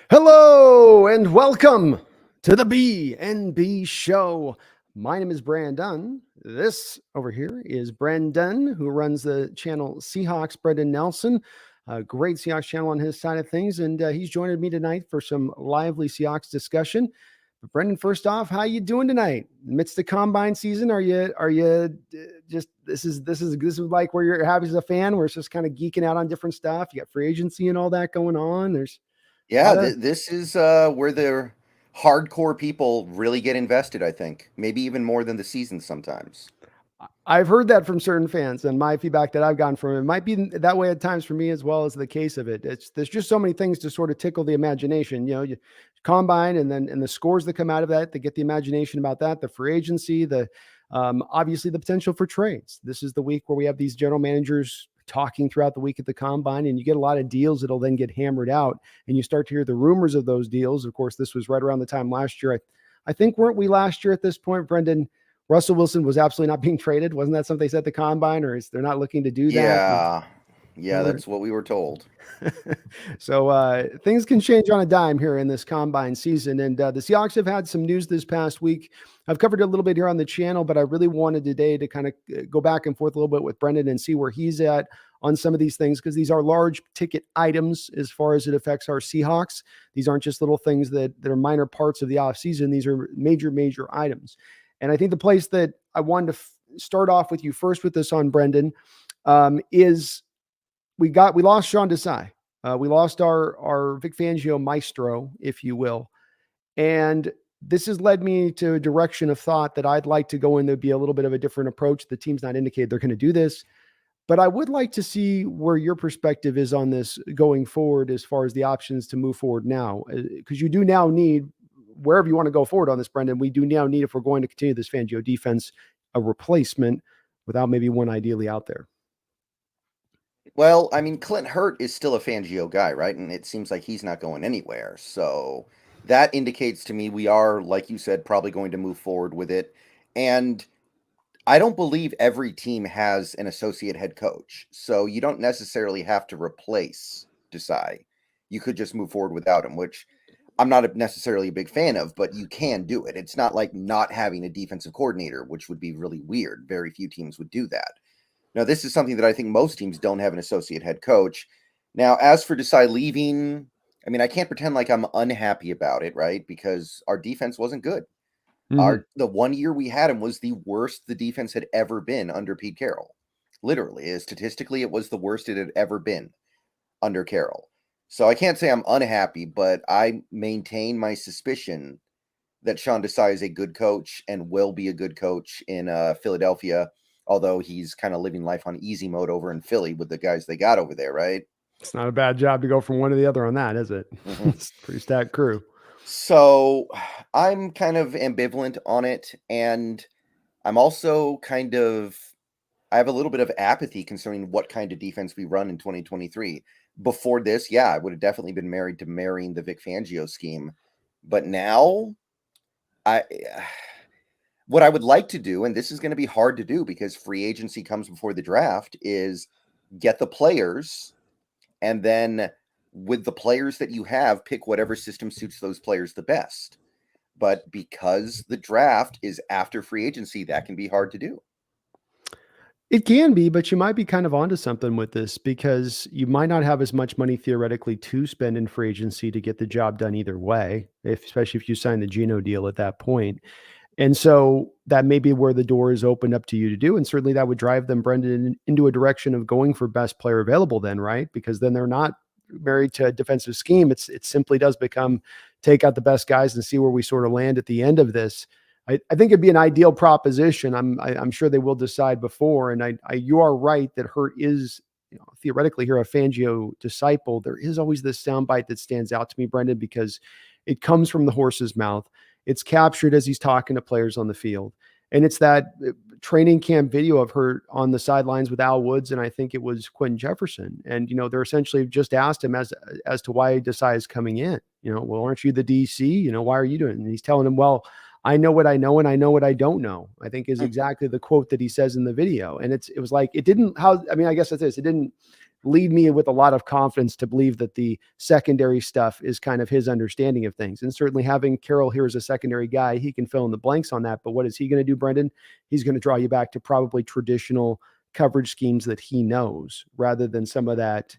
Hello and welcome to the BNB show. My name is Brendon. This over here is Brendon, who runs the channel Seahawks Brendon Nelson. A great Seahawks channel on his side of things, and he's joining me tonight for some lively Seahawks discussion. But Brendon, first off, how you doing tonight? Amidst the combine season, are you just this is like where you're happy as a fan, where it's just kind of geeking out on different stuff? You got free agency and all that going on. There's Yeah, this is where the hardcore people really get invested, I think. Maybe even more than the season sometimes. I've heard that from certain fans, and my feedback that I've gotten from it might be that way at times for me as well as the case of it. There's just so many things to sort of tickle the imagination. You combine and the scores that come out of that get the imagination about that. The free agency, the obviously the potential for trades. This is the week where we have these general managers talking throughout the week at the combine, and you get a lot of deals that'll then get hammered out, and you start to hear the rumors of those deals. Of course, this was right around the time last year. I think weren't we last year at this point, Brendon? Russell Wilson was absolutely not being traded. Wasn't that something they said at the combine, or they're not looking to do that? Yeah, that's what we were told. So things can change on a dime here in this combine season. And the Seahawks have had some news this past week. I've covered it a little bit here on the channel, but I really wanted today to kind of go back and forth a little bit with Brendon and see where he's at on some of these things, because these are large ticket items as far as it affects our Seahawks. These aren't just little things that are minor parts of the offseason. These are major items. And I think the place that I wanted to start off with you first with this on, Brendon, is we lost Sean Desai. We lost our Vic Fangio maestro, if you will. And this has led me to a direction of thought that I'd like to go in. There'd be a little bit of a different approach. The team's not indicated they're going to do this, but I would like to see where your perspective is on this going forward as far as the options to move forward now, because you do now need, wherever you want to go forward on this, Brendon, we do now need, if we're going to continue this Fangio defense, a replacement without maybe one ideally out there. Well, I mean, Clint Hurt is still a Fangio guy, right? And it seems like he's not going anywhere. So that indicates to me we are, like you said, probably going to move forward with it. And I don't believe every team has an associate head coach. So you don't necessarily have to replace Desai. You could just move forward without him, which I'm not necessarily a big fan of, but you can do it. It's not like not having a defensive coordinator, which would be really weird. Very few teams would do that. Now, this is something that I think most teams don't have an associate head coach. Now, as for Desai leaving, I mean, I can't pretend like I'm unhappy about it, right? Because our defense wasn't good. Mm-hmm. The 1 year we had him was the worst the defense had ever been under Pete Carroll. Literally, statistically, it was the worst it had ever been under Carroll. So I can't say I'm unhappy, but I maintain my suspicion that Sean Desai is a good coach and will be a good coach in Philadelphia, although he's kind of living life on easy mode over in Philly with the guys they got over there, right? It's not a bad job to go from one to the other on that, is it? Mm-hmm. It's a pretty stacked crew. So I'm kind of ambivalent on it, and I'm also I have a little bit of apathy concerning what kind of defense we run in 2023. Before this, yeah, I would have definitely been marrying the Vic Fangio scheme. But now, what I would like to do, and this is going to be hard to do because free agency comes before the draft, is get the players, and then with the players that you have, pick whatever system suits those players the best. But because the draft is after free agency, that can be hard to do. It can be, but you might be kind of onto something with this, because you might not have as much money theoretically to spend in free agency to get the job done either way, especially if you sign the Geno deal at that point. And so that may be where the door is opened up to you to do. And certainly that would drive them, Brendon, into a direction of going for best player available then, right? Because then they're not married to a defensive scheme. It simply does become take out the best guys and see where we sort of land at the end of this. I think it'd be an ideal proposition. I'm sure they will decide before. And you are right that Hurt is, theoretically here a Fangio disciple. There is always this soundbite that stands out to me, Brendon, because it comes from the horse's mouth. It's captured as he's talking to players on the field. And it's that training camp video of Hurt on the sidelines with Al Woods, and I think it was Quentin Jefferson. And, they're essentially just asked him as to why Desai is coming in. Well, aren't you the DC? Why are you doing it? And he's telling him, well, I know what I know and I know what I don't know, I think is exactly the quote that he says in the video. And it was like, I guess that's this. It didn't lead me with a lot of confidence to believe that the secondary stuff is kind of his understanding of things. And certainly having Carroll here as a secondary guy, he can fill in the blanks on that. But what is he going to do, Brendon? He's going to draw you back to probably traditional coverage schemes that he knows rather than some of that,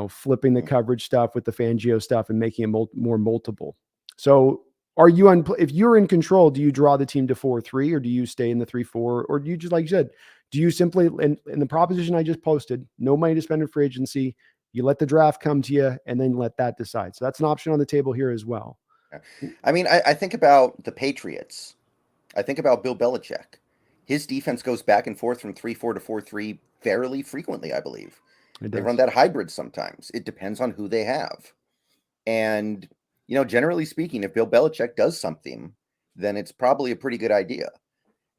flipping the coverage stuff with the Fangio stuff and making it more multiple. So are you if you're in control, do you draw the team to 4-3 or do you stay in the 3-4? Or do you just, like you said, do you simply, in the proposition I just posted, no money to spend in free agency, you let the draft come to you and then let that decide. So that's an option on the table here as well. I mean, I think about the Patriots. I think about Bill Belichick. His defense goes back and forth from 3-4 to 4-3 fairly frequently, I believe. They run that hybrid sometimes. It depends on who they have. And, generally speaking, if Bill Belichick does something, then it's probably a pretty good idea.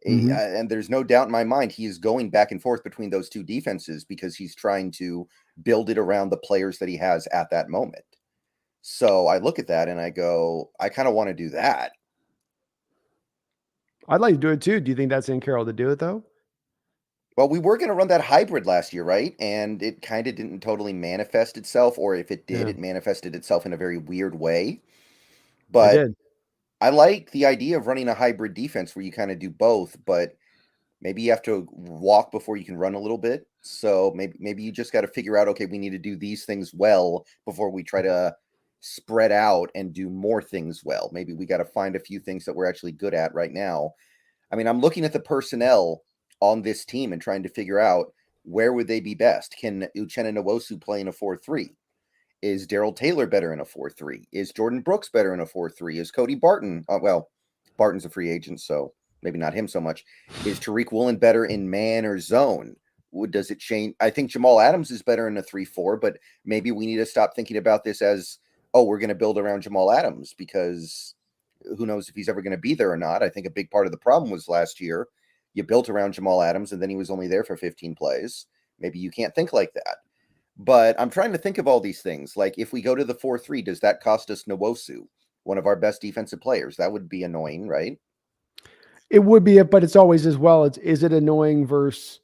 Mm-hmm. And there's no doubt in my mind he is going back and forth between those two defenses because he's trying to build it around the players that he has at that moment. So I look at that and I go, I kind of want to do that. I'd like to do it too. Do you think that's in Carroll to do it though? Well, we were going to run that hybrid last year, right? And it kind of didn't totally manifest itself, or if it did, it manifested itself in a very weird way. But I like the idea of running a hybrid defense where you kind of do both, but maybe you have to walk before you can run a little bit. So maybe you just got to figure out, okay, we need to do these things well before we try to spread out and do more things well. Maybe we got to find a few things that we're actually good at right now. I mean, I'm looking at the personnel on this team and trying to figure out where would they be best. Can Uchenna Nwosu play in a 4-3? Is Darrell Taylor better in a 4-3? Is Jordan Brooks better in a 4-3? Is Cody Barton? Well, Barton's a free agent, so maybe not him so much. Is Tariq Woolen better in man or zone? Does it change? I think Jamal Adams is better in a 3-4, but maybe we need to stop thinking about this as, oh, we're going to build around Jamal Adams because who knows if he's ever going to be there or not. I think a big part of the problem was last year you built around Jamal Adams and then he was only there for 15 plays. Maybe you can't think like that. But I'm trying to think of all these things. Like if we go to the 4-3, does that cost us Nwosu, one of our best defensive players? That would be annoying, right? It would be, but it's always as well. Is it annoying versus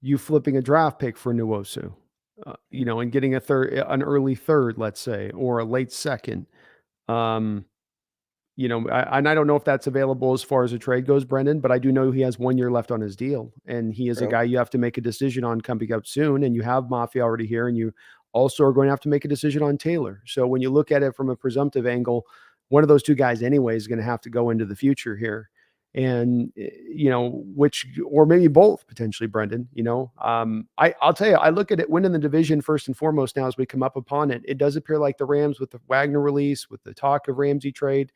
you flipping a draft pick for Nwosu, and getting an early third, let's say, or a late second. And I don't know if that's available as far as a trade goes, Brendon, but I do know he has 1 year left on his deal, and he is a guy you have to make a decision on coming up soon. And you have Mafia already here, and you also are going to have to make a decision on Taylor. So when you look at it from a presumptive angle, one of those two guys anyway is going to have to go into the future here. And, or maybe both potentially, Brendon, I'll tell you, I look at it winning the division first and foremost now as we come up upon it. It does appear like the Rams with the Wagner release, with the talk of Ramsey trade,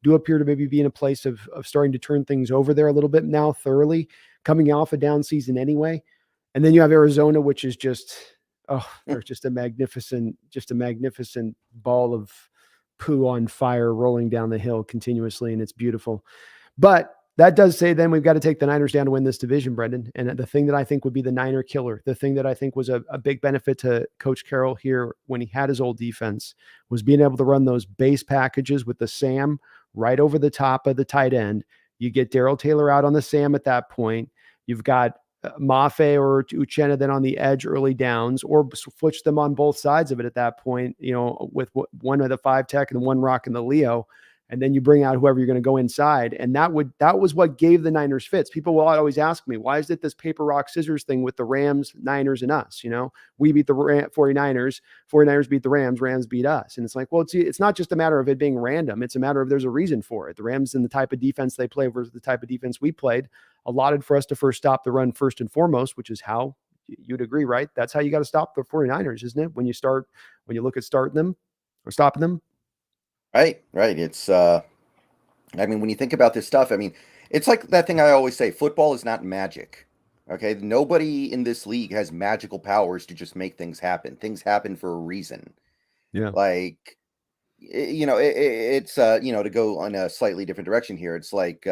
do appear to maybe be in a place of starting to turn things over there a little bit now thoroughly, coming off a down season anyway. And then you have Arizona, which is just, they're just a magnificent ball of poo on fire rolling down the hill continuously. And it's beautiful. But that does say then we've got to take the Niners down to win this division, Brendon. And the thing that I think would be the Niner killer, the thing that I think was a big benefit to Coach Carroll here when he had his old defense was being able to run those base packages with the Sam right over the top of the tight end. You get Darrell Taylor out on the Sam at that point. You've got Mafe or Uchenna then on the edge early downs, or switch them on both sides of it at that point, with one of the 5 tech and one rock in the Leo. And then you bring out whoever you're going to go inside. And that was what gave the Niners fits. People will always ask me, why is it this paper, rock, scissors thing with the Rams, Niners, and us? We beat the 49ers, 49ers beat the Rams beat us. And it's like, well, it's not just a matter of it being random. It's a matter of there's a reason for it. The Rams and the type of defense they play versus the type of defense we played allotted for us to first stop the run first and foremost, which is how you'd agree, right? That's how you got to stop the 49ers, isn't it? When you look at starting them or stopping them. Right. It's, when you think about this stuff, it's like that thing I always say, football is not magic. Okay. Nobody in this league has magical powers to just make things happen. Things happen for a reason. Yeah. Like, it's, to go on a slightly different direction here. It's like,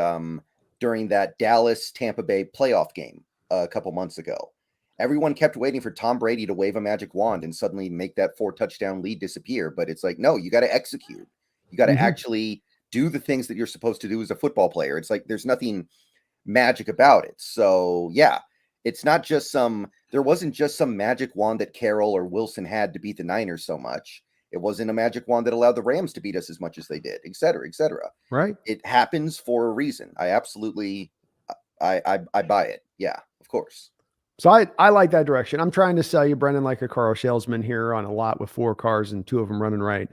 during that Dallas Tampa Bay playoff game a couple months ago, everyone kept waiting for Tom Brady to wave a magic wand and suddenly make that 4-touchdown lead disappear. But it's like, no, you got to execute. You got to actually do the things that you're supposed to do as a football player. It's like there's nothing magic about it. So, yeah, It's not just there wasn't just some magic wand that Carroll or Wilson had to beat the Niners so much. It wasn't a magic wand that allowed the Rams to beat us as much as they did, et cetera, et cetera. Right. It happens for a reason. I absolutely, I buy it. Yeah, of course. So I like that direction. I'm trying to sell you, Brendon, like a car salesman here on a lot with 4 cars and 2 of them running right.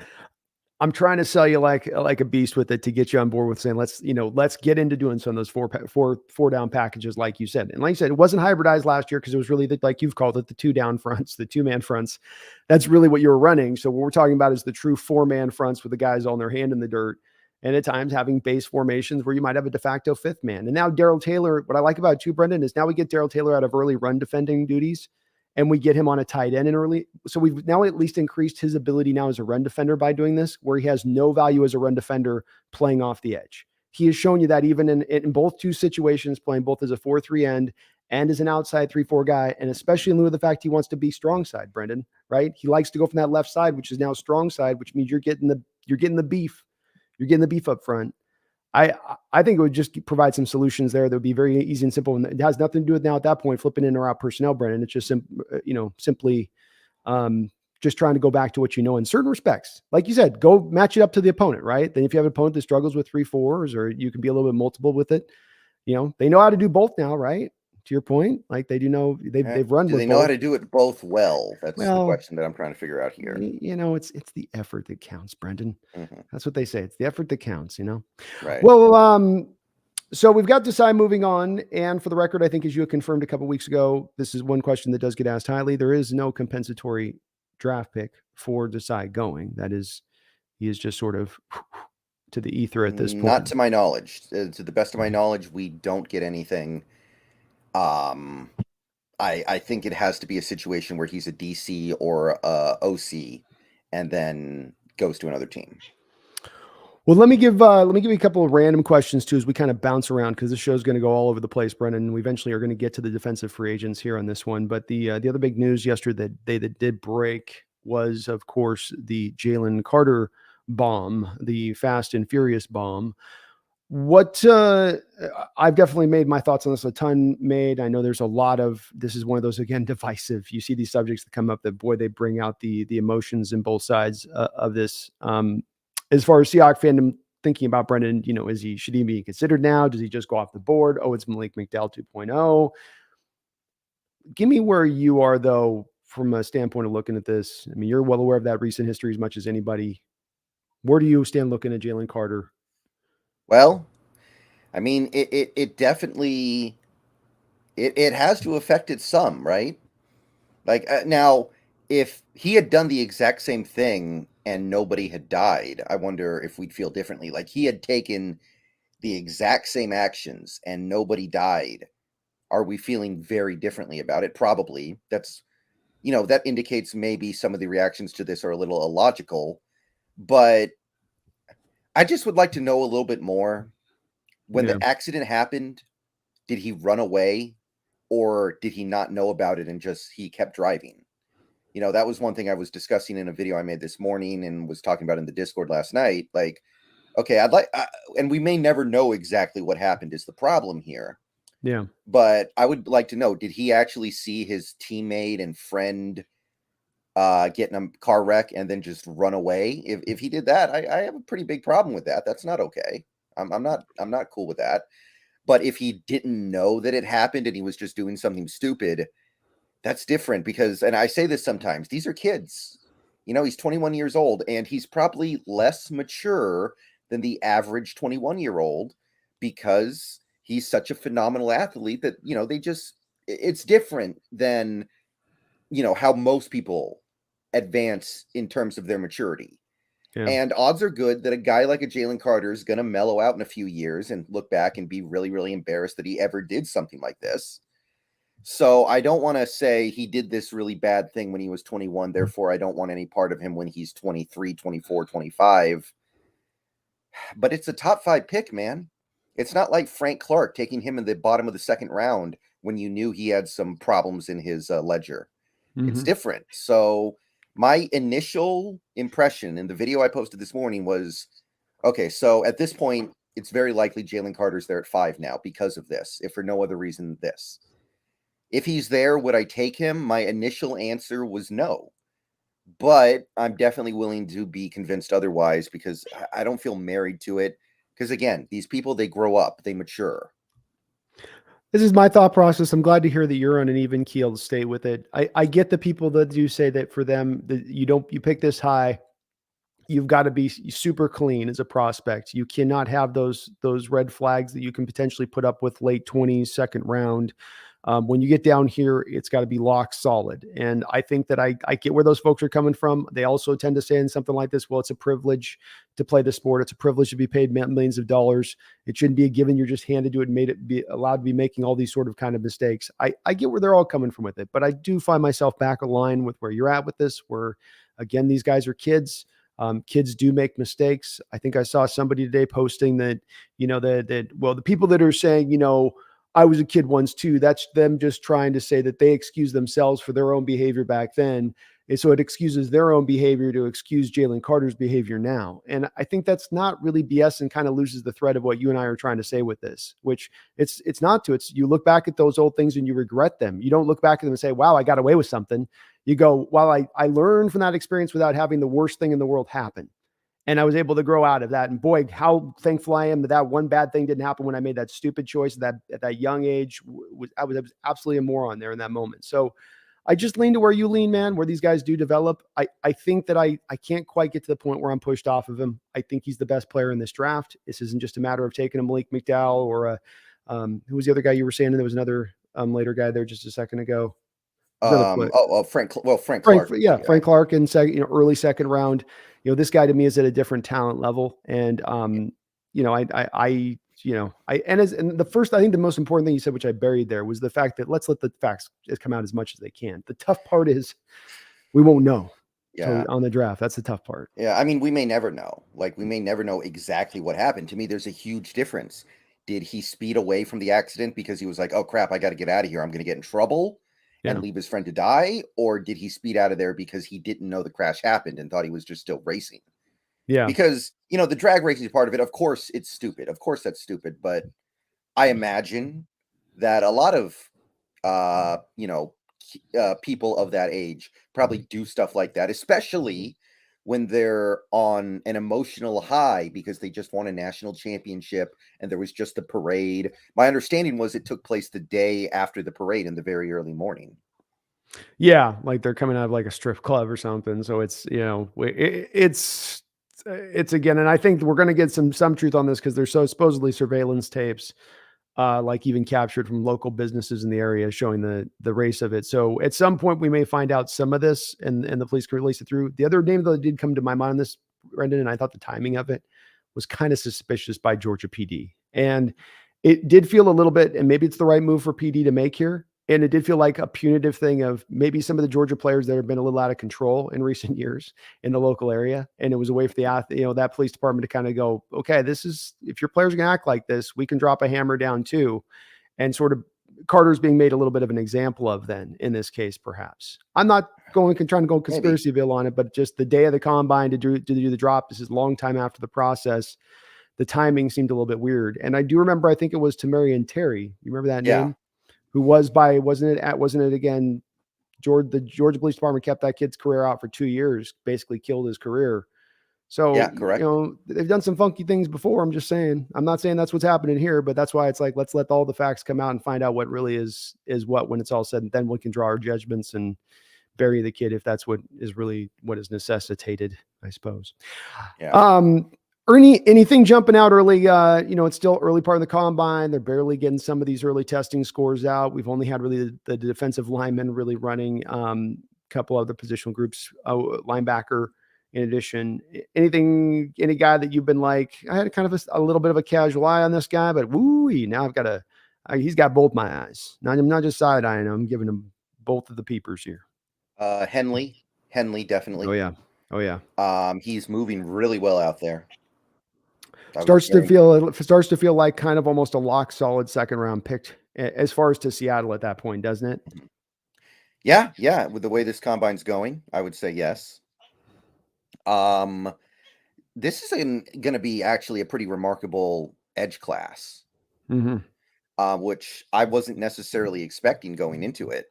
I'm trying to sell you like a beast with it to get you on board with saying, let's get into doing some of those four down packages, like you said. And like you said, it wasn't hybridized last year because it was really like you've called it, the 2 down fronts, the 2-man fronts. That's really what you were running. So what we're talking about is the true 4-man fronts with the guys on their hand in the dirt. And at times having base formations where you might have a de facto 5th man. And now Darrell Taylor, what I like about you, Brendon, is now we get Darrell Taylor out of early run defending duties and we get him on a tight end in early. So we've now at least increased his ability now as a run defender by doing this, where he has no value as a run defender playing off the edge. He has shown you that even in both 2 situations, playing both as a 4-3 end and as an outside 3-4 guy, and especially in lieu of the fact he wants to be strong side, Brendon, right? He likes to go from that left side, which is now strong side, which means you're getting the beef. You're getting the beef up front. I think it would just provide some solutions there that would be very easy and simple. And it has nothing to do with now at that point, flipping in or out personnel, Brendon. It's just, simply just trying to go back to what you know in certain respects. Like you said, go match it up to the opponent, right? Then if you have an opponent that struggles with 3-4s, or you can be a little bit multiple with it, they know how to do both now, right? To your point, like they do know they've run. Do they know how to do it both well? That's the question that I'm trying to figure out here. It's the effort that counts, Brendon. Mm-hmm. That's what they say. It's the effort that counts, Right. Well, so we've got Desai moving on. And for the record, I think as you had confirmed a couple of weeks ago, this is one question that does get asked highly. There is no compensatory draft pick for Desai going. That is, he is just sort of to the ether at this point. Not to my knowledge. To the best of my knowledge, we don't get anything. I think it has to be a situation where he's a DC or a OC and then goes to another team. Well, let me give you a couple of random questions too, as we kind of bounce around, because this show is going to go all over the place, Brendon. And we eventually are going to get to the defensive free agents here on this one. But the other big news yesterday that did break was, of course, the Jalen Carter bomb, the Fast and Furious bomb. What I've definitely made my thoughts on this a ton made. I know there's a lot of, this is one of those, again, divisive. You see these subjects that come up that, boy, they bring out the emotions in both sides of this. As far as Seahawks fandom thinking about Brendon, should he be considered now? Does he just go off the board? Oh, it's Malik McDowell 2.0. Give me where you are, though, from a standpoint of looking at this. I mean, you're well aware of that recent history as much as anybody. Where do you stand looking at Jalen Carter? Well, I mean, it definitely, it has to affect it some, right? Like now, if he had done the exact same thing and nobody had died, I wonder if we'd feel differently. Like he had taken the exact same actions and nobody died. Are we feeling very differently about it? Probably. That's, that indicates maybe some of the reactions to this are a little illogical, but I just would like to know a little bit more. When the accident happened, did he run away or did he not know about it and just he kept driving? That was one thing I was discussing in a video I made this morning and was talking about in the Discord last night. Like, okay, and we may never know exactly what happened is the problem here. Yeah. But I would like to know, did he actually see his teammate and friend get in a car wreck and then just run away? If he did that, I have a pretty big problem with that. That's not okay. I'm not cool with that. But if he didn't know that it happened and he was just doing something stupid, that's different because, and I say this sometimes, these are kids. He's 21 years old and he's probably less mature than the average 21-year-old because he's such a phenomenal athlete that, it's different than, how most people advance in terms of their maturity. Yeah. And odds are good that a guy like a Jalen Carter is going to mellow out in a few years and look back and be really, really embarrassed that he ever did something like this. So I don't want to say he did this really bad thing when he was 21. Therefore, I don't want any part of him when he's 23, 24, 25. But it's a top 5 pick, man. It's not like Frank Clark taking him in the bottom of the 2nd round when you knew he had some problems in his ledger. Mm-hmm. It's different. So my initial impression in the video I posted this morning was, okay, so at this point, it's very likely Jalen Carter's there at 5 now because of this, if for no other reason than this. If he's there, would I take him? My initial answer was no. But I'm definitely willing to be convinced otherwise because I don't feel married to it. Because again, these people, they grow up, they mature. This is my thought process. I'm glad to hear that you're on an even keel to stay with it. I get the people that do say that for them that you pick this high, you've got to be super clean as a prospect. You cannot have those red flags that you can potentially put up with late 20s, second round. When you get down here, it's got to be lock solid. And I think that I get where those folks are coming from. They also tend to say in something like this, well, it's a privilege to play the sport. It's a privilege to be paid millions of dollars. It shouldn't be a given. You're just handed to it and made it be allowed to be making all these sort of kind of mistakes. I get where they're all coming from with it, but I do find myself back aligned with where you're at with this, where again, these guys are kids. Kids do make mistakes. I think I saw somebody today posting that, well, the people that are saying, I was a kid once too, that's them just trying to say that they excuse themselves for their own behavior back then. And so it excuses their own behavior to excuse Jalen Carter's behavior now. And I think that's not really BS and kind of loses the thread of what you and I are trying to say with this, which it's not to. It's you look back at those old things and you regret them. You don't look back at them and say, wow, I got away with something. You go, well, I learned from that experience without having the worst thing in the world happen. And I was able to grow out of that. And boy, how thankful I am that that one bad thing didn't happen when I made that stupid choice at that young age. I was absolutely a moron there in that moment. So I just lean to where you lean, man, where these guys do develop. I think that I can't quite get to the point where I'm pushed off of him. I think he's the best player in this draft. This isn't just a matter of taking a Malik McDowell or who was the other guy you were saying? And there was another later guy there just a second ago. Another player. Frank Clark. Frank Clark in early second round. This guy to me is at a different talent level. And and the first, I think the most important thing you said, which I buried there, was the fact that let's let the facts come out as much as they can. The tough part is we won't know on the draft. That's the tough part. Yeah, I mean, we may never know. Like, we may never know exactly what happened. To me, there's a huge difference. Did he speed away from the accident because he was like, oh crap, I got to get out of here, I'm going to get in trouble and leave his friend to die? Or did he speed out of there because he didn't know the crash happened and thought he was just still racing? Yeah. Because, the drag racing part of it, of course, it's stupid. Of course, that's stupid. But I imagine that a lot of, people of that age probably do stuff like that, especially when they're on an emotional high because they just won a national championship and there was just a parade. My understanding was it took place the day after the parade in the very early morning. Yeah, like they're coming out of like a strip club or something. So it's it's again, and I think we're going to get some truth on this because there's so supposedly surveillance tapes, like even captured from local businesses in the area showing the race of it. So at some point we may find out some of this, and the police can release it through. The other name that did come to my mind on this, Brendon, and I thought the timing of it was kind of suspicious by Georgia PD, and it did feel a little bit, and maybe it's the right move for PD to make here. And it did feel like a punitive thing of maybe some of the Georgia players that have been a little out of control in recent years in the local area. And it was a way for that police department to kind of go, okay, this is, if your players are going to act like this, we can drop a hammer down too. And sort of Carter's being made a little bit of an example of then in this case, perhaps. I'm not trying to go conspiracyville on it, but just the day of the combine to do the drop, this is a long time after the process. The timing seemed a little bit weird. And I do remember, I think it was Tamarian Terry. You remember that name? Who wasn't it again? The Georgia Police Department kept that kid's career out for 2 years, basically killed his career. So, correct. They've done some funky things before. I'm just saying, I'm not saying that's what's happening here, but that's why it's like, let's let all the facts come out and find out what really is what, when it's all said, and then we can draw our judgments and bury the kid if that's what is necessitated, I suppose. Yeah. Ernie, anything jumping out early? It's still early part of the combine. They're barely getting some of these early testing scores out. We've only had really the defensive linemen really running, a couple other positional groups, linebacker in addition. Any guy that you've been like, I had kind of a little bit of a casual eye on this guy, but now he's got both my eyes. Now I'm not just side eyeing him, I'm giving him both of the peepers here. Henley, definitely. Oh yeah. He's moving really well out there. Starts to feel like kind of almost a lock solid second round pick as far as to Seattle at that point, doesn't it? Yeah. With the way this combine's going, I would say yes. This is going to be actually a pretty remarkable edge class. Mm-hmm. which I wasn't necessarily expecting going into it.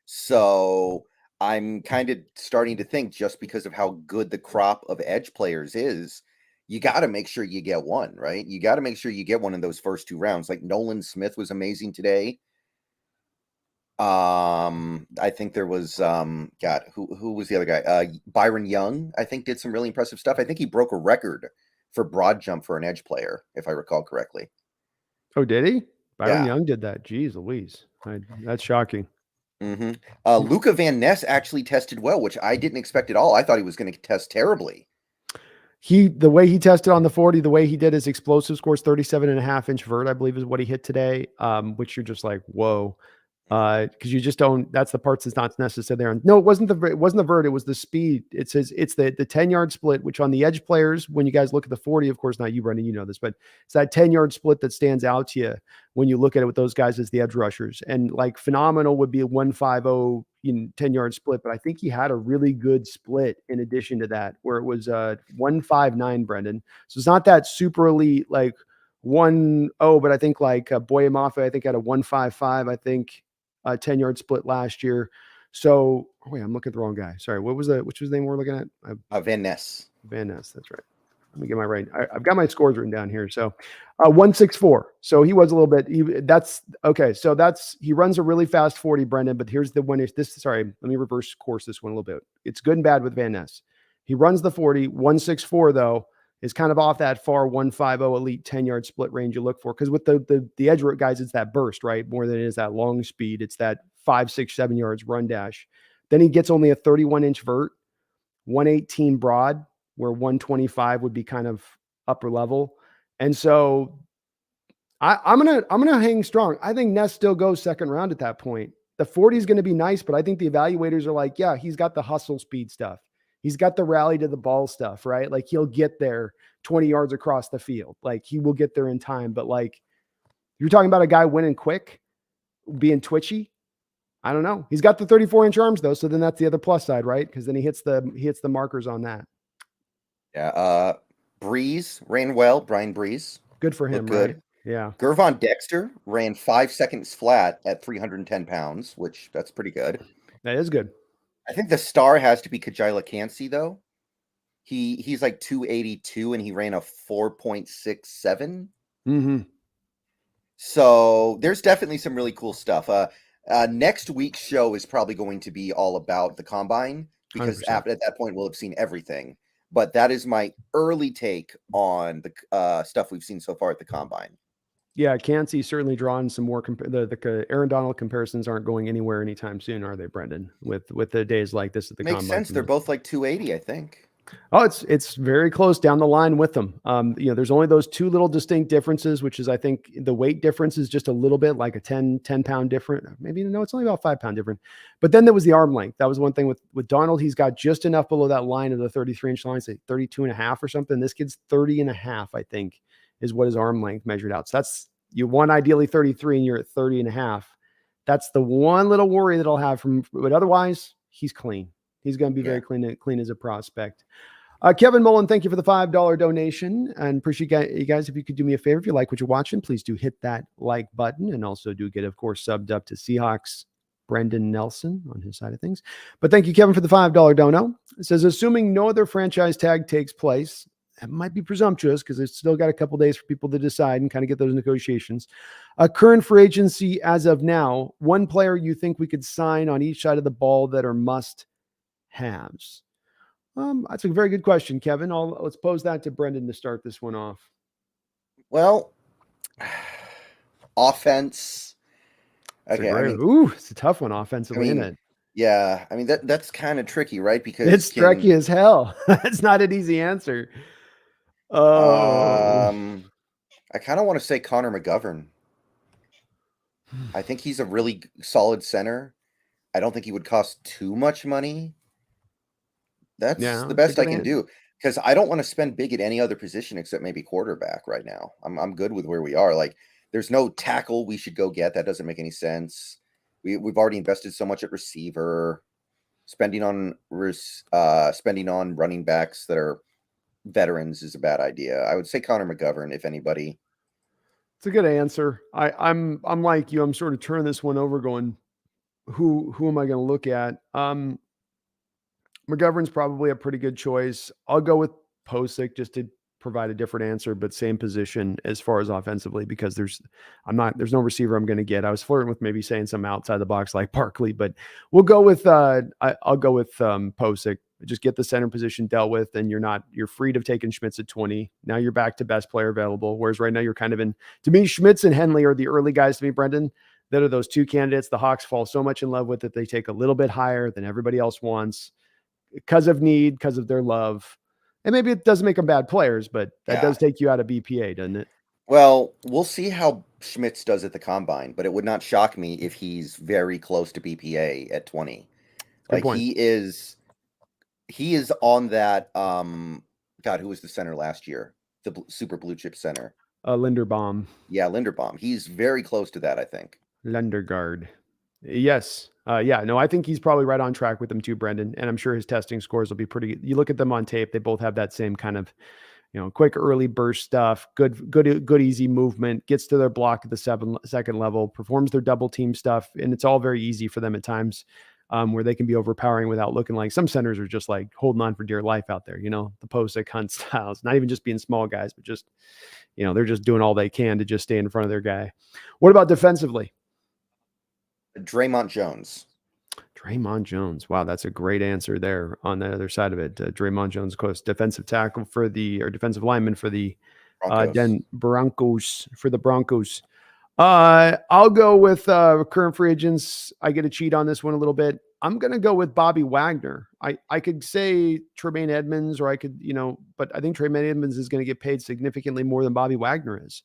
So I'm kind of starting to think, just because of how good the crop of edge players is, you got to make sure you get one, right? You got to make sure you get one in those first 2 rounds. Like Nolan Smith was amazing today. I think there was God, who was the other guy? Byron Young, I think, did some really impressive stuff. I think he broke a record for broad jump for an edge player, if I recall correctly. Oh, did he? Byron Yeah. Young did that. Jeez Louise. That's shocking. Mm-hmm. Luca Van Ness actually tested well, which I didn't expect at all. I thought he was going to test terribly. The way he tested on the 40, the way he did his explosive scores, 37.5-inch vert, I believe is what he hit today. Which you're just like, whoa. Because you just don't. That's the parts that's not necessary there. And no, it wasn't the vert. It was the speed. It says it's the 10-yard split, which on the edge players, when you guys look at the 40, of course, not you, Brendon, you know this, but it's that 10-yard split that stands out to you when you look at it with those guys as the edge rushers. And like phenomenal would be a 150 10-yard split, but I think he had a really good split in addition to that, where it was 159, Brendon. So it's not that super elite like 1-0, but I think like Boye Mafe, I think had a 155, I think. 10-yard split last year. So, wait, I'm looking at the wrong guy. Sorry. Which was the name we're looking at? Van Ness. Van Ness. That's right. Let me get my right. I've got my scores written down here. So, 164. So he was a little bit. That's okay. So he runs a really fast 40, Brendon. But here's the one. Sorry, let me reverse course this one a little bit. It's good and bad with Van Ness. He runs the 40. 164 though is kind of off that far 150 elite 10-yard split range you look for. Because with the edge guys, it's that burst, right? More than it is that long speed. It's that 5, 6, 7 yards run dash. Then he gets only a 31-inch vert, 118 broad, where 125 would be kind of upper level. And so I'm gonna hang strong. I think Ness still goes second round at that point. The 40 is going to be nice, but I think the evaluators are like, yeah, he's got the hustle speed stuff. He's got the rally to the ball stuff, right? Like he'll get there 20 yards across the field. Like he will get there in time. But like you're talking about a guy winning quick, being twitchy. I don't know. He's got the 34-inch arms though, so then that's the other plus side, right? Because then he hits the markers on that. Yeah. Breeze ran well. Brian Breeze. Good for him, Looked good. right? Yeah. Gervon Dexter ran 5 seconds flat at 310 pounds, which that's pretty good. That is good. I think the star has to be Kajila Cansey, though. He's like 282 and he ran a 4.67. Mm-hmm. So there's definitely some really cool stuff. Next week's show is probably going to be all about the combine, because 100%. at that point we'll have seen everything. But that is my early take on the stuff we've seen so far at the combine. Yeah, Cansey certainly drawing some more. The Aaron Donald comparisons aren't going anywhere anytime soon, are they, Brendon? With the days like this at the Makes combine. sense. They're both like 280, I think. Oh, it's very close down the line with them. There's only those two little distinct differences, which is I think the weight difference is just a little bit like a 10 pound different. Maybe no, it's only about 5 pound different. But then there was the arm length. That was one thing with Donald. He's got just enough below that line of the 33-inch line, say 32 and a half or something. This kid's 30 and a half, I think, is what his arm length measured out. So that's you want ideally 33 and you're at 30 and a half. That's the one little worry that I'll have but otherwise he's clean. He's going to be very clean as a prospect. Kevin Mullen, thank you for the $5 donation and appreciate you guys. If you could do me a favor, if you like what you're watching, please do hit that like button and also do get, of course, subbed up to Seahawks Brendon Nelson on his side of things. But thank you, Kevin, for the $5 dono. It says, assuming no other franchise tag takes place, it might be presumptuous because it's still got a couple days for people to decide and kind of get those negotiations. A current free agency as of now, one player you think we could sign on each side of the ball that are must-haves. That's a very good question, Kevin. Let's pose that to Brendon to start this one off. Well, offense. Okay, it's a tough one offensively, isn't it? Yeah, I mean that's kind of tricky, right? Because it's tricky as hell. It's not an easy answer. I kind of want to say Connor McGovern. I think he's a really solid center. I don't think he would cost too much money. That's the best I can do, because I don't want to spend big at any other position except maybe quarterback right now. I'm good with where we are. Like, there's no tackle we should go get. That doesn't make any sense. We've already invested so much at receiver. Spending on running backs that are veterans is a bad idea. I would say Connor McGovern, if anybody. It's a good answer. I'm like you. I'm sort of turning this one over, going, who am I going to look at? McGovern's probably a pretty good choice. I'll go with Posick just to provide a different answer, but same position as far as offensively, because there's no receiver I'm going to get. I was flirting with maybe saying some outside the box like Barkley, but we'll go with I'll go with Posick. Just get the center position dealt with, and you're free to taking Schmitz at 20. Now you're back to best player available. Whereas right now you're kind of in, to me, Schmitz and Henley are the early guys to me, Brendon. That are those two candidates the Hawks fall so much in love with that they take a little bit higher than everybody else wants because of need, because of their love. And maybe it doesn't make them bad players, but that does take you out of BPA, doesn't it? Well, we'll see how Schmitz does at the combine, but it would not shock me if he's very close to BPA at 20. Good Like point. he is on that God, who was the center last year? The super blue chip center. Linderbaum. Yeah, Linderbaum. He's very close to that, I think. Lundergaard. Yes. No, I think he's probably right on track with them too, Brendon. And I'm sure his testing scores will be pretty good. You look at them on tape, they both have that same kind of, quick early burst stuff, good, easy movement, gets to their block at the second level, performs their double team stuff. And it's all very easy for them at times, where they can be overpowering without looking like some centers are just like holding on for dear life out there, the Posick Hunt styles, not even just being small guys, but just, they're just doing all they can to just stay in front of their guy. What about defensively? Draymond Jones. Draymond Jones. Wow, that's a great answer there on the other side of it. Draymond Jones, of course, defensive tackle defensive lineman for the Broncos. Broncos. I'll go with current free agents. I get to cheat on this one a little bit. I'm going to go with Bobby Wagner. I could say Tremaine Edmonds, or I could, but I think Tremaine Edmonds is going to get paid significantly more than Bobby Wagner is.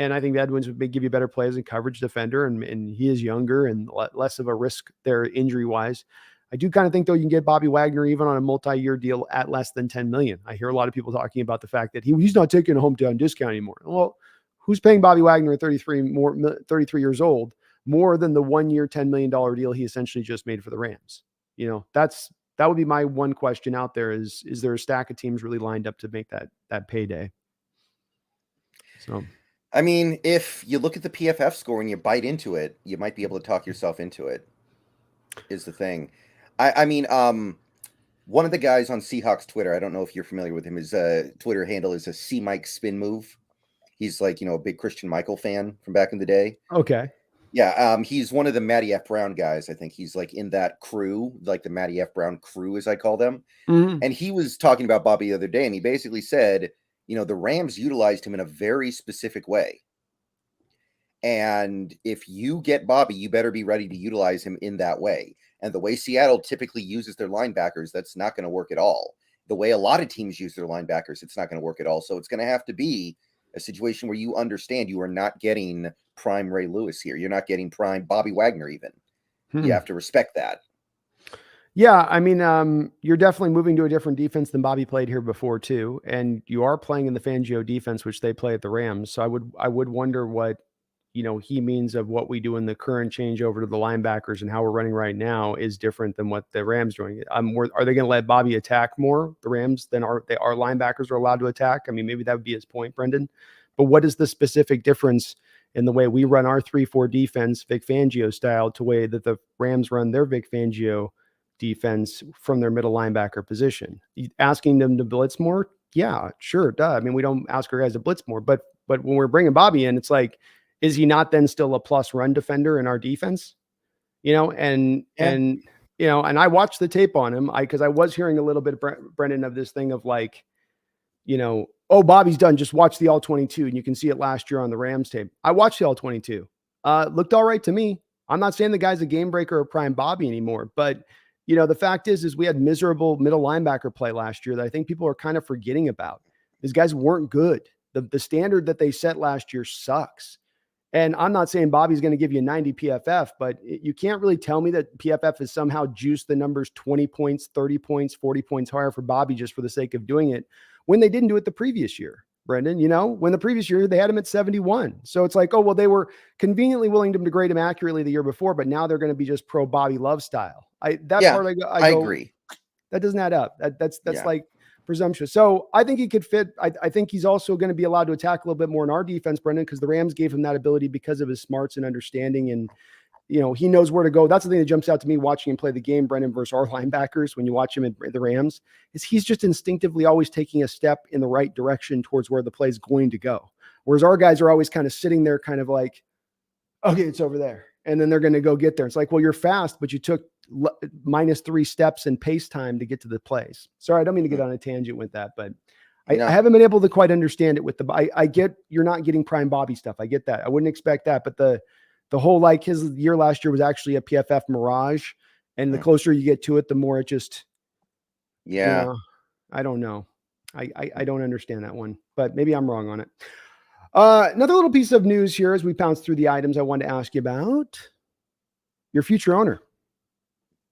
And I think Edmonds would give you better plays and coverage defender, and he is younger and less of a risk there injury-wise. I do kind of think, though, you can get Bobby Wagner even on a multi-year deal at less than $10 million. I hear a lot of people talking about the fact that he's not taking a hometown discount anymore. Well, who's paying Bobby Wagner at 33 years old more than the 1 year, $10 million deal he essentially just made for the Rams? That would be my one question out there is there a stack of teams really lined up to make that payday? So, I mean, if you look at the PFF score and you bite into it, you might be able to talk yourself into it, is the thing. I mean, one of the guys on Seahawks Twitter, I don't know if you're familiar with him, his Twitter handle is a C Mike Spin Move. He's like, a big Christian Michael fan from back in the day. Okay. Yeah, he's one of the Matty F. Brown guys. I think he's like in that crew, like the Matty F. Brown crew, as I call them. Mm-hmm. And he was talking about Bobby the other day, and he basically said, the Rams utilized him in a very specific way. And if you get Bobby, you better be ready to utilize him in that way. And the way Seattle typically uses their linebackers, that's not going to work at all. The way a lot of teams use their linebackers, it's not going to work at all. So it's going to have to be a situation where you understand you are not getting prime Ray Lewis here. You're not getting prime Bobby Wagner even. You have to respect that. Yeah, I mean, you're definitely moving to a different defense than Bobby played here before too, and you are playing in the Fangio defense, which they play at the Rams. So I would wonder what he means of what we do in the current change over to the linebackers and how we're running right now is different than what the Rams doing. Are they going to let Bobby attack more, the Rams, than our linebackers are allowed to attack? I mean, maybe that would be his point, Brendon. But what is the specific difference in the way we run our 3-4 defense, Vic Fangio style, to way that the Rams run their Vic Fangio defense from their middle linebacker position? Asking them to blitz more? Yeah, sure. Duh. I mean, we don't ask our guys to blitz more, but when we're bringing Bobby in, it's like, is he not then still a plus run defender in our defense? And I watched the tape on him because I was hearing a little bit, Brendon, of this thing of like, oh, Bobby's done. Just watch the all 22. And you can see it last year on the Rams tape. I watched the all 22. Looked all right to me. I'm not saying the guy's a game breaker or prime Bobby anymore, but the fact is we had miserable middle linebacker play last year that I think people are kind of forgetting about. These guys weren't good. The standard that they set last year sucks. And I'm not saying Bobby's going to give you 90 PFF, but you can't really tell me that PFF has somehow juiced the numbers 20 points, 30 points, 40 points higher for Bobby just for the sake of doing it when they didn't do it the previous year, Brendon. When the previous year they had him at 71. So it's like, oh, well, they were conveniently willing to grade him accurately the year before, but now they're going to be just pro Bobby Love style. I agree. That doesn't add up. That's like presumptuous. So I think he could fit. I think he's also going to be allowed to attack a little bit more in our defense, Brendon, because the Rams gave him that ability because of his smarts and understanding, and he knows where to go. That's the thing that jumps out to me watching him play the game, Brendon, versus our linebackers. When you watch him at the Rams, is he's just instinctively always taking a step in the right direction towards where the play is going to go. Whereas our guys are always kind of sitting there, kind of like, okay, it's over there, and then they're going to go get there. It's like, well, you're fast, but you took -3 steps in pace time to get to the plays. Sorry, I don't mean to get on a tangent with that, but I haven't been able to quite understand it with I get you're not getting prime Bobby stuff. I get that. I wouldn't expect that, but the whole, like, his year last year was actually a PFF mirage, and the closer you get to it, the more it just, I don't know. I don't understand that one, but maybe I'm wrong on it. Another little piece of news here as we pounce through the items I wanted to ask you about. Your future owner.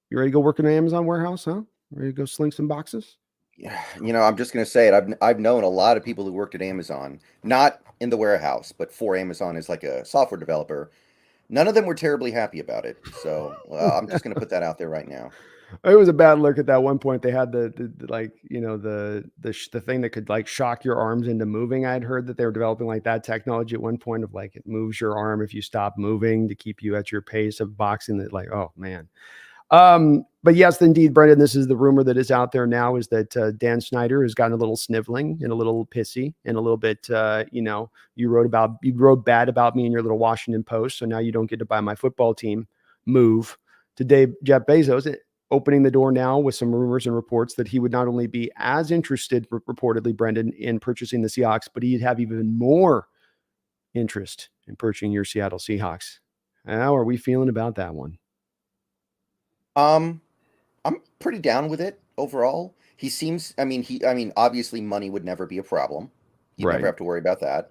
You ready to go work in an Amazon warehouse, huh? Ready to go sling some boxes? Yeah, I'm just going to say it. I've known a lot of people who worked at Amazon, not in the warehouse, but for Amazon as like a software developer. None of them were terribly happy about it. So I'm just going to put that out there right now. It was a bad look at that one point. They had the thing that could like shock your arms into moving. I had heard that they were developing like that technology at one point of like, it moves your arm if you stop moving to keep you at your pace of boxing. That, like, oh man. But yes, indeed, Brendon, this is the rumor that is out there now, is that Dan Schneider has gotten a little sniveling and a little pissy and a little bit, you wrote bad about me in your little Washington Post, so now you don't get to buy my football team. Move. Today, Jeff Bezos opening the door now with some rumors and reports that he would not only be as interested, reportedly, Brendon, in purchasing the Seahawks, but he'd have even more interest in purchasing your Seattle Seahawks. How are we feeling about that one? I'm pretty down with it overall. He seems, obviously money would never be a problem. You'd never have to worry about that.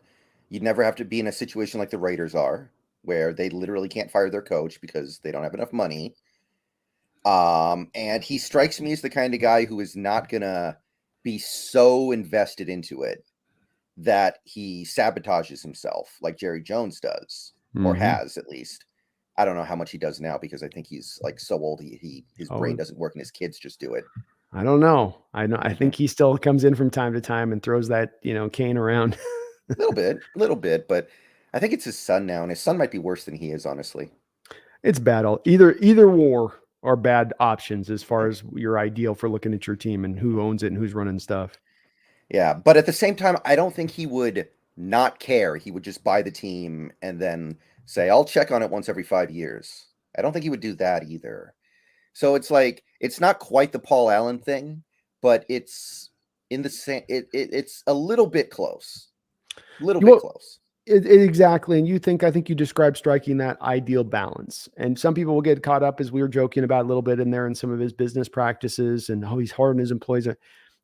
You'd never have to be in a situation like the Raiders are, where they literally can't fire their coach because they don't have enough money. And he strikes me as the kind of guy who is not gonna be so invested into it that he sabotages himself like Jerry Jones does, or has at least. I don't know how much he does now because I think he's like so old his brain doesn't work and his kids just do it. I don't know. I think he still comes in from time to time and throws that, cane around. A little bit, but I think it's his son now, and his son might be worse than he is, honestly. It's bad. Either war are bad options as far as your ideal for looking at your team and who owns it and who's running stuff. Yeah, but at the same time, I don't think he would not care. He would just buy the team and then say, I'll check on it once every 5 years. I don't think he would do that either. So it's like, it's not quite the Paul Allen thing, but it's in the same, it's a little bit close. Close. Exactly. And I think you described striking that ideal balance. And some people will get caught up, as we were joking about a little bit in there, in some of his business practices and how he's hard on his employees. At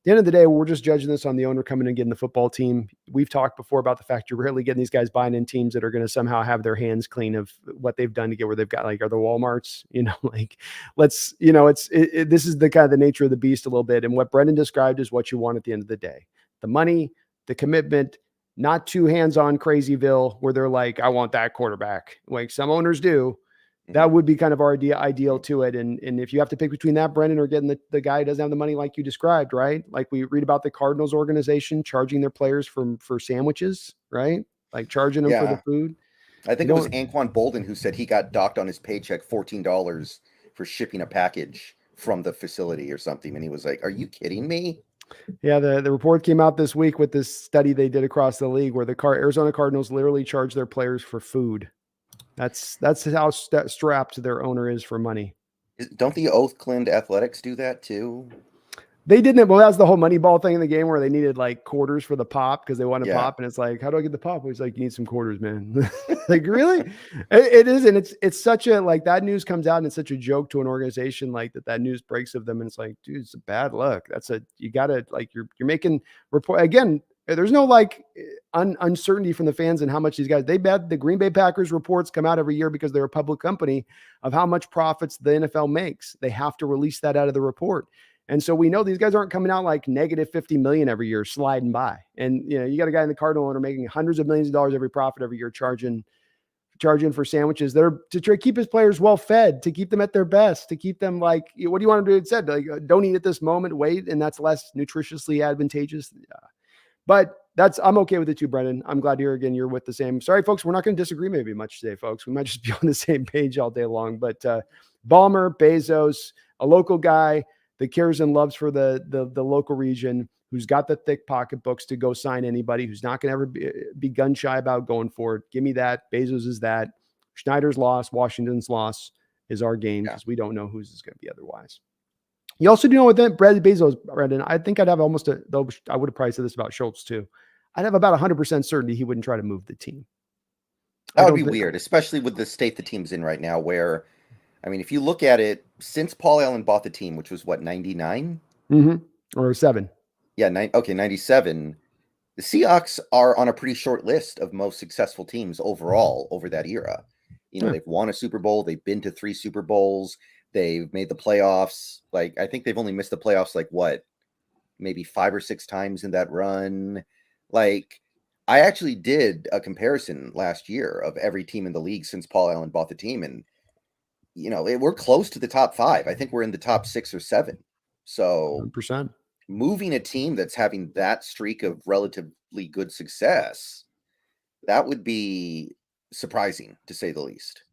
the end of the day, we're just judging this on the owner coming and getting the football team. We've talked before about the fact you're rarely getting these guys buying in teams that are going to somehow have their hands clean of what they've done to get where they've got, like, are the Walmarts, this is the kind of the nature of the beast a little bit. And what Brendon described is what you want at the end of the day: the money, the commitment, not too hands-on crazyville where they're like, I want that quarterback, like some owners do. That would be kind of our ideal to it. And if you have to pick between that, Brendon, or getting the guy who doesn't have the money like you described, right? Like we read about the Cardinals organization charging their players for sandwiches, right? Like charging them for the food. I think it was Anquan Bolden who said he got docked on his paycheck $14 for shipping a package from the facility or something. And he was like, are you kidding me? Yeah, the report came out this week with this study they did across the league where the Arizona Cardinals literally charge their players for food. That's how strapped their owner is for money. Don't the Oakland Athletics do that too? They didn't. Well, that's the whole Moneyball thing in the game where they needed like quarters for the pop because they wanted pop, and it's like, how do I get the pop? He's like, you need some quarters, man. Like, really? It is, and it's such a, like, that news comes out and it's such a joke to an organization like that news breaks of them, and it's like, dude, it's a bad look. You gotta, like, you're making report again. There's no like uncertainty from the fans and how much these guys, the Green Bay Packers reports come out every year because they're a public company of how much profits the NFL makes. They have to release that out of the report. And so we know these guys aren't coming out like negative 50 million every year sliding by. And, you got a guy in the Cardinal owner making hundreds of millions of dollars every profit every year, charging charge in for sandwiches. They're to try to keep his players well fed, to keep them at their best, to keep them like, what do you want them to do instead? Like, don't eat at this moment, wait, and that's less nutritiously advantageous. But I'm okay with it too, Brendon. I'm glad to hear again you're with the same. Sorry, folks, we're not going to disagree maybe much today, folks. We might just be on the same page all day long. But Ballmer, Bezos, a local guy that cares and loves for the local region, who's got the thick pocketbooks to go sign anybody, who's not going to ever be gun shy about going for it. Give me that. Bezos is that. Schneider's loss, Washington's loss is our gain because we don't know whose is going to be otherwise. You also do know with that Brad Bezos, Brendon, I think I'd have almost though I would have probably said this about Schultz too. I'd have about 100% certainty he wouldn't try to move the team. That would be weird, especially with the state the team's in right now, where, I mean, if you look at it, since Paul Allen bought the team, which was what, 99? Or 7. Yeah, 97. The Seahawks are on a pretty short list of most successful teams overall over that era. You know, they've won a Super Bowl. They've been to 3 Super Bowls. They've made the playoffs. Like, I think they've only missed the playoffs, like, what, maybe 5 or 6 times in that run. Like, I actually did a comparison last year of every team in the league since Paul Allen bought the team. And, you know, we're close to the top 5. I think we're in the top 6 or 7. So 100%. Moving a team that's having that streak of relatively good success, that would be surprising, to say the least.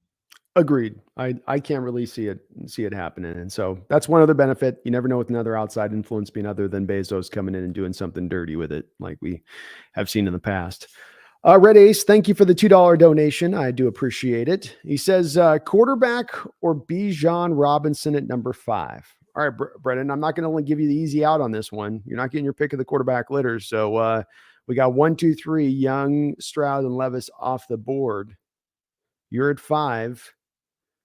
Agreed. I can't really see it happening. And so that's one other benefit. You never know with another outside influence being other than Bezos coming in and doing something dirty with it, like we have seen in the past. Red Ace, thank you for the $2 donation. I do appreciate it. He says, quarterback or Bijan Robinson at number 5. All right, Brendon, I'm not going to only give you the easy out on this one. You're not getting your pick of the quarterback litter. So we got 1, 2, 3, Young, Stroud, and Levis off the board. You're at 5.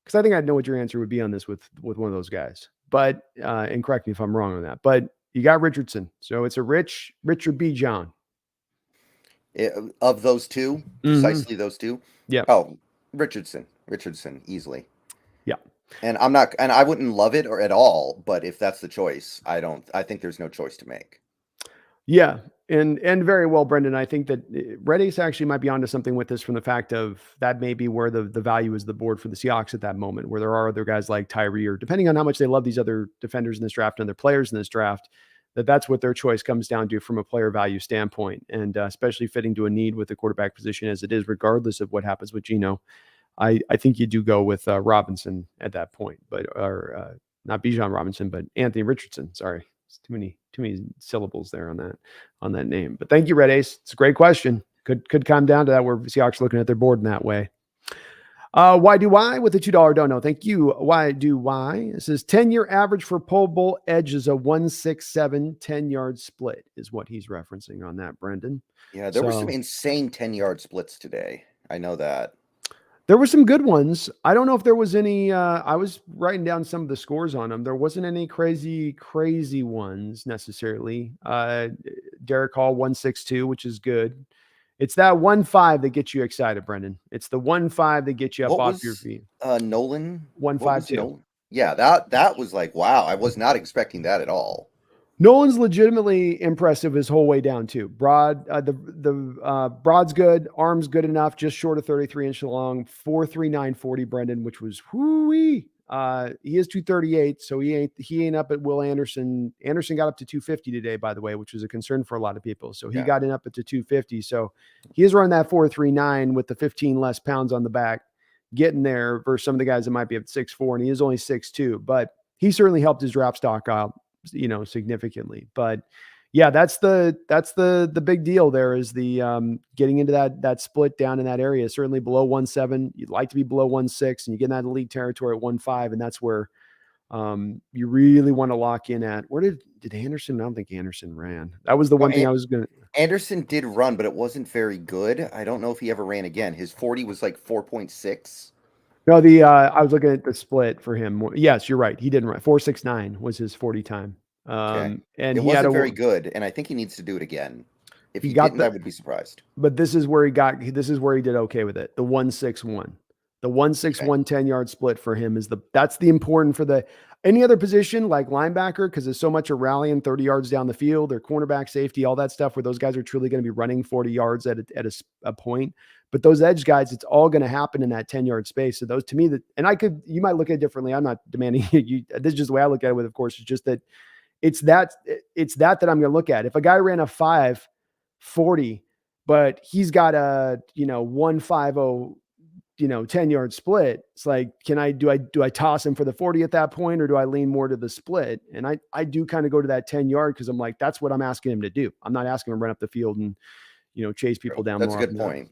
Because I think I'd know what your answer would be on this with one of those guys. But, and correct me if I'm wrong on that, but you got Richardson. So it's a Rich or Bijan. Of those two, precisely those two. Yeah. Oh, Richardson, easily. Yeah. And I wouldn't love it or at all, but if that's the choice, I think there's no choice to make. Yeah. And very well, Brendon, I think that Red Ace actually might be onto something with this from the fact of that may be where the value is the board for the Seahawks at that moment, where there are other guys like Tyree, or depending on how much they love these other defenders in this draft and other players in this draft, that's what their choice comes down to from a player value standpoint. And especially fitting to a need with the quarterback position as it is, regardless of what happens with Geno, I think you do go with Robinson at that point, or not Bijan Robinson, but Anthony Richardson. Sorry. It's too many syllables there on that name. But thank you, Red Ace. It's a great question. Could come down to that where Seahawks looking at their board in that way. Why do I with the $2 dono? Thank you. Why do I? It says 10-year average for Pro Bowl edge is a 167 10-yard split is what he's referencing on that, Brendon. Yeah, there were some insane 10-yard splits today. I know that. There were some good ones. I don't know if there was any. I was writing down some of the scores on them. There wasn't any crazy ones necessarily. Derek Hall 162, which is good. It's that 1-5 that gets you excited, Brendon. It's the 1-5 that gets you up off your feet. Nolan 152. Yeah, that was like, wow. I was not expecting that at all. Nolan's legitimately impressive his whole way down too. Broad's good, arm's good enough, just short of 33 inches long, 4.3940 Brendon, which was whoo-wee. He is 238, so he ain't up at Will Anderson. Anderson got up to 250 today, by the way, which was a concern for a lot of people. So he got in up at 250. So he is running that 4.39 with the 15 less pounds on the back, getting there versus some of the guys that might be at 6'4", and he is only 6'2", but he certainly helped his draft stock out, significantly. But yeah, that's the big deal there is the getting into that split down in that area, certainly below 1.7. You'd like to be below 1.6, and you get in that elite territory at 1.5, and that's where you really want to lock in at. Where did Anderson? I don't think Anderson ran. That was the one thing I was going to. Anderson did run, but it wasn't very good. I don't know if he ever ran again. His 40 was like 4.6. No, I was looking at the split for him. Yes, you're right. He didn't run. 4.69 was his 40 time. Okay. And it he wasn't very good, and I think he needs to do it again. If he didn't, I would be surprised. But this is where he did okay with it. The 1.61. The 1.61 10-yard split for him that's the important for the Any other position like linebacker, because there's so much of rallying 30 yards down the field, or cornerback, safety, all that stuff, where those guys are truly going to be running 40 yards at a point. But those edge guys, it's all going to happen in that 10-yard space. So those, to me, you might look at it differently. I'm not demanding you. This is just the way I look at it with, of course, it's just that it's that I'm going to look at. If a guy ran a 5.40, but he's got a 1.50 10-yard split, it's like, do I toss him for the 40 at that point, or do I lean more to the split? And I do kind of go to that 10-yard, because I'm like, that's what I'm asking him to do. I'm not asking him to run up the field and chase people down. That's a good point.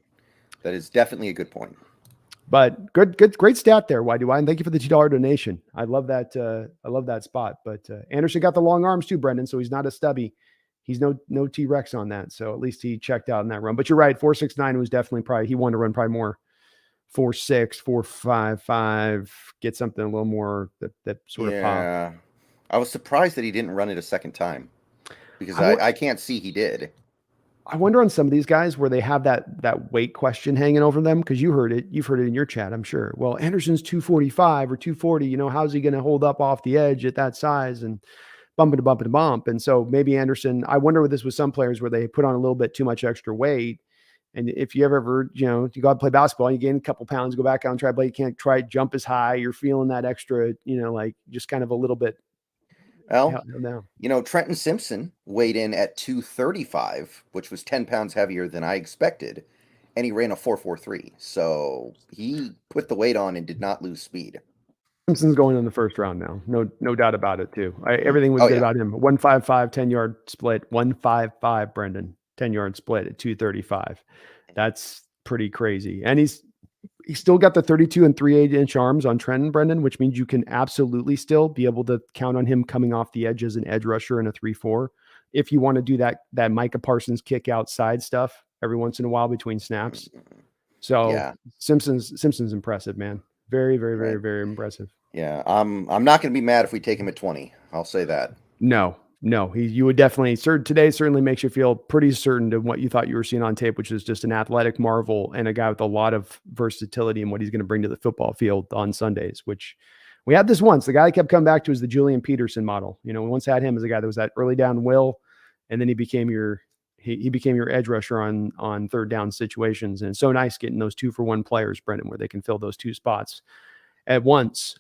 That is definitely a good point. But great stat there, Why do I? And thank you for the $2 donation. I love that. I love that spot. But Anderson got the long arms too, Brendon. So he's not a stubby. He's no T-Rex on that. So at least he checked out in that run. But you're right. 4.69 was definitely he wanted to run probably more 4.6, 4.55, get something a little more that sort of pop. Yeah. I was surprised that he didn't run it a second time, because I can't see he did. I wonder on some of these guys where they have that weight question hanging over them, because you've heard it in your chat, I'm sure. Well, Anderson's 245 or 240, how's he going to hold up off the edge at that size, and bump. And so maybe Anderson, I wonder with this with some players where they put on a little bit too much extra weight. And if you ever, you go out and play basketball, you gain a couple pounds, go back out and try to play, you can't try jump as high. You're feeling that extra, like just kind of a little bit. Well, Trenton Simpson weighed in at 235, which was 10 pounds heavier than I expected. And he ran a 4.43. So he put the weight on and did not lose speed. Simpson's going in the first round now. No doubt about it too. Everything was good about him. 1.55, 10-yard split, 1.55, Brendon, 10-yard split at 235. That's pretty crazy. And he's still got the 32 and 3/8 inch arms on Trenton, Brendon, which means you can absolutely still be able to count on him coming off the edge as an edge rusher in a 3-4. If you want to do that Micah Parsons kick outside stuff every once in a while between snaps. So yeah. Simpson's impressive, man. Very, very, very, very impressive. Yeah. I'm not going to be mad if we take him at 20. I'll say that. No, you would definitely, today certainly makes you feel pretty certain to what you thought you were seeing on tape, which is just an athletic marvel and a guy with a lot of versatility in what he's going to bring to the football field on Sundays, which we had this once. The guy I kept coming back to is the Julian Peterson model. We once had him as a guy that was that early down will, and then he became your edge rusher on third down situations. And it's so nice getting those 2-for-1 players, Brendon, where they can fill those two spots at once.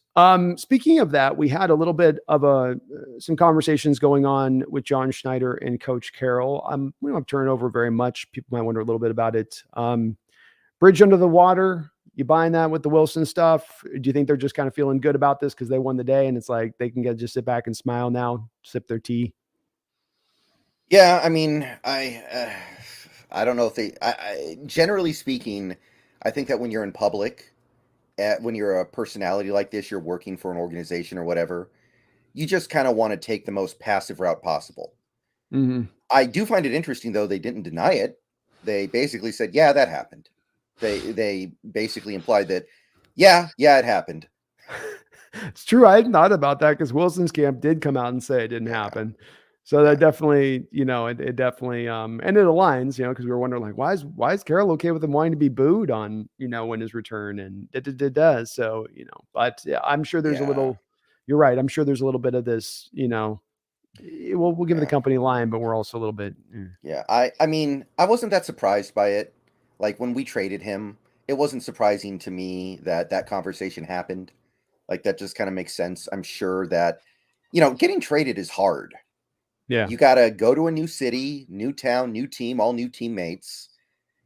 Speaking of that, we had a little bit of some conversations going on with John Schneider and Coach Carroll. We don't have to turn it over very much. People might wonder a little bit about it. Bridge under the water. You buying that with the Wilson stuff? Do you think they're just kind of feeling good about this because they won the day and it's like they can just sit back and smile now, sip their tea? Yeah, I mean, I don't know if they. Generally speaking, I think that when you're in public, when you're a personality like this, you're working for an organization or whatever, you just kind of want to take the most passive route possible. Mm-hmm. I do find it interesting, though, they didn't deny it. They basically said, yeah, that happened. They basically implied that, yeah, it happened. It's true. I hadn't thought about that because Wilson's camp did come out and say it didn't happen. So that definitely, it definitely, and it aligns, because we were wondering like, why is Carroll okay with him wanting to be booed on, when his return, and it does. So, but yeah, I'm sure there's a little, you're right. I'm sure there's a little bit of this, we'll give the company a line, but we're also a little bit. Yeah. I mean, I wasn't that surprised by it. Like when we traded him, it wasn't surprising to me that conversation happened. Like that just kind of makes sense. I'm sure that, getting traded is hard. Yeah. You got to go to a new city, new town, new team, all new teammates.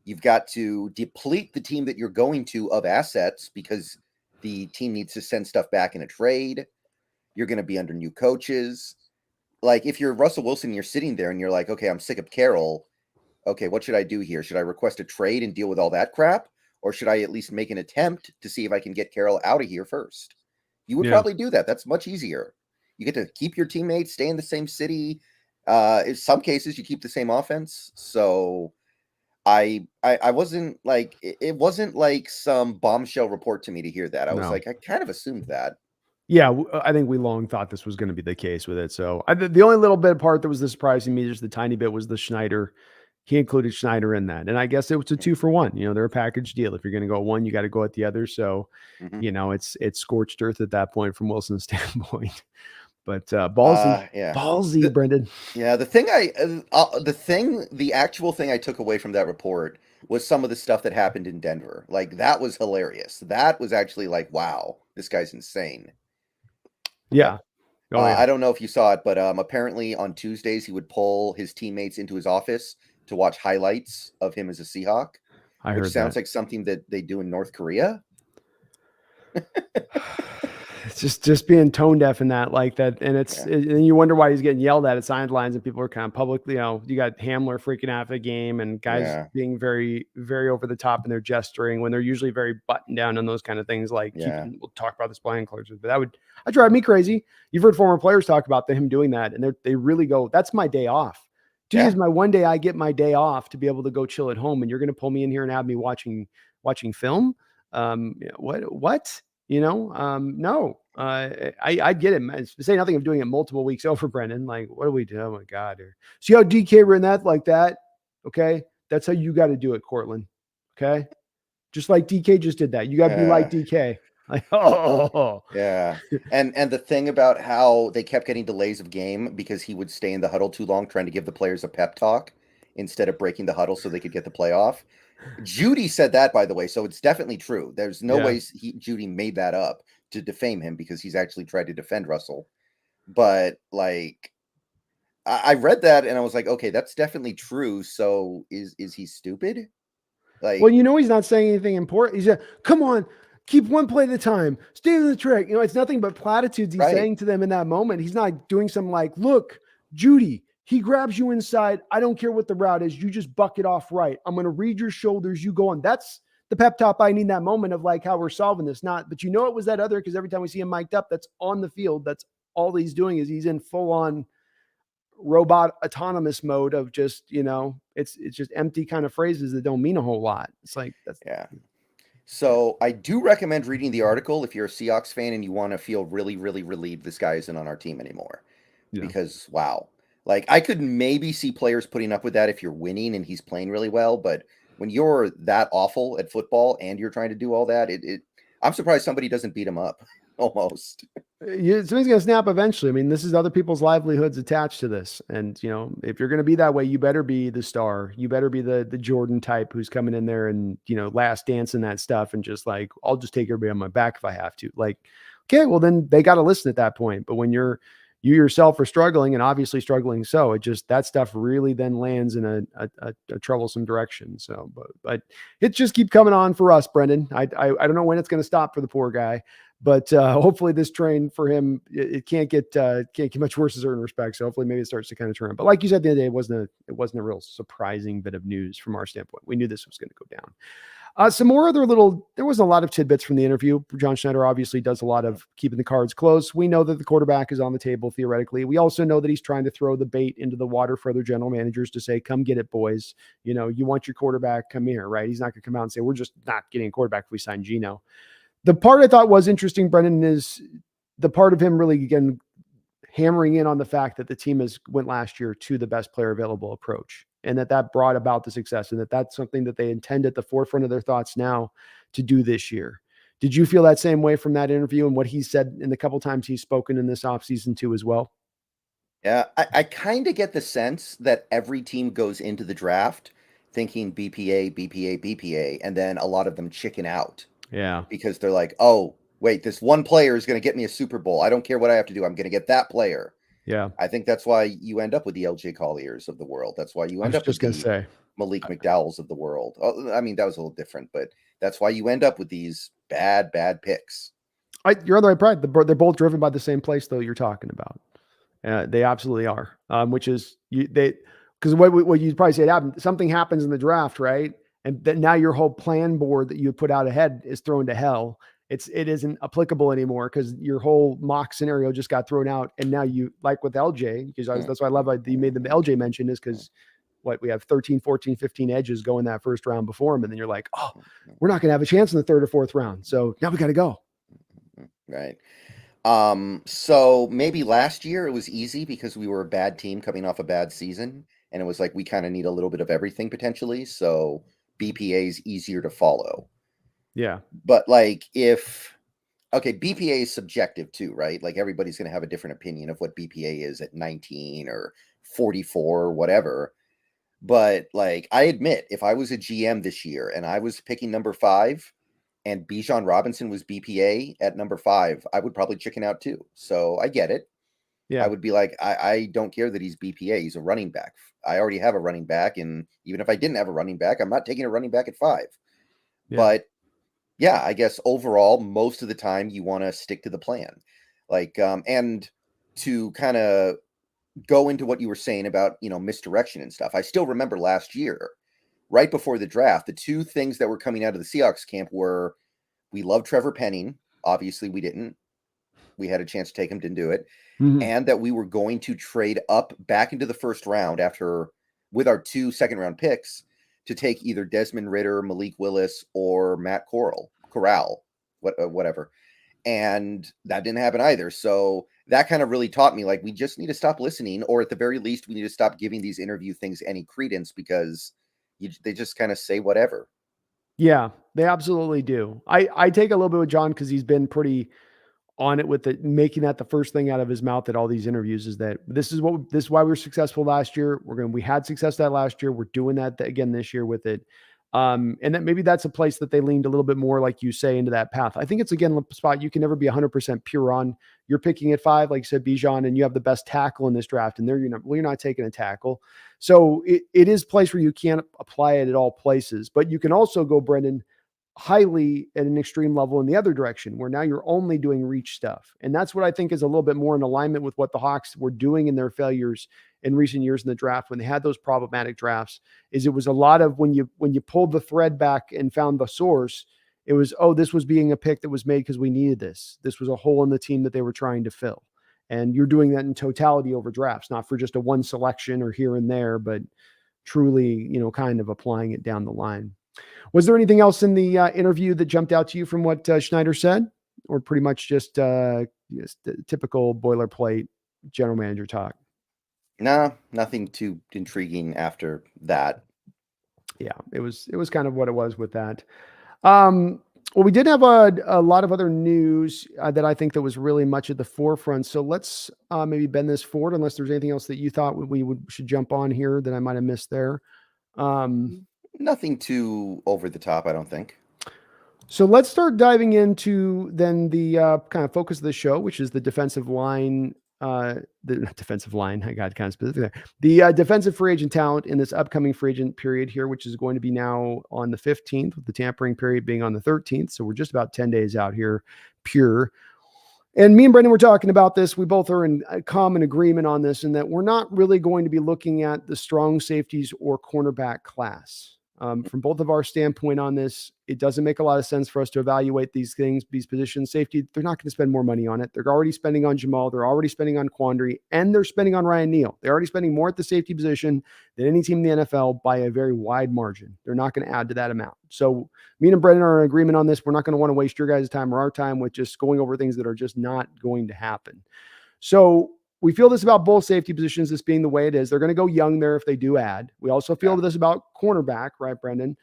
You've got to deplete the team that you're going to of assets because the team needs to send stuff back in a trade. You're going to be under new coaches. Like if you're Russell Wilson, you're sitting there and you're like, okay, I'm sick of Carroll. Okay, what should I do here? Should I request a trade and deal with all that crap? Or should I at least make an attempt to see if I can get Carroll out of here first? You would probably do that. That's much easier. You get to keep your teammates, stay in the same city. In some cases, you keep the same offense. So I wasn't like, it wasn't like some bombshell report to me to hear that. I was like, I kind of assumed that. Yeah, I think we long thought this was going to be the case with it. So the only little bit part that was surprising me, just the tiny bit, was the Schneider he included Schneider in that. And I guess it was a 2-for-1. You know, they're a package deal. If you're going to go one, you got to go at the other. So, Mhm. you know, it's scorched earth at that point from Wilson's standpoint. But ballsy, Yeah. ballsy, Brendon. Yeah, the actual thing I took away from that report was some of the stuff that happened in Denver. Like that was hilarious. That was actually like, wow, this guy's insane. Yeah. Oh yeah. I don't know if you saw it, but apparently on Tuesdays he would pull his teammates into his office to watch highlights of him as a Seahawk, I which heard sounds that. like something that they do in North Korea. It's just being tone deaf in that like that. And Yeah, and you wonder why he's getting yelled at sidelines and people are kind of publicly, you know, you got Hamler freaking out of the game and guys yeah, being very, very over the top in their gesturing when they're usually very buttoned down on those kind of things. Like yeah, we'll talk about this playing closures, but that drive me crazy. You've heard former players talk about him doing that and they really go, that's my day off. Today is yeah. my one day I get my day off to be able to go chill at home. And you're going to pull me in here and have me watching film. What? You know, no, I get it. Man. Say nothing of doing it multiple weeks over, Brendon. Like, what do we do? Oh my God. See how DK ran that like that? Okay. That's how you got to do it, Cortland. Okay. Just like DK just did that. You got to be like Uh, DK. Like, oh, Yeah. And the thing about how they kept getting delays of game because he would stay in the huddle too long trying to give the players a pep talk instead of breaking the huddle so they could get the play off. Judy said that, by the way, so it's definitely true. There's no yeah. way Judy made that up to defame him because he's actually tried to defend Russell. But like I read that and I was like, okay, that's definitely true. So is he stupid? Well, Like, you know, he's not saying anything important. He said, come on, keep one play at a time, stay in the track. You know, it's nothing but platitudes he's right. saying to them in that moment. He's not doing some like, look, Judy, he grabs you inside. I don't care what the route is. You just buck it off right. I'm going to read your shoulders. You go on. That's the pep talk I need that moment of like how we're solving this. Not, but you know, it was that other because every time we see him mic'd up, that's on the field. That's all he's doing is he's in full on robot autonomous mode of just, you know, it's just empty kind of phrases that don't mean a whole lot. It's like that's Yeah. yeah. So I do recommend reading the article if you're a Seahawks fan and you want to feel really, really relieved this guy isn't on our team anymore. Yeah. Because wow, like I could maybe see players putting up with that if you're winning and he's playing really well, but when you're that awful at football and you're trying to do all that, I'm surprised somebody doesn't beat him up almost. Something's going to snap eventually. I mean, this is other people's livelihoods attached to this. And, you know, if you're going to be that way, you better be the star. You better be the Jordan type who's coming in there and, you know, last dancing that stuff and just like, I'll just take everybody on my back if I have to. Like, okay, well, then they got to listen at that point. But when you yourself are struggling and obviously struggling, so it just that stuff really then lands in a troublesome direction. So, but it just keep coming on for us, Brendon. I don't know when it's going to stop for the poor guy. But hopefully this train for him, it can't get much worse in certain respects. So hopefully maybe it starts to kind of turn. But like you said the other day, it wasn't a real surprising bit of news from our standpoint. We knew this was going to go down. Some more other there wasn't a lot of tidbits from the interview. John Schneider obviously does a lot of keeping the cards close. We know that the quarterback is on the table theoretically. We also know that he's trying to throw the bait into the water for other general managers to say, come get it, boys. You know, you want your quarterback, come here, right? He's not going to come out and say, we're just not getting a quarterback if we sign Geno. The part I thought was interesting, Brendon, is the part of him really, again, hammering in on the fact that the team went last year to the best player available approach and that brought about the success and that's something that they intend at the forefront of their thoughts now to do this year. Did you feel that same way from that interview and what he said in the couple times he's spoken in this offseason too as well? Yeah, I kind of get the sense that every team goes into the draft thinking BPA, BPA, BPA, and then a lot of them chicken out Yeah. because they're like, oh, wait, this one player is going to get me a Super Bowl. I don't care what I have to do. I'm going to get that player. Yeah. I think that's why you end up with the LJ Colliers of the world. That's why you I end was up with just going to the say, Malik McDowells of the world. I mean, that was a little different, but that's why you end up with these bad, bad picks. you're on the right path. They're both driven by the same place though you're talking about. They absolutely are. Which is because what you probably say happened, something happens in the draft, right? And then now your whole plan board that you put out ahead is thrown to hell. It isn't applicable anymore because your whole mock scenario just got thrown out. And now you like with LJ, because that's why I love that you made the LJ mention is because we have 13, 14, 15 edges going that first round before him. And then you're like, oh, we're not going to have a chance in the third or fourth round. So now we got to go. Right. So maybe last year it was easy because we were a bad team coming off a bad season. and it was like we kind of need a little bit of everything potentially. So BPA is easier to follow. Yeah. But like if okay, BPA is subjective too, right? Like everybody's going to have a different opinion of what BPA is at 19 or 44 or whatever. But like I admit, if I was a GM this year and I was picking number 5 and Bijan Robinson was BPA at number 5, I would probably chicken out too. So I get it. I Yeah. would be like, I don't care that he's BPA. He's a running back. I already have a running back. And even if I didn't have a running back, I'm not taking a running back at 5. Yeah. But yeah, I guess overall, most of the time you want to stick to the plan. Like, and to kind of go into what you were saying about, misdirection and stuff. I still remember last year, right before the draft, the two things that were coming out of the Seahawks camp were we love Trevor Penning. Obviously, we didn't. We had a chance to take him, didn't do it. Mhm. And that we were going to trade up back into the first round after with our 2 second-round picks to take either Desmond Ridder, Malik Willis, or Matt Corral, whatever. And that didn't happen either. So that kind of really taught me like we just need to stop listening, or at the very least, we need to stop giving these interview things any credence because they just kind of say whatever. Yeah, they absolutely do. I take a little bit with John because he's been pretty on it with it, making that the first thing out of his mouth at all these interviews is that this is why we were successful last year. We had success that last year. We're doing that again this year with it. And that maybe that's a place that they leaned a little bit more, like you say, into that path. I think it's again a spot you can never be 100% pure on. You're picking at 5, like you said, Bijan, and you have the best tackle in this draft, and you're not taking a tackle. So it is a place where you can't apply it at all places, but you can also go, Brendon, highly at an extreme level in the other direction where now you're only doing reach stuff. And that's what I think is a little bit more in alignment with what the Hawks were doing in their failures in recent years in the draft when they had those problematic drafts. Is it was a lot of when you pulled the thread back and found the source, it was, oh, this was being a pick that was made because we needed this. This was a hole in the team that they were trying to fill. And you're doing that in totality over drafts, not for just a one selection or here and there, but truly, kind of applying it down the line. Was there anything else in the interview that jumped out to you from what Schneider said, or pretty much just typical boilerplate general manager talk? Nah, nothing too intriguing after that. Yeah, it was kind of what it was with that. Well, we did have a lot of other news that I think that was really much at the forefront. So let's maybe bend this forward, unless there's anything else that you thought should jump on here that I might have missed there. Nothing too over the top, I don't think. So let's start diving into then the kind of focus of the show, which is the defensive line. The defensive line, I got kind of specific there. The defensive free agent talent in this upcoming free agent period here, which is going to be now on the 15th, with the tampering period being on the 13th. So we're just about 10 days out here, pure. And me and Brendon were talking about this. We both are in common agreement on this, in that we're not really going to be looking at the strong safeties or cornerback class. From both of our standpoint on this, it doesn't make a lot of sense for us to evaluate these things, these positions. Safety, they're not going to spend more money on it. They're already spending on Jamal. They're already spending on Quandary, and they're spending on Ryan Neal. They're already spending more at the safety position than any team in the NFL by a very wide margin. They're not going to add to that amount. So me and Brendon are in agreement on this. We're not going to want to waste your guys' time or our time with just going over things that are just not going to happen. So we feel this about both safety positions, this being the way it is. They're going to go young there if they do add. We also feel this about cornerback, right, Brendon?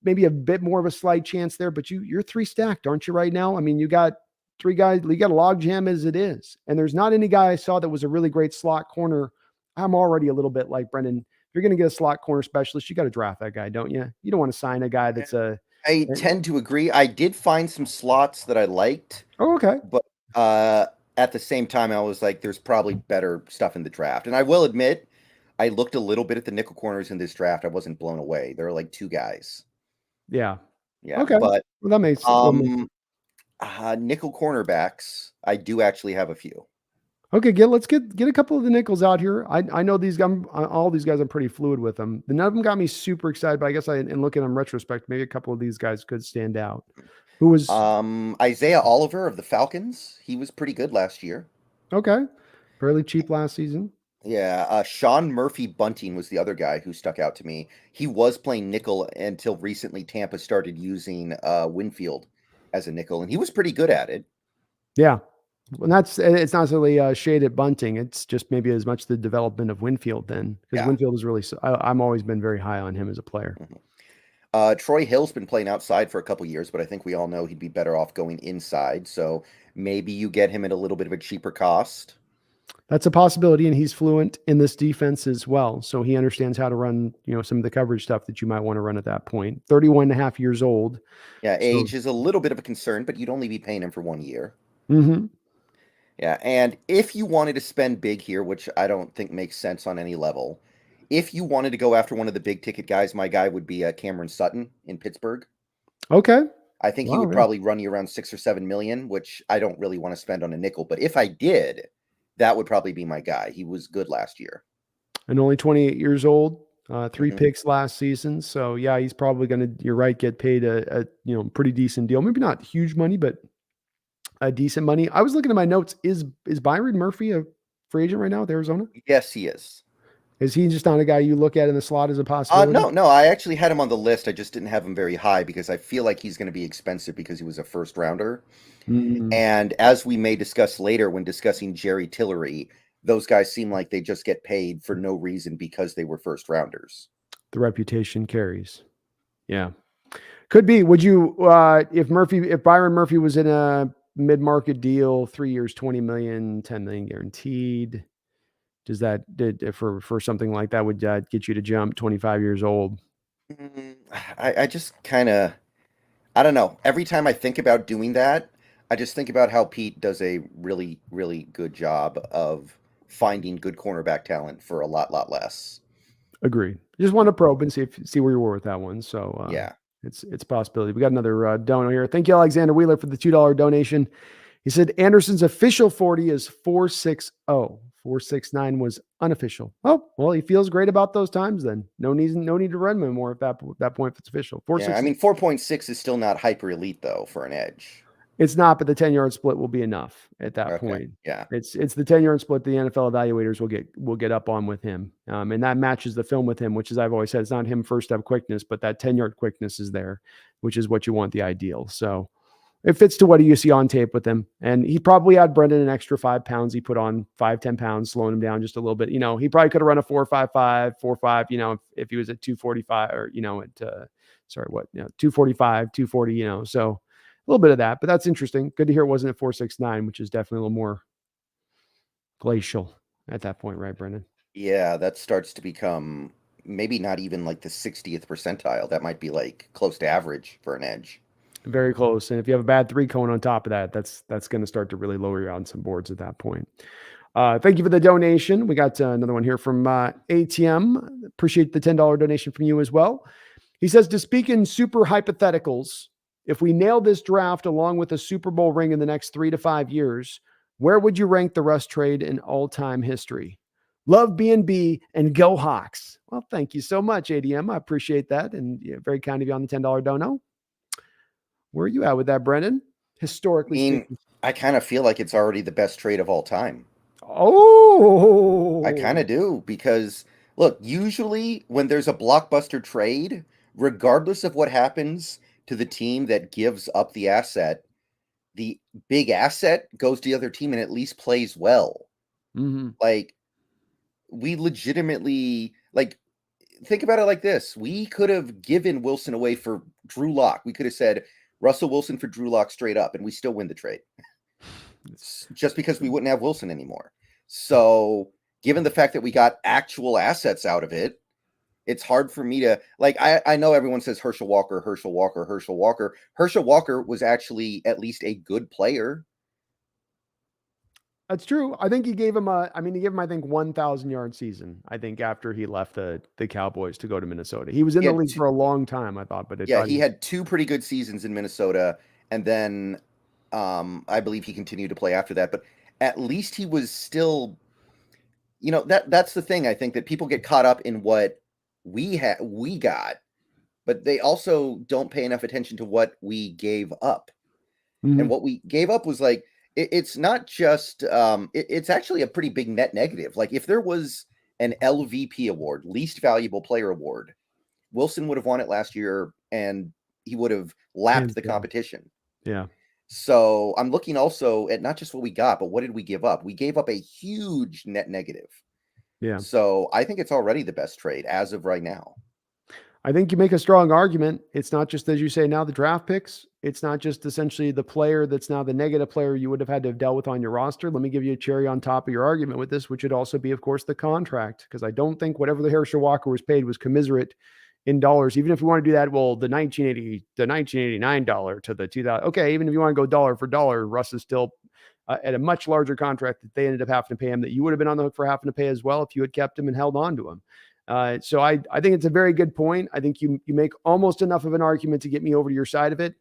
Maybe a bit more of a slight chance there, but you're 3 stacked, aren't you, right now? I mean, you got 3 guys, you got a log jam as it is. And there's not any guy I saw that was a really great slot corner. I'm already a little bit like Brendon. If you're going to get a slot corner specialist, you got to draft that guy, don't you? You don't want to sign a guy that's I tend to agree. I did find some slots that I liked. Oh, okay. But at the same time, I was like, there's probably better stuff in the draft. And I will admit, I looked a little bit at the nickel corners in this draft. I wasn't blown away. There are like 2 guys. Yeah. Yeah. Okay. But Well, that makes nickel cornerbacks, I do actually have a few. Okay, let's get a couple of the nickels out here. I know these guys, all these guys, I'm pretty fluid with them. None of them got me super excited, but I guess in looking at them retrospect, maybe a couple of these guys could stand out. Who was Isaiah Oliver of the Falcons? He was pretty good last year. Okay, fairly cheap last season. Yeah, Sean Murphy Bunting was the other guy who stuck out to me. He was playing nickel until recently. Tampa started using Winfield as a nickel, and he was pretty good at it. Yeah. Well, it's not necessarily shade at Bunting. It's just maybe as much the development of Winfield then, because Yeah. Winfield is really. I'm always been very high on him as a player. Mhm. Troy Hill's been playing outside for a couple years, but I think we all know he'd be better off going inside. So maybe you get him at a little bit of a cheaper cost. That's a possibility, and he's fluent in this defense as well. So he understands how to run, some of the coverage stuff that you might want to run at that point. 31 and a half years old. Yeah, So, age is a little bit of a concern, but you'd only be paying him for 1 year. mhm. Yeah, and if you wanted to spend big here, which I don't think makes sense on any level, if you wanted to go after one of the big ticket guys, my guy would be Cameron Sutton in Pittsburgh. Okay. I think he Wow. would Yeah. probably run you around 6 or 7 million, which I don't really want to spend on a nickel. But if I did, that would probably be my guy. He was good last year. And only 28 years old. 3 hmm picks last season. So yeah, he's probably going to. You're right. Get paid a pretty decent deal. Maybe not huge money, but a decent money. I was looking at my notes. Is Byron Murphy a free agent right now with Arizona? Yes, he is. Is he just not a guy you look at in the slot as a possibility? No, I actually had him on the list. I just didn't have him very high because I feel like he's going to be expensive because he was a first rounder. Mm, And as we may discuss later when discussing Jerry Tillery, those guys seem like they just get paid for no reason because they were first rounders. the reputation carries. Yeah. Could be. Would you, if Byron Murphy was in a mid-market deal, 3 years, 20 million, 10 million guaranteed, for something like that, would that get you to jump 25 years old? Mm, I just kind of, I don't know. Every time I think about doing that, I just think about how Pete does a really, really good job of finding good cornerback talent for a lot less. Agreed. Just want to probe and see where you were with that one. So Yeah. it's a possibility. We got another donor here. Thank you, Alexander Wheeler, for the $2 donation. He said Anderson's official 40 is 460. 469 was unofficial. Oh, well, he feels great about those times then. No need to run him more at that point if it's official. Yeah. I 460. mean, 4.6 is still not hyper elite, though, for an edge. It's not, but the 10-yard split will be enough at that Okay. point. Yeah. It's the 10-yard split the NFL evaluators will get up on with him. And that matches the film with him, which is I've always said it's not him first step quickness, but that 10-yard quickness is there, which is what you want the ideal. So it fits to what you see on tape with him. And he probably had Brendon an extra 5 pounds. He put on 5-10 pounds, slowing him down just a little bit. He probably could have run a 4.55, 4.5, if he was at 245 or, at 245, 240, so a little bit of that, but that's interesting. Good to hear it wasn't at 469, which is definitely a little more glacial at that point, right, Brendon? Yeah. That starts to become maybe not even like the 60th percentile. That might be like close to average for an edge. Very close. And if you have a bad 3 cone on top of that, that's going to start to really lower you on some boards at that point. Thank you for the donation. We got another one here from ATM. Appreciate the $10 donation from you as well. He says, to speak in super hypotheticals, if we nail this draft along with a Super Bowl ring in the next 3 to 5 years, where would you rank the Russ trade in all-time history? Love BNB and go Hawks. Well, thank you so much, ADM. I appreciate that. And very kind of you on the $10 dono. Where are you at with that, Brendon? I Historically mean, speaking. I kind of feel like it's already the best trade of all time. I kind of Oh, do because look, usually when there's a blockbuster trade, regardless of what happens to the team that gives up the big asset goes to the other team and at least plays well. mm-hmm. Like we legitimately like think about it like this. We could have given Wilson away for Drew Lock. We could have said Russell Wilson for Drew Lock straight up and we still win the trade. Just because we wouldn't have Wilson anymore. So, given the fact that we got actual assets out of it, it's hard for me to like. I know everyone says Herschel Walker, Herschel Walker, Herschel Walker. Herschel Walker was actually at least a good player. That's true. I think he gave him I think 1,000-yard season. I think after he left the Cowboys to go to Minnesota. He was in He the had league two, for a long time, I thought, but I yeah, thought he had two pretty good seasons in Minnesota, and then I believe he continued to play after that. But at least he was still, that's the thing. I think that people get caught up in what we got, but they also don't pay enough attention to what we gave up. And Mhm. what we gave up was like it's not just it's actually a pretty big net negative. Like if there was an LVP award, least valuable player award, Wilson would have won it last year and he would have lapped Hands the down. competition. Yeah. So I'm looking also at not just what we got, but what did we give up? We gave up a huge net negative. Yeah. So I think it's already the best trade as of right now. I think you make a strong argument. It's not just, as you say, now the draft picks. It's not just essentially the player that's now the negative player you would have had to have dealt with on your roster. Let me give you a cherry on top of your argument with this, which would also be, of course, the contract. Because I don't think whatever the Herschel Walker was paid was commiserate in dollars. Even if we want to do that, well, the 1989 dollar to the 2000. Okay, even if you want to go dollar for dollar, Russ is still at a much larger contract that they ended up having to pay him, that you would have been on the hook for having to pay as well if you had kept him and held on to him. So I think it's a very good point. I think you make almost enough of an argument to get me over to your side of it.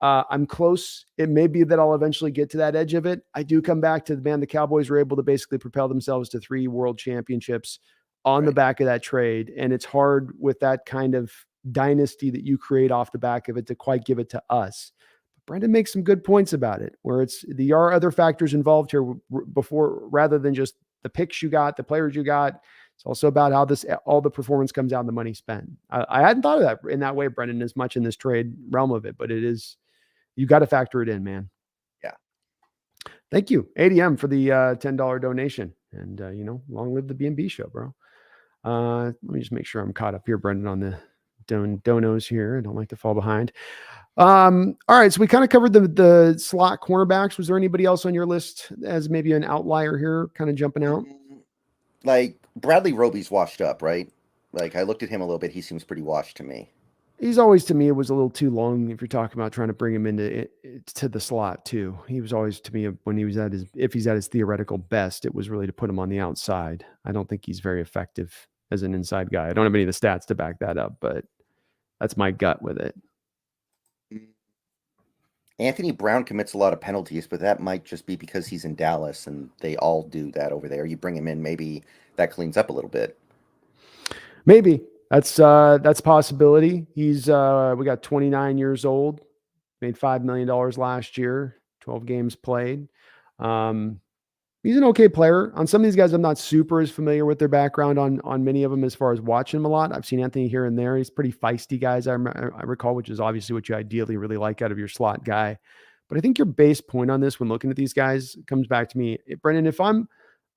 I'm close. It may be that I'll eventually get to that edge of it. I do come back to the man. The Cowboys were able to basically propel themselves to 3 world championships on the back of that trade. And it's hard with that kind of dynasty that you create off the back of it to quite give it to us. But Brendon makes some good points about it, where there are other factors involved here before, rather than just the picks you got, the players you got. It's also about how all the performance comes out and the money spent. I hadn't thought of that in that way, Brendon, as much in this trade realm of it, but it is, you got to factor it in, man. Yeah. Thank you, ADM, for the $10 donation. And, long live the BNB show, bro. Let me just make sure I'm caught up here, Brendon, on the donos here. I don't like to fall behind. All right. So we kind of covered the slot cornerbacks. Was there anybody else on your list as maybe an outlier here, kind of jumping out? Like Bradley Roby's washed up, right? Like I looked at him a little bit. He seems pretty washed to me. He's always, to me, it was a little too long if you're talking about trying to bring him into to the slot too. He was always, to me, when he was if he's at his theoretical best, it was really to put him on the outside. I don't think he's very effective as an inside guy. I don't have any of the stats to back that up, but that's my gut with it. Anthony Brown commits a lot of penalties, but that might just be because he's in Dallas and they all do that over there. You bring him in, maybe that cleans up a little bit. Maybe that's a possibility. He's we got 29 years old, made $5 million last year, 12 games played. He's an okay player. On some of these guys, I'm not super as familiar with their background on many of them as far as watching them a lot. I've seen Anthony here and there. He's pretty feisty guys, I recall, which is obviously what you ideally really like out of your slot guy. But I think your base point on this when looking at these guys comes back to me, Brendon, if I'm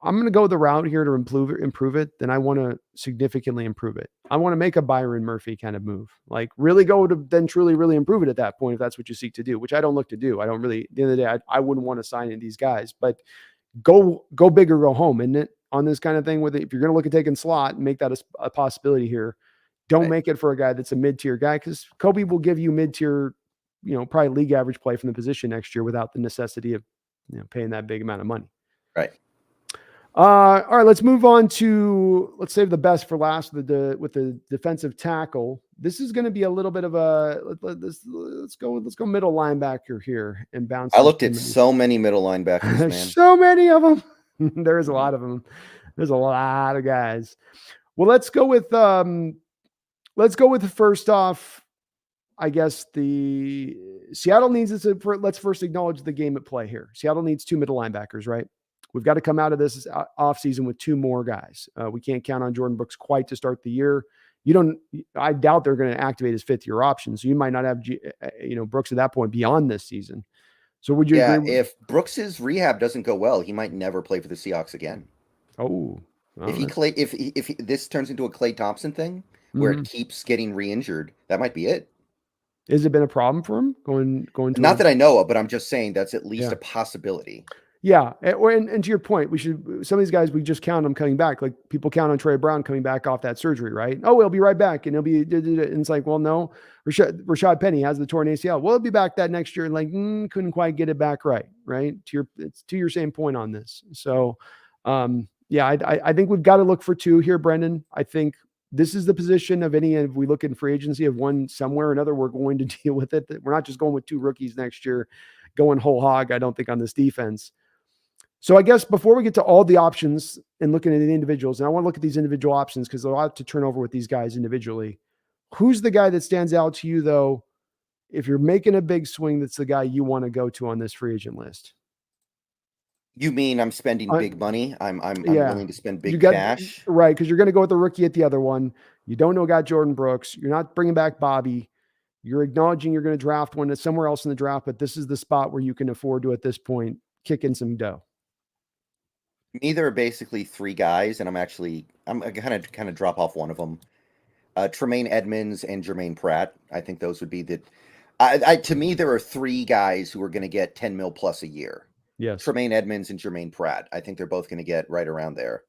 going to go the route here to improve it, then I want to significantly improve it. I want to make a Byron Murphy kind of move, like really go to then truly, really improve it at that point, if that's what you seek to do, which I don't look to do. I don't really, at the end of the day, I wouldn't want to sign any of these guys, but go big or go home, isn't it? On this kind of thing, with it, if you're going to look at taking slot and make that a possibility here, don't make it for a guy that's a mid-tier guy, because Kobe will give you mid-tier, probably league average play from the position next year without the necessity of paying that big amount of money. Right. All right, let's move on to, let's save the best for last with the defensive tackle. This is going to be a little bit of a let's go middle linebacker here and bounce. I looked at so many middle linebackers, man. So many of them. There's a lot of them. There's a lot of guys. Well, let's go with first off, I guess the Seattle needs this. Let's first acknowledge the game at play here. Seattle needs 2 middle linebackers, right? We've got to come out of this offseason with 2 more guys. We can't count on Jordan Brooks quite to start the year. I doubt they're going to activate his 5th-year option. So you might not have, Brooks at that point beyond this season. So would you agree? If Brooks's rehab doesn't go well, he might never play for the Seahawks again. Oh, if this turns into a Klay Thompson thing where it keeps getting re-injured, that might be it. Has it been a problem for him going? Not that I know of, but I'm just saying that's at least a possibility. Yeah. And to your point, some of these guys, we just count them coming back. Like people count on Trey Brown coming back off that surgery, right? Oh, he'll be right back. And and it's like, well, no, Rashad Penny has the torn ACL. Well, he'll be back that next year. And like, couldn't quite get it back right. It's to your same point on this. So, I think we've got to look for 2 here, Brendon. I think this is the position of if we look in free agency of one somewhere or another, we're going to deal with it. We're not just going with 2 rookies next year, going whole hog, I don't think, on this defense. So I guess before we get to all the options and looking at the individuals, and I want to look at these individual options because there's a lot to turn over with these guys individually. Who's the guy that stands out to you, though, if you're making a big swing, that's the guy you want to go to on this free agent list? You mean I'm spending big money? I'm willing to spend big cash? Right, because you're going to go with the rookie at the other one. You don't know got Jordan Brooks. You're not bringing back Bobby. You're acknowledging you're going to draft one that's somewhere else in the draft, but this is the spot where you can afford to, at this point, kick in some dough. Neither are basically three guys, and I'm kind of drop off one of them. Tremaine Edmonds and Jermaine Pratt. I think those would be to me, there are three guys who are going to get 10 mil plus a year. Yes. Tremaine Edmonds and Jermaine Pratt. I think they're both going to get right around there.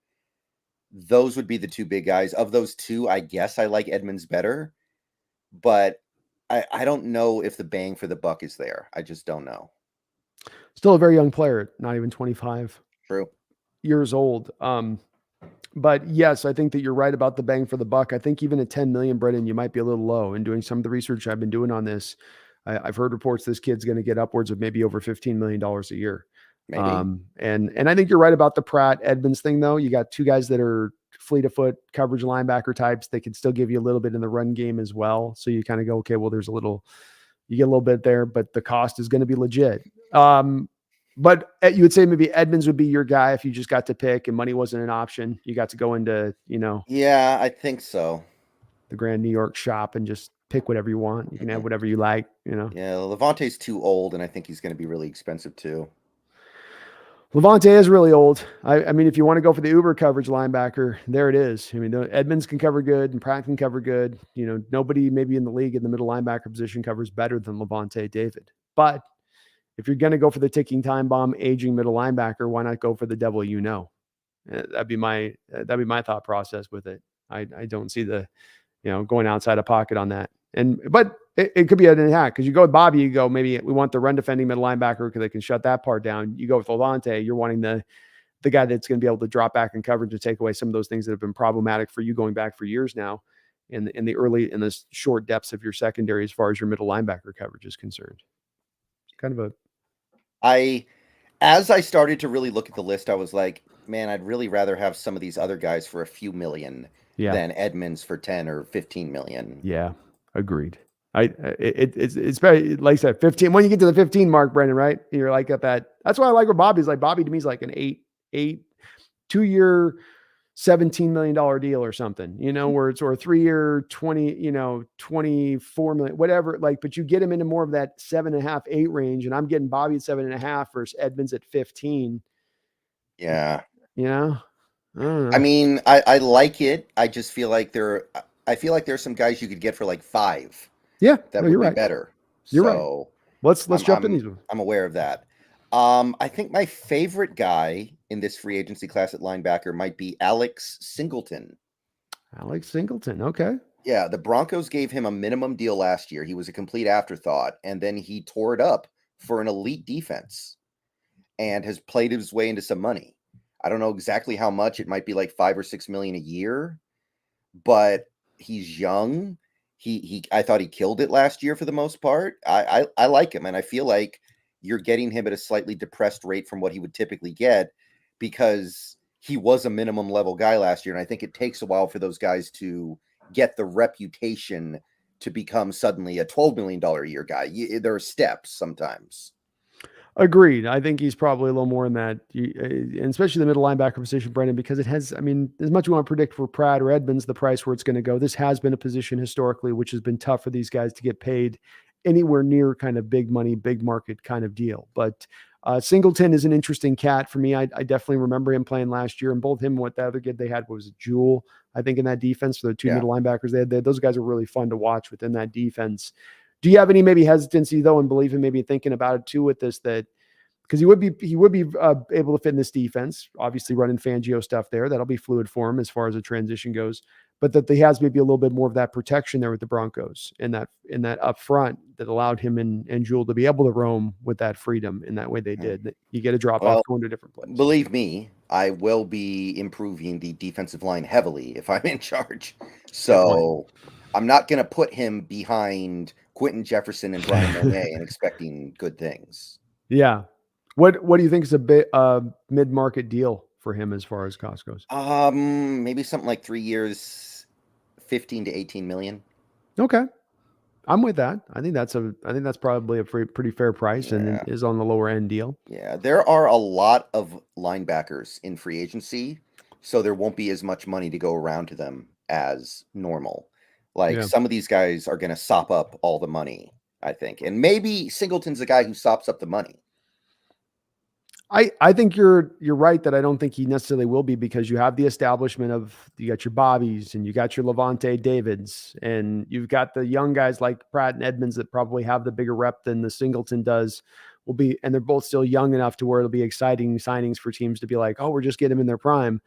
Those would be the two big guys. Of those two, I guess I like Edmonds better, but I don't know if the bang for the buck is there. I just don't know. Still a very young player, not even 25 True. years old. But yes, I think that you're right about the bang for the buck. I think even at 10 million, Brendon, you might be a little low. And doing some of the research I've been doing on this, I've heard reports this kid's going to get upwards of maybe over $15 million a year. Maybe. And I think you're right about the Pratt Edmonds thing, though. You got two guys that are fleet of foot coverage linebacker types. They can still give you a little bit in the run game as well. So you kind of go, okay, well, you get a little bit there, but the cost is going to be legit. But you would say maybe Edmonds would be your guy if you just got to pick and money wasn't an option. You got to go into, Yeah, I think so. The Grand New York shop and just pick whatever you want. You can have whatever you like, Yeah, Levante's too old, and I think he's going to be really expensive too. Levante is really old. I mean, if you want to go for the uber coverage linebacker, there it is. I mean, Edmonds can cover good and Pratt can cover good. Nobody maybe in the league in the middle linebacker position covers better than Levante David. But if you're going to go for the ticking time bomb, aging middle linebacker, why not go for the devil you know? That'd be my thought process with it. I don't see the, going outside of pocket on that. But it could be an hack because you go with Bobby, you go, maybe we want the run defending middle linebacker because they can shut that part down. You go with Levante, you're wanting the guy that's going to be able to drop back in coverage to take away some of those things that have been problematic for you going back for years now in the short depths of your secondary as far as your middle linebacker coverage is concerned. It's kind of as I started to really look at the list, I was like, man, I'd really rather have some of these other guys for a few million than Edmonds for 10 or 15 million. Yeah, agreed. It's very, like I said, 15. When you get to the 15 mark, Brendon, right? You're like at that. That's why I like what Bobby's like. Bobby to me is like an 2-year, $17 million deal or something, where it's, or a 3-year, 24 million, whatever. But you get him into more of that 7.5, 8 range. And I'm getting Bobby at 7.5 versus Edmonds at 15. Yeah. I don't know. I mean, I like it. I just feel like there's some guys you could get for like 5. Yeah. That would be better. You're right. Let's jump in these. I'm aware of that. I think my favorite guy in this free agency class at linebacker might be Alex Singleton. Alex Singleton. Okay. Yeah. The Broncos gave him a minimum deal last year. He was a complete afterthought. And then he tore it up for an elite defense and has played his way into some money. I don't know exactly how much. It might be like 5 or 6 million a year, but he's young. I thought he killed it last year for the most part. I like him, and I feel like you're getting him at a slightly depressed rate from what he would typically get because he was a minimum level guy last year. And I think it takes a while for those guys to get the reputation to become suddenly a $12 million a year guy. There are steps sometimes. Agreed. I think he's probably a little more in that, and especially the middle linebacker position, Brendon, because it has, I mean, as much as we want to predict for Pratt or Edmonds, the price where it's going to go, this has been a position historically, which has been tough for these guys to get paid anywhere near kind of big money, big market kind of deal. But Singleton is an interesting cat for me. I definitely remember him playing last year, and both him and what the other kid they had was Jewel, I think, in that defense. For the two middle linebackers they had, those guys are really fun to watch within that defense. Do you have any maybe hesitancy though, and believe in maybe thinking about it too with this, that because he would be able to fit in this defense, obviously running Fangio stuff there. That'll be fluid for him as far as the transition goes, but that he has maybe a little bit more of that protection there with the Broncos in that up front that allowed him and Jewel to be able to roam with that freedom in that way they did. You get a drop off going to a different place. Believe me, I will be improving the defensive line heavily if I'm in charge. So I'm not going to put him behind Quentin Jefferson and Brian Monet and expecting good things. Yeah. What do you think is a bit mid-market deal for him as far as cost goes? Maybe something like 3 years, 15 to 18 million. Okay. I'm with that. I think that's probably a pretty fair price and is on the lower end deal. Yeah. There are a lot of linebackers in free agency, so there won't be as much money to go around to them as normal. Like Yeah. some of these guys are going to sop up all the money, I think. And maybe Singleton's the guy who sops up the money. I think you're right that I don't think he necessarily will be, because you have the establishment of, you got your Bobbies and you got your Levante Davids and you've got the young guys like Pratt and Edmonds that probably have the bigger rep than the Singleton does, will be, and they're both still young enough to where it'll be exciting signings for teams to be like, oh, we're just getting them in their prime.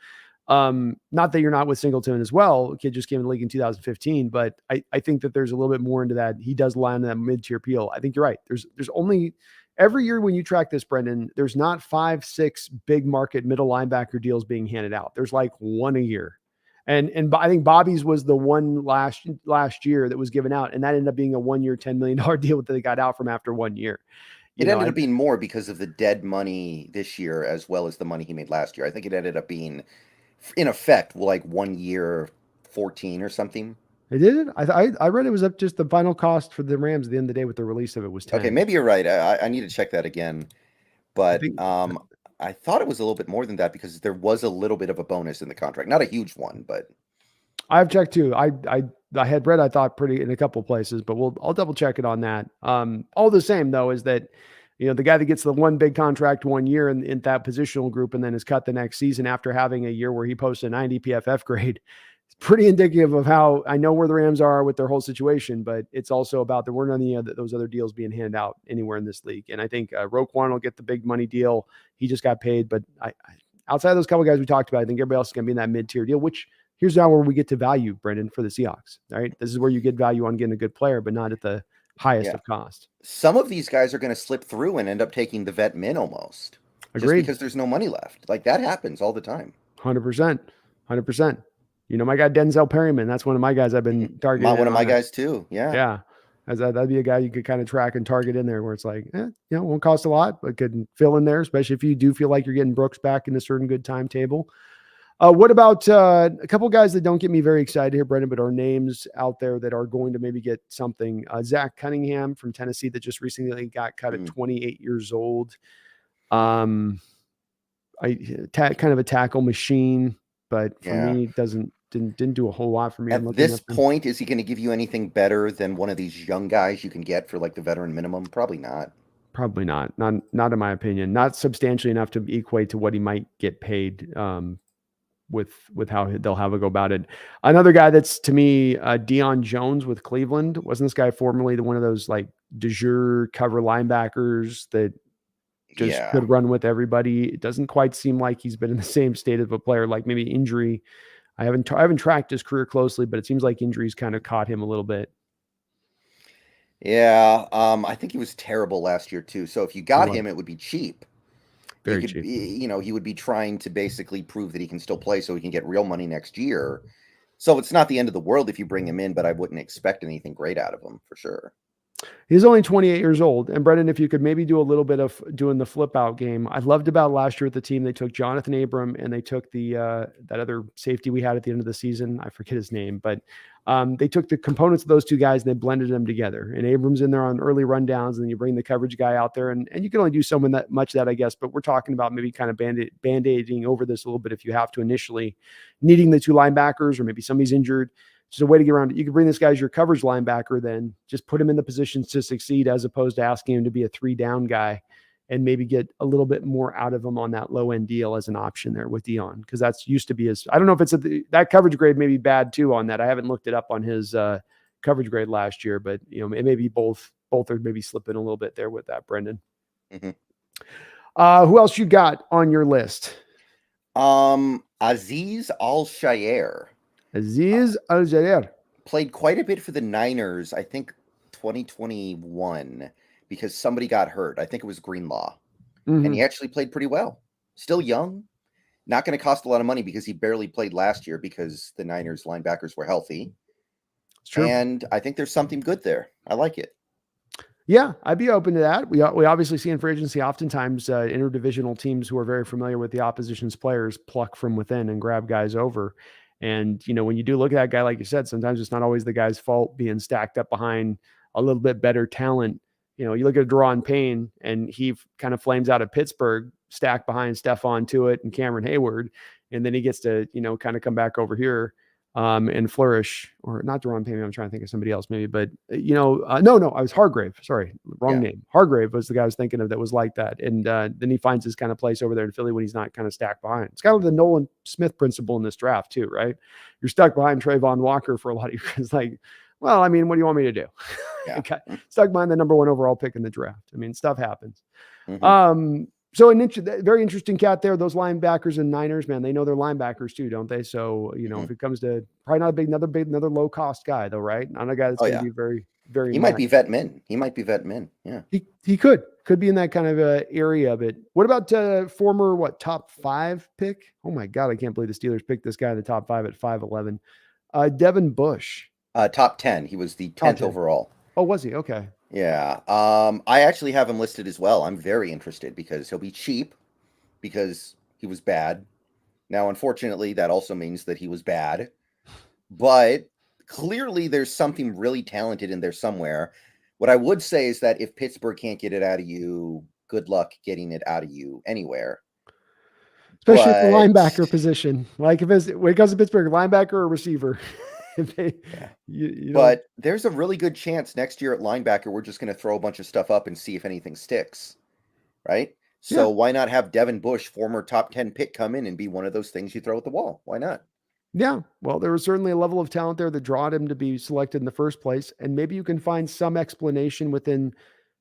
Not that you're not with Singleton as well. Kid just came in the league in 2015, but I think that there's a little bit more into that. He does line that mid-tier appeal. I think you're right. There's only, every year when you track this, Brendon, there's not 5-6 big market middle linebacker deals being handed out. There's like one a year. And I think Bobby's was the one last year that was given out, and that ended up being a 1-year, $10 million deal that they got out from after 1 year. It ended up being more because of the dead money this year as well as the money he made last year. I think it ended up being, in effect, like 1 year, 14 or something. It did. I read it was up, just the final cost for the Rams at the end of the day with the release of it was 10. Okay, maybe you're right. I need to check that again. But I thought it was a little bit more than that because there was a little bit of a bonus in the contract. Not a huge one, but I've checked too. I had read, I thought, pretty in a couple of places, but I'll double check it on that. All the same though, is that, the guy that gets the one big contract 1 year in that positional group and then is cut the next season after having a year where he posted a 90 PFF grade, it's pretty indicative of how, I know where the Rams are with their whole situation, but it's also about, there weren't any of those other deals being handed out anywhere in this league. And I think Roquan will get the big money deal. He just got paid, but outside of those couple guys we talked about, I think everybody else is going to be in that mid-tier deal, which here's now where we get to value, Brendon, for the Seahawks. All right. This is where you get value on getting a good player, but not at the highest of cost. Some of these guys are going to slip through and end up taking the vet min almost. Agreed. Just because there's no money left. Like that happens all the time. 100%. 100%. My guy Denzel Perryman, that's one of my guys I've been targeting. One of my guys too. Yeah. Yeah. That'd be a guy you could kind of track and target in there where it's like, won't cost a lot, but could fill in there, especially if you do feel like you're getting Brooks back in a certain good timetable. What about a couple guys that don't get me very excited here, Brendon, but are names out there that are going to maybe get something? Zach Cunningham from Tennessee that just recently got cut at 28 years old. Kind of a tackle machine, but for me, didn't do a whole lot for me. At this point, is he going to give you anything better than one of these young guys you can get for like the veteran minimum? Probably not. Probably not. Not in my opinion. Not substantially enough to equate to what he might get paid. With how they'll have a go about it. Another guy that's, to me, Deion Jones with Cleveland. Wasn't this guy formerly one of those like de jure cover linebackers that just could run with everybody? It doesn't quite seem like he's been in the same state of a player, like maybe injury. I haven't tracked his career closely, but it seems like injuries kind of caught him a little bit. Yeah. I think he was terrible last year too. So if you got him, it would be cheap. Very cheap. He would be trying to basically prove that he can still play so he can get real money next year. So it's not the end of the world if you bring him in, but I wouldn't expect anything great out of him for sure. He's only 28 years old. And Brendon, if you could maybe do a little bit of doing the flip out game. I loved about last year with the team. They took Jonathan Abram and they took the that other safety we had at the end of the season. I forget his name, but they took the components of those two guys and they blended them together. And Abram's in there on early rundowns, and then you bring the coverage guy out there, and you can only do so much of that, I guess. But we're talking about maybe kind of band-aiding over this a little bit if you have to initially, needing the two linebackers, or maybe somebody's injured. Just a way to get around it. You can bring this guy as your coverage linebacker, then just put him in the positions to succeed, as opposed to asking him to be a 3-down guy, and maybe get a little bit more out of him on that low end deal as an option there with Deion. Because that's used to be his, I don't know if it's that coverage grade may be bad too on that. I haven't looked it up on his coverage grade last year, but it may be both are maybe slipping a little bit there with that, Brendon. Who else you got on your list? Aziz Al-Shaair. Aziz Al-Shaair played quite a bit for the Niners, I think 2021, because somebody got hurt. I think it was Greenlaw. And he actually played pretty well. Still young. Not going to cost a lot of money because he barely played last year because the Niners linebackers were healthy. It's true. And I think there's something good there. I like it. Yeah, I'd be open to that. We obviously see in free agency oftentimes interdivisional teams who are very familiar with the opposition's players pluck from within and grab guys over. And, when you do look at that guy, like you said, sometimes it's not always the guy's fault being stacked up behind a little bit better talent. You look at Deron Payne, and he kind of flames out at Pittsburgh, stacked behind Stephon Tuitt and Cameron Hayward. And then he gets to, kind of come back over here. and Flourish, or not Deron Payne. I'm trying to think of somebody else maybe, but no, I was Hargrave. Sorry, wrong Yeah. name. Hargrave was the guy I was thinking of that was like that. And then he finds his kind of place over there in Philly when he's not kind of stacked behind. It's kind of the Nolan Smith principle in this draft too, right? You're stuck behind Trayvon Walker for a lot of years. It's like, well, I mean, what do you want me to do? Yeah. Stuck behind the number 1 overall pick in the draft. I mean, stuff happens. Mm-hmm. So very interesting cat there. Those linebackers and Niners, man, they know they're linebackers too, don't they? So, if it comes to probably not another low cost guy though, right? Not a guy that's going to be very, very. He might be vet min. Yeah. He could be in that kind of area of it. What about former top 5 pick? Oh my God, I can't believe the Steelers picked this guy in the top 5 at 5'11". Devin Bush. Top 10. He was the 10th overall. Oh, was he? Okay. Yeah. I actually have him listed as well. I'm very interested because he'll be cheap because he was bad. Now, unfortunately, that also means that he was bad. But clearly there's something really talented in there somewhere. What I would say is that if Pittsburgh can't get it out of you, good luck getting it out of you anywhere. Especially at the linebacker position. Like when it comes to Pittsburgh, linebacker or receiver. But there's a really good chance next year at linebacker, we're just going to throw a bunch of stuff up and see if anything sticks. Right? So why not have Devin Bush, former top 10 pick, come in and be one of those things you throw at the wall? Why not? Yeah. Well, there was certainly a level of talent there that drawed him to be selected in the first place. And maybe you can find some explanation within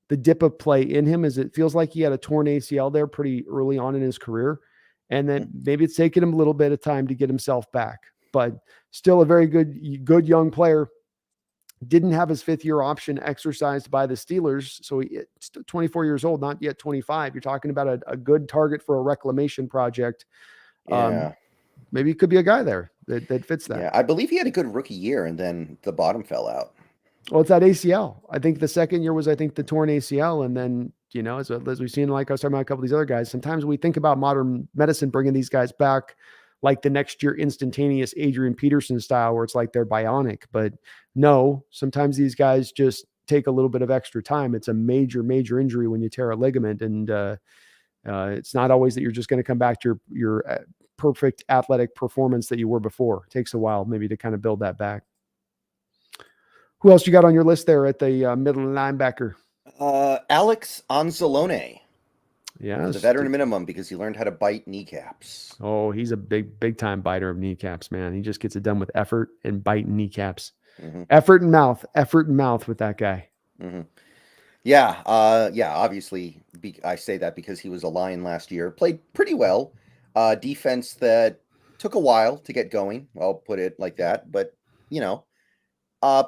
the dip of play in him, as it feels like he had a torn ACL there pretty early on in his career. And then maybe it's taken him a little bit of time to get himself back, but still a very good young player. Didn't have his 5th-year option exercised by the Steelers. So he's 24 years old, not yet 25. You're talking about a good target for a reclamation project. Yeah. Maybe it could be a guy there that fits that. Yeah, I believe he had a good rookie year and then the bottom fell out. Well, it's that ACL. I think the second year was, the torn ACL. And then, as we've seen, like I was talking about a couple of these other guys, sometimes we think about modern medicine bringing these guys back like the next year instantaneous Adrian Peterson style, where it's like they're bionic. But no, sometimes these guys just take a little bit of extra time. It's a major, major injury when you tear a ligament. And it's not always that you're just going to come back to your perfect athletic performance that you were before. It takes a while maybe to kind of build that back. Who else you got on your list there at the middle linebacker? Alex Anzalone. Yeah, the veteran minimum because he learned how to bite kneecaps. Oh, he's a big time biter of kneecaps, man. He just gets it done with effort and biting kneecaps. Effort and mouth with that guy. Yeah. Obviously, I say that because he was a Lion last year. Played pretty well. Defense that took a while to get going. I'll put it like that. But,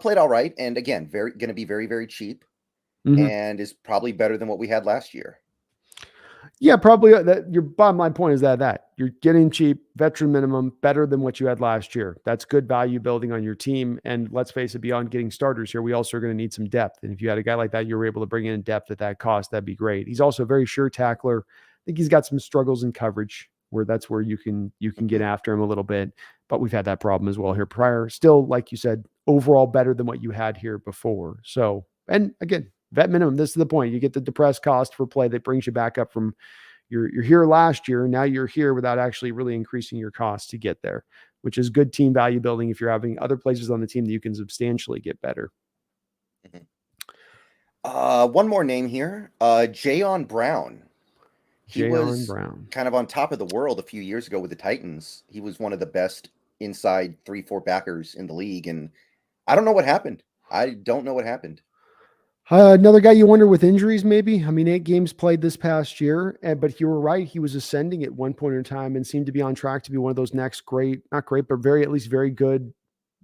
played all right. And again, going to be very, very cheap. And is probably better than what we had last year. Yeah, probably. Your bottom line point is that you're getting cheap, veteran minimum, better than what you had last year. That's good value building on your team. And let's face it, beyond getting starters here, we also are going to need some depth. And if you had a guy like that, you were able to bring in depth at that cost, that'd be great. He's also a very sure tackler. I think he's got some struggles in coverage that's where you can get after him a little bit. But we've had that problem as well here prior. Still, like you said, overall better than what you had here before. So, and again, vet minimum, this is the point. You get the depressed cost for play that brings you back up from you're here last year. Now you're here without actually really increasing your cost to get there, which is good team value building if you're having other places on the team that you can substantially get better. One more name here, Jayon Brown. He was kind of on top of the world a few years ago with the Titans. He was one of the best inside 3-4 backers in the league. And I don't know what happened. Another guy you wonder with injuries, maybe. I mean, 8 games played this past year, but you were right. He was ascending at one point in time and seemed to be on track to be one of those next not great, but at least very good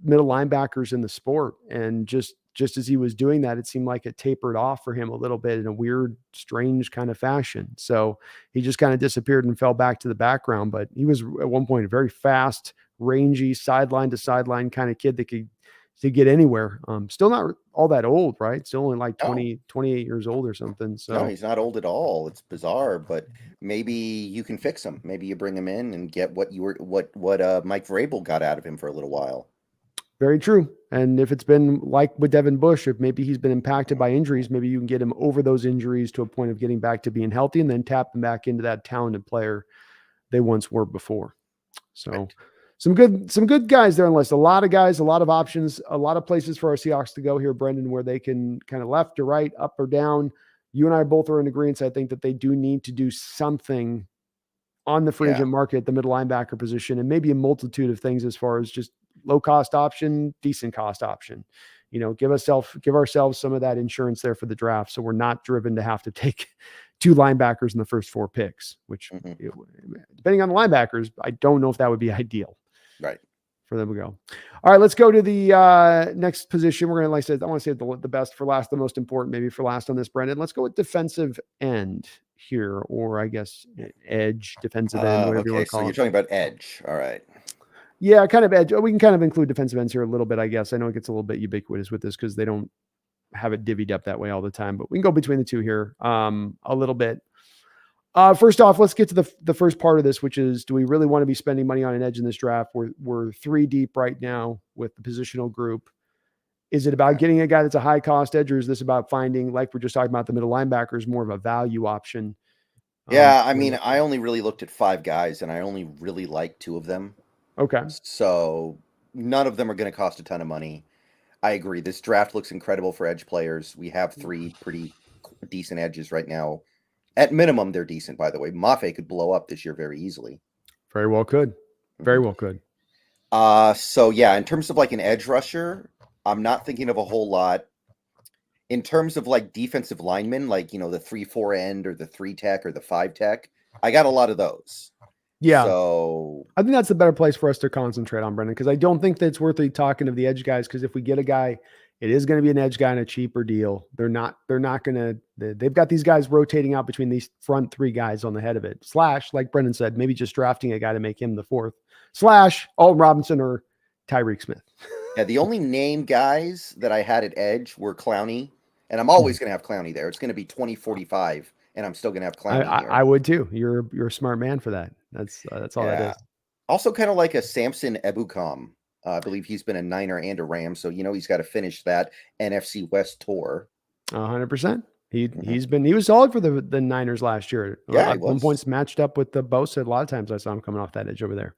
middle linebackers in the sport. And just as he was doing that, it seemed like it tapered off for him a little bit in a weird, strange kind of fashion. So he just kind of disappeared and fell back to the background. But he was at one point a very fast, rangy, sideline to sideline kind of kid that could get anywhere. Still not all that old, right? Still only like 28 years old or something. So no, he's not old at all. It's bizarre, but maybe you can fix him. Maybe you bring him in and get what Mike Vrabel got out of him for a little while. Very true. And if it's been like with Devin Bush, if maybe he's been impacted by injuries, maybe you can get him over those injuries to a point of getting back to being healthy and then tap him back into that talented player they once were before. So, right. some good guys there on the list. A lot of guys, a lot of options, a lot of places for our Seahawks to go here, Brendon, where they can kind of left or right, up or down. You and I both are in agreement. I think that they do need to do something on the free Yeah. agent market, the middle linebacker position, and maybe a multitude of things as far as just low cost option, decent cost option. Give ourselves some of that insurance there for the draft, so we're not driven to have to take two linebackers in the first 4 picks. Which, depending on the linebackers, I don't know if that would be ideal. Right. For them to go. All right, let's go to the next position. We're going to, like I said, I want to say the best for last, the most important, maybe for last on this, Brendon. Let's go with defensive end here, or I guess edge, defensive end, whatever you want Okay, to so call you're it. talking about edge. All right. Yeah, kind of edge. We can kind of include defensive ends here a little bit, I guess. I know it gets a little bit ubiquitous with this because they don't have it divvied up that way all the time, but we can go between the two here a little bit. First off, let's get to the first part of this, which is, do we really want to be spending money on an edge in this draft? We're 3 deep right now with the positional group. Is it about getting a guy that's a high cost edge, or is this about finding, like we're just talking about, the middle linebackers, more of a value option? Yeah, I mean, I only really looked at 5 guys, and I only really liked 2 of them. Okay. So none of them are going to cost a ton of money. I agree. This draft looks incredible for edge players. We have 3 pretty decent edges right now. At minimum, they're decent, by the way. Mafe could blow up this year very easily. Very well could. Very well could. So yeah, in terms of like an edge rusher, I'm not thinking of a whole lot. In terms of like defensive linemen, like, the 3-4 end or the 3 tech or the 5 tech, I got a lot of those. Yeah. So I think that's the better place for us to concentrate on, Brendon, because I don't think that it's worth talking of the edge guys, because if we get a guy, it is going to be an edge guy on a cheaper deal. They're not going to, they've got these guys rotating out between these front 3 guys on the head of it. / like Brendon said, maybe just drafting a guy to make him the 4th. / Alton Robinson or Tyreek Smith. yeah, the only name guys that I had at edge were Clowney, and I'm always going to have Clowney there. It's going to be 2045, and I'm still going to have Clowney here. I would too. You're a smart man for that. That's all that is. Also kind of like a Samson Ebukam. I believe he's been a Niner and a Ram, so he's got to finish that NFC West tour. 100%. He was solid for the Niners last year. Yeah, at one point matched up with the Bosa. A lot of times I saw him coming off that edge over there.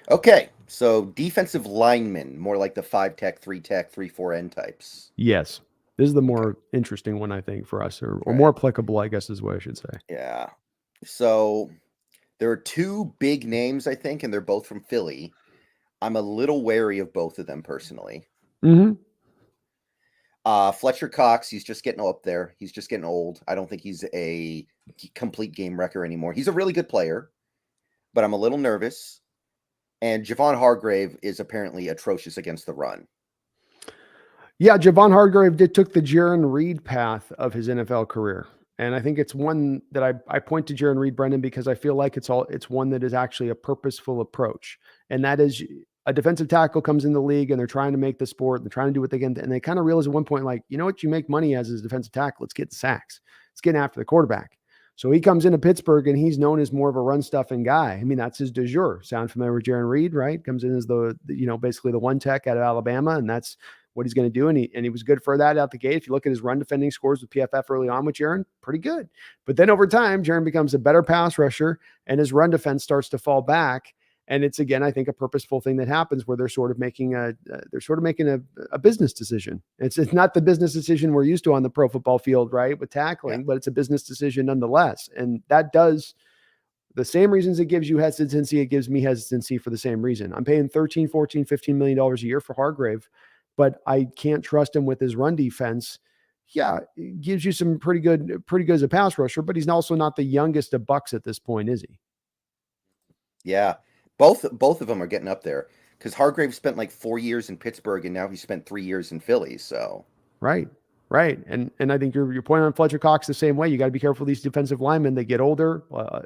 Okay, so defensive linemen, more like the 5 tech, 3 tech, 3-4 end types. Yes, this is the more interesting one, I think, for us, or more applicable, I guess is what I should say. Yeah. So there are 2 big names, I think, and they're both from Philly. I'm a little wary of both of them personally. Fletcher Cox, he's just getting up there. He's just getting old. I don't think he's a complete game wrecker anymore. He's a really good player, but I'm a little nervous. And Javon Hargrave is apparently atrocious against the run. Yeah, Javon Hargrave took the Jaron Reed path of his NFL career. And I think it's one that I point to Jaron Reed, Brendon, because I feel like it's one that is actually a purposeful approach. And that is, a defensive tackle comes in the league and they're trying to make the sport, they're trying to do what they can. And they kind of realize at one point, like, you know what you make money as a defensive tackle? Let's get sacks. Let's get after the quarterback. So he comes into Pittsburgh and he's known as more of a run stuffing guy. I mean, that's his du jour. Sound familiar with Jaron Reed, right? Comes in as basically the 1 tech out of Alabama, and that's what he's going to do. And he was good for that out the gate. If you look at his run defending scores with PFF early on with Jaron, pretty good. But then over time, Jaron becomes a better pass rusher and his run defense starts to fall back. And it's, again, I think, a purposeful thing that happens where they're sort of making a business decision. It's not the business decision we're used to on the pro football field, right, with tackling, but it's a business decision nonetheless. And that does the same reasons it gives you hesitancy. It gives me hesitancy for the same reason. I'm paying $13, $14, $15 million a year for Hargrave, but I can't trust him with his run defense. Yeah, it gives you some pretty good as a pass rusher, but he's also not the youngest of bucks at this point, is he? Yeah. Both of them are getting up there, because Hargrave spent like 4 years in Pittsburgh and now he spent 3 years in Philly. So right. And I think your point on Fletcher Cox the same way. You got to be careful of these defensive linemen. They get older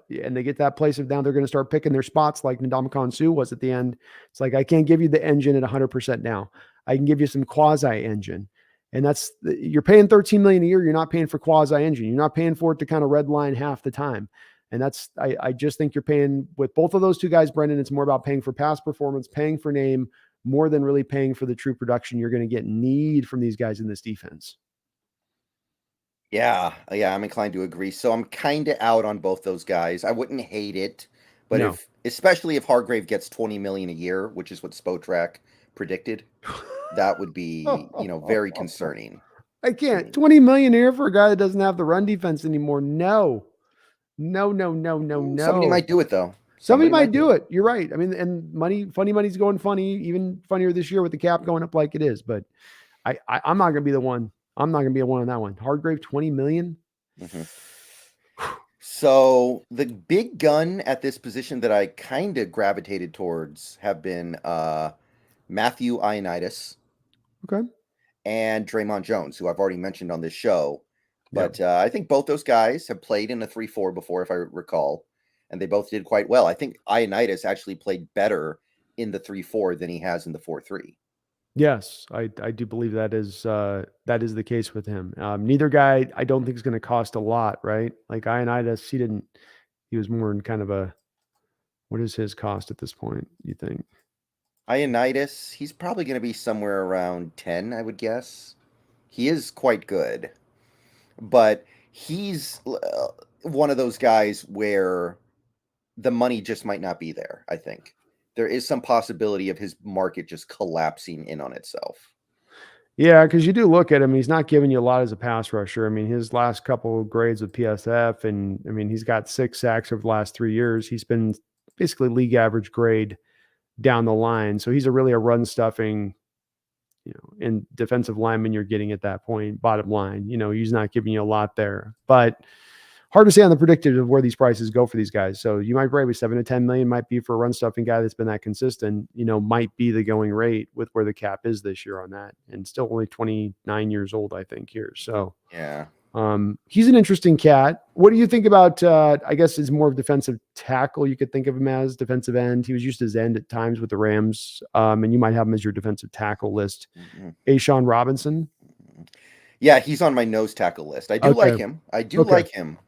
and they get that place of now they're going to start picking their spots like Ndamukong Suh was at the end. It's like, I can't give you the engine at 100% now. I can give you some quasi engine. And you're paying $13 million a year. You're not paying for quasi engine. You're not paying for it to kind of red line half the time. And I just think you're paying with both of those 2 guys, Brendon. It's more about paying for past performance, paying for name, more than really paying for the true production you're going to get need from these guys in this defense. Yeah, I'm inclined to agree. So I'm kind of out on both those guys. I wouldn't hate it, but especially if Hargrave gets 20 million a year, which is what Spotrac predicted. That would be, very concerning I to can't. me. 20 million a year for a guy that doesn't have the run defense anymore. No. No, no, no, no, Somebody no. might do it though. Somebody Somebody might might do do it. it. You're right. I mean, and funny money's going funny, even funnier this year with the cap going up like it is. But I'm not gonna be the one. I'm not gonna be the one on that one. Hargrave, 20 million. Mhm. So the big gun at this position that I kind of gravitated towards have been Matthew Ioannidis Okay. and Draymond Jones, who I've already mentioned on this show. Yeah. But I think both those guys have played in a 3-4 before, if I recall, and they both did quite well. I think Ioannidis actually played better in the 3-4 than he has in the 4-3. Yes, I do believe that is the case with him. Neither guy I don't think is going to cost a lot, right? Like Ioannidis, he was more in kind of a, what is his cost at this point, you think? Ioannidis, he's probably going to be somewhere around 10, I would guess. He is quite good, but he's one of those guys where the money just might not be there, I think. There is some possibility of his market just collapsing in on itself. Yeah, because you do look at him, he's not giving you a lot as a pass rusher. I mean, his last couple of grades with PSF, and I mean, he's got 6 sacks over the last 3 years. He's been basically league average grade down the line. So he's a run stuffing, and defensive lineman you're getting at that point, bottom line. He's not giving you a lot there. But hard to say on the predictive of where these prices go for these guys. So you might probably 7 to 10 million might be for a run stuffing guy that's been that consistent, might be the going rate with where the cap is this year on that. And still only 29 years old, I think, here. So Yeah. he's an interesting cat. What do you think about, I guess is more of defensive tackle. You could think of him as defensive end. He was used as end at times with the Rams. And you might have him as your defensive tackle list. Ashawn Robinson. Yeah, he's on my nose tackle list. I do like Okay. him. I do like him.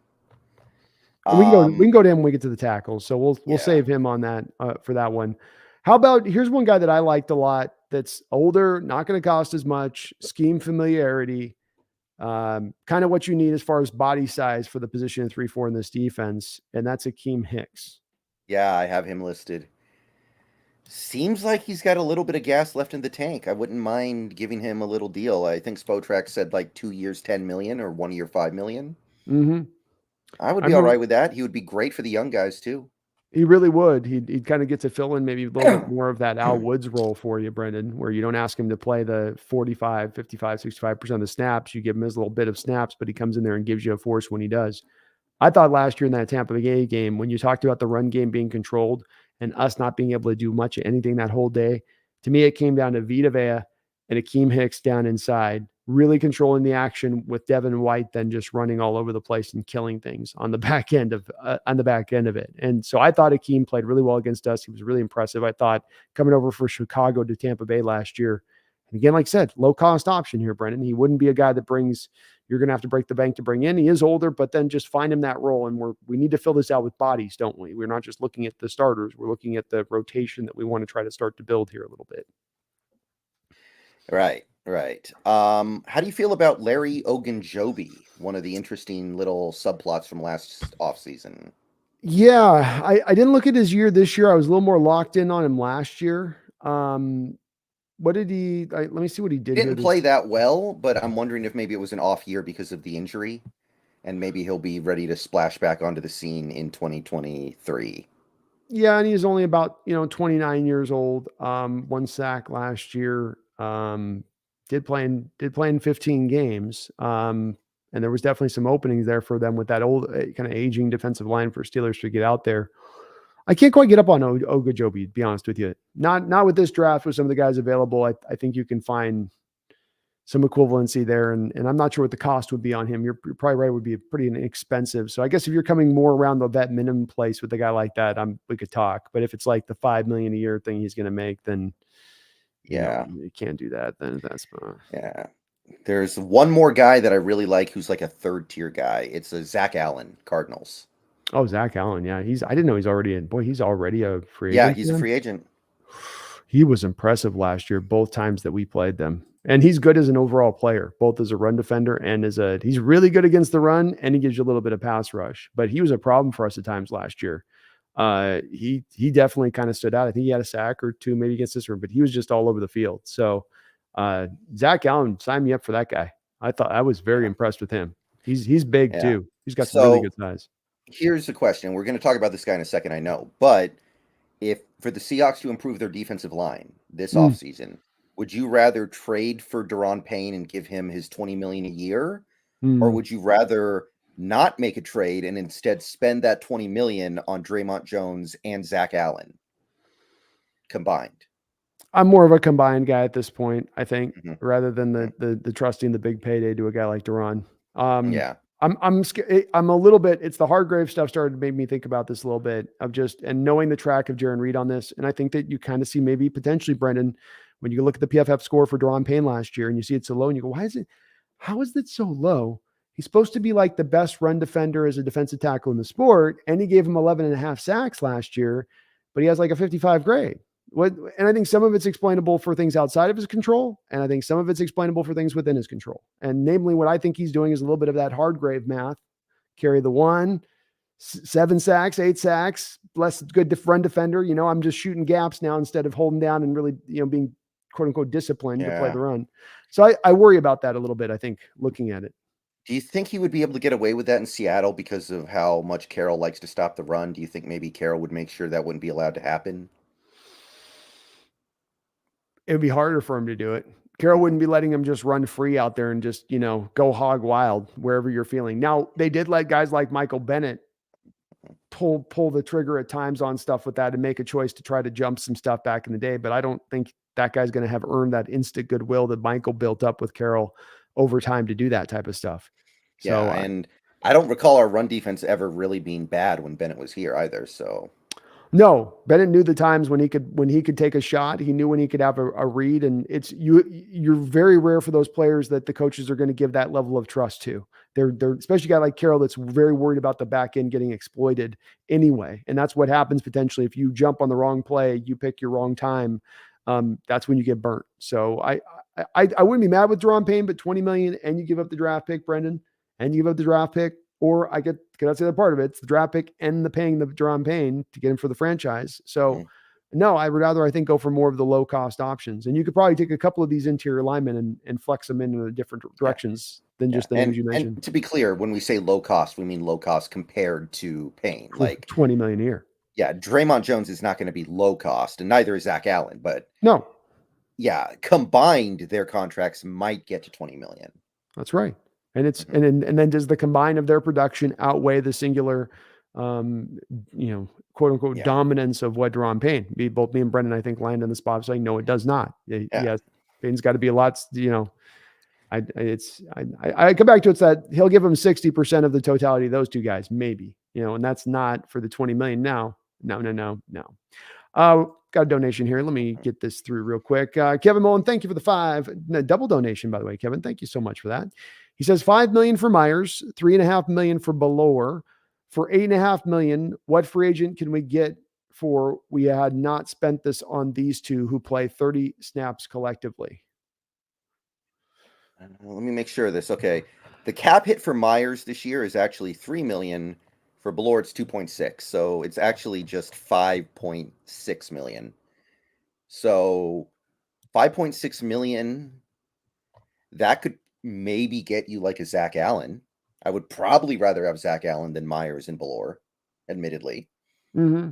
We can go to him when we get to the tackles. So we'll Yeah. save him on that for that one. How about, here's one guy that I liked a lot that's older, not going to cost as much, scheme familiarity, kind of what you need as far as body size for the position in 3-4 in this defense, and that's Akeem Hicks. Yeah, I have him listed. Seems like he's got a little bit of gas left in the tank. I wouldn't mind giving him a little deal. I think Spotrac said like 2 years, 10 million, or 1 year, 5 million. Mm-hmm. I would I be all remember right with that. He would be great for the young guys too. he really would. He'd kind of get to fill in maybe a little bit more of that Al Woods role for you, Brendon, where you don't ask him to play the 45, 55, 65% of the snaps. You give him his little bit of snaps, but he comes in there and gives you a force when he does. I thought last year in that Tampa Bay game, when you talked about the run game being controlled and us not being able to do much of anything that whole day, to me, it came down to Vita Vea and Akeem Hicks down inside, really controlling the action with Devin White, then just running all over the place and killing things on the back end of it. And so I thought Akeem played really well against us. He was really impressive. I thought coming over for Chicago to Tampa Bay last year. And again, like I said, low cost option here, Brendon. He wouldn't be a guy that you're going to have to break the bank to bring in. He is older, but then just find him that role. And we need to fill this out with bodies, don't we? We're not just looking at the starters. We're looking at the rotation that we want to try to start to build here a little bit. Right. How do you feel about Larry Ogunjobi, one of the interesting little subplots from last offseason? Yeah, I didn't look at his year this year. I was a little more locked in on him last year. What did let me see what he did. Didn't play that well, but I'm wondering if maybe it was an off year because of the injury, and maybe he'll be ready to splash back onto the scene in 2023. Yeah, and he's only about 29 years old. 1 sack last year. Did play in 15 games. And there was definitely some openings there for them with that old kind of aging defensive line for Steelers to get out there. I can't quite get up on Ogunjobi, to be honest with you. Not with this draft with some of the guys available. I think you can find some equivalency there, and I'm not sure what the cost would be on him. You're probably right; it would be pretty inexpensive. So I guess if you're coming more around the vet minimum place with a guy like that, we could talk. But if it's like the $5 million a year thing he's going to make, then you can't do that. Then that's yeah. There's one more guy that I really like, who's like a third tier guy. It's a Zach Allen, Cardinals. Oh, Zach Allen. Yeah. I didn't know he's already in. Boy, he's already a free agent. Yeah, he's a free agent. He was impressive last year, both times that we played them. And he's good as an overall player, both as a run defender and he's really good against the run, and he gives you a little bit of pass rush. But he was a problem for us at times last year. he definitely kind of stood out. I think he had a sack or two maybe against this room, but he was just all over the field. So Zach Allen, sign me up for that guy. I was very Yeah. impressed with him. He's big Yeah. too. He's got some really So good size. here's the question. We're going to talk about this guy in a second, I know. But if for the Seahawks to improve their defensive line this Mm, offseason, would you rather trade for Daron Payne and give him his 20 million a year? Or mm. would you rather not make a trade and instead spend that 20 million on Draymond Jones and Zach Allen combined? I'm more of a combined guy at this point, I think, Mhm, rather than mhm. the trusting the big payday to a guy like Duran. Yeah. I'm a little bit. It's the Hargrave stuff started to make me think about this a little bit of just and knowing the track of Jaron Reed on this, and I think that you kind of see maybe potentially Brendon when you look at the PFF score for Daron Payne last year and you see it so low and you go, why is it? How is it so low? He's supposed to be like the best run defender as a defensive tackle in the sport, and he gave him 11 and a half sacks last year, but he has like a 55 grade. And I think some of it's explainable for things outside of his control, and I think some of it's explainable for things within his control. And namely, what I think he's doing is a little bit of that Hardgrave math: carry the one, 7 sacks, 8 sacks, less good run defender. I'm just shooting gaps now instead of holding down and really, being quote unquote disciplined to play Yeah. the run. So I worry about that a little bit. I think looking at it. Do you think he would be able to get away with that in Seattle because of how much Carroll likes to stop the run? Do you think maybe Carroll would make sure that wouldn't be allowed to happen? It would be harder for him to do it. Carroll Mhm, wouldn't be letting him just run free out there and just, go hog wild wherever you're feeling. Now, they did let guys like Michael Bennett mhm. pull the trigger at times on stuff with that and make a choice to try to jump some stuff back in the day. But I don't think that guy's going to have earned that instant goodwill that Michael built up with Carroll over time to do that type of stuff. Yeah, So and I don't recall our run defense ever really being bad when Bennett was here either. So no, Bennett knew the times when he could take a shot. He knew when he could have a read, and you're very rare for those players that the coaches are going to give that level of trust to. They're especially a guy like Carroll that's very worried about the back end getting exploited anyway, and that's what happens potentially if you jump on the wrong play, you pick your wrong time. That's when you get burnt. So I wouldn't be mad with Daron Payne, but 20 million and you give up the draft pick, Brendon, and you give up the draft pick. Or that's the other part of it. It's the draft pick and the paying the Daron Payne to get him for the franchise. So mhm, no, I would rather, I think, go for more of the low cost options. And you could probably take a couple of these interior linemen and flex them into different yeah, directions than yeah. just the names you And mentioned. to be clear, when we say low cost, we mean low cost compared to Payne. Like, 20 million a year. yeah, Draymond Jones is not going to be low cost, and neither is Zach Allen. But No, yeah, combined, their contracts might get to 20 million. that's right. And it's Mhm. and then does the combine of their production outweigh the singular, um, quote unquote Yeah, dominance of what Daron Payne? Both me and Brendan, I think, land on the spot of saying no, it does not. yeah. Yes, Payne's got to be a lot. I come back to it's that he'll give him 60% of the totality of those two guys, maybe, and that's not for the 20 million now. No, no, no, no. Got a donation here. Let me get this through real quick. Kevin Mullen, thank you for the double donation, by the way, Kevin. Thank you so much for that. He says 5 million for Myers, 3.5 million for Belor. For 8.5 million, what free agent can we get for we had not spent this on these two who play 30 snaps collectively? Let me make sure of this. Okay. The cap hit for Myers this year is actually 3 million. For Belor, it's 2.6. So it's actually just 5.6 million. So 5.6 million, that could maybe get you like a Zach Allen. I would probably rather have Zach Allen than Myers and Belor, admittedly. Mm-hmm.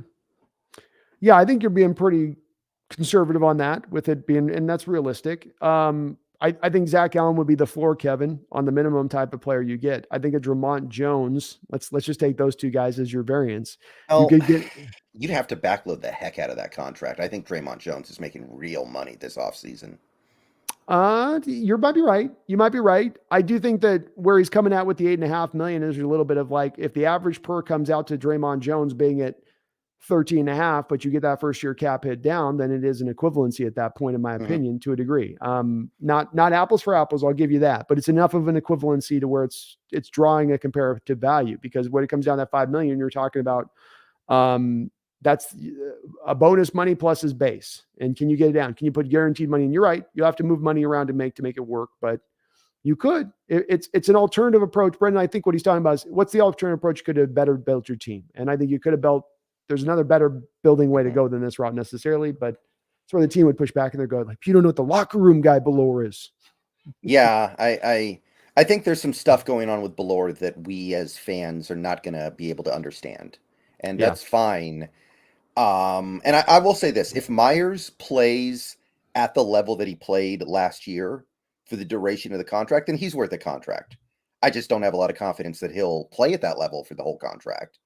Yeah, I think you're being pretty conservative on that with it being, and that's realistic. I think Zach Allen would be the floor, Kevin, on the minimum type of player you get. I think a Dramont Jones, let's just take those two guys as your variance. You Well, could get, you'd have to backload the heck out of that contract. I think Draymond Jones is making real money this offseason. you might be right. You might be right. I do think that where he's coming out with the 8.5 million is a little bit of like, if the average per comes out to Draymond Jones being at 13 and a half, but you get that first year cap hit down, then it is an equivalency at that point, in my Mhm. opinion, to a degree. Not apples for apples, I'll give you that, but it's enough of an equivalency to where it's drawing a comparative value, because when it comes down to that 5 million, you're talking about that's a bonus money plus his base. And can you get it down? Can you put guaranteed money? And you're right, you have to move money around to make it work, but you could. It's an alternative approach. Brendan, I think what he's talking about is what's the alternative approach could have better built your team. And I think you could have built there's another better building way to go than this route necessarily, but it's where the team would push back and they're going like, you don't know what the locker room guy below is. Yeah, I think there's some stuff going on with Ballore that we as fans are not going to be able to understand, and Yeah. that's fine. And I will say this: if Myers plays at the level that he played last year for the duration of the contract, then he's worth a contract. I just don't have a lot of confidence that he'll play at that level for the whole contract.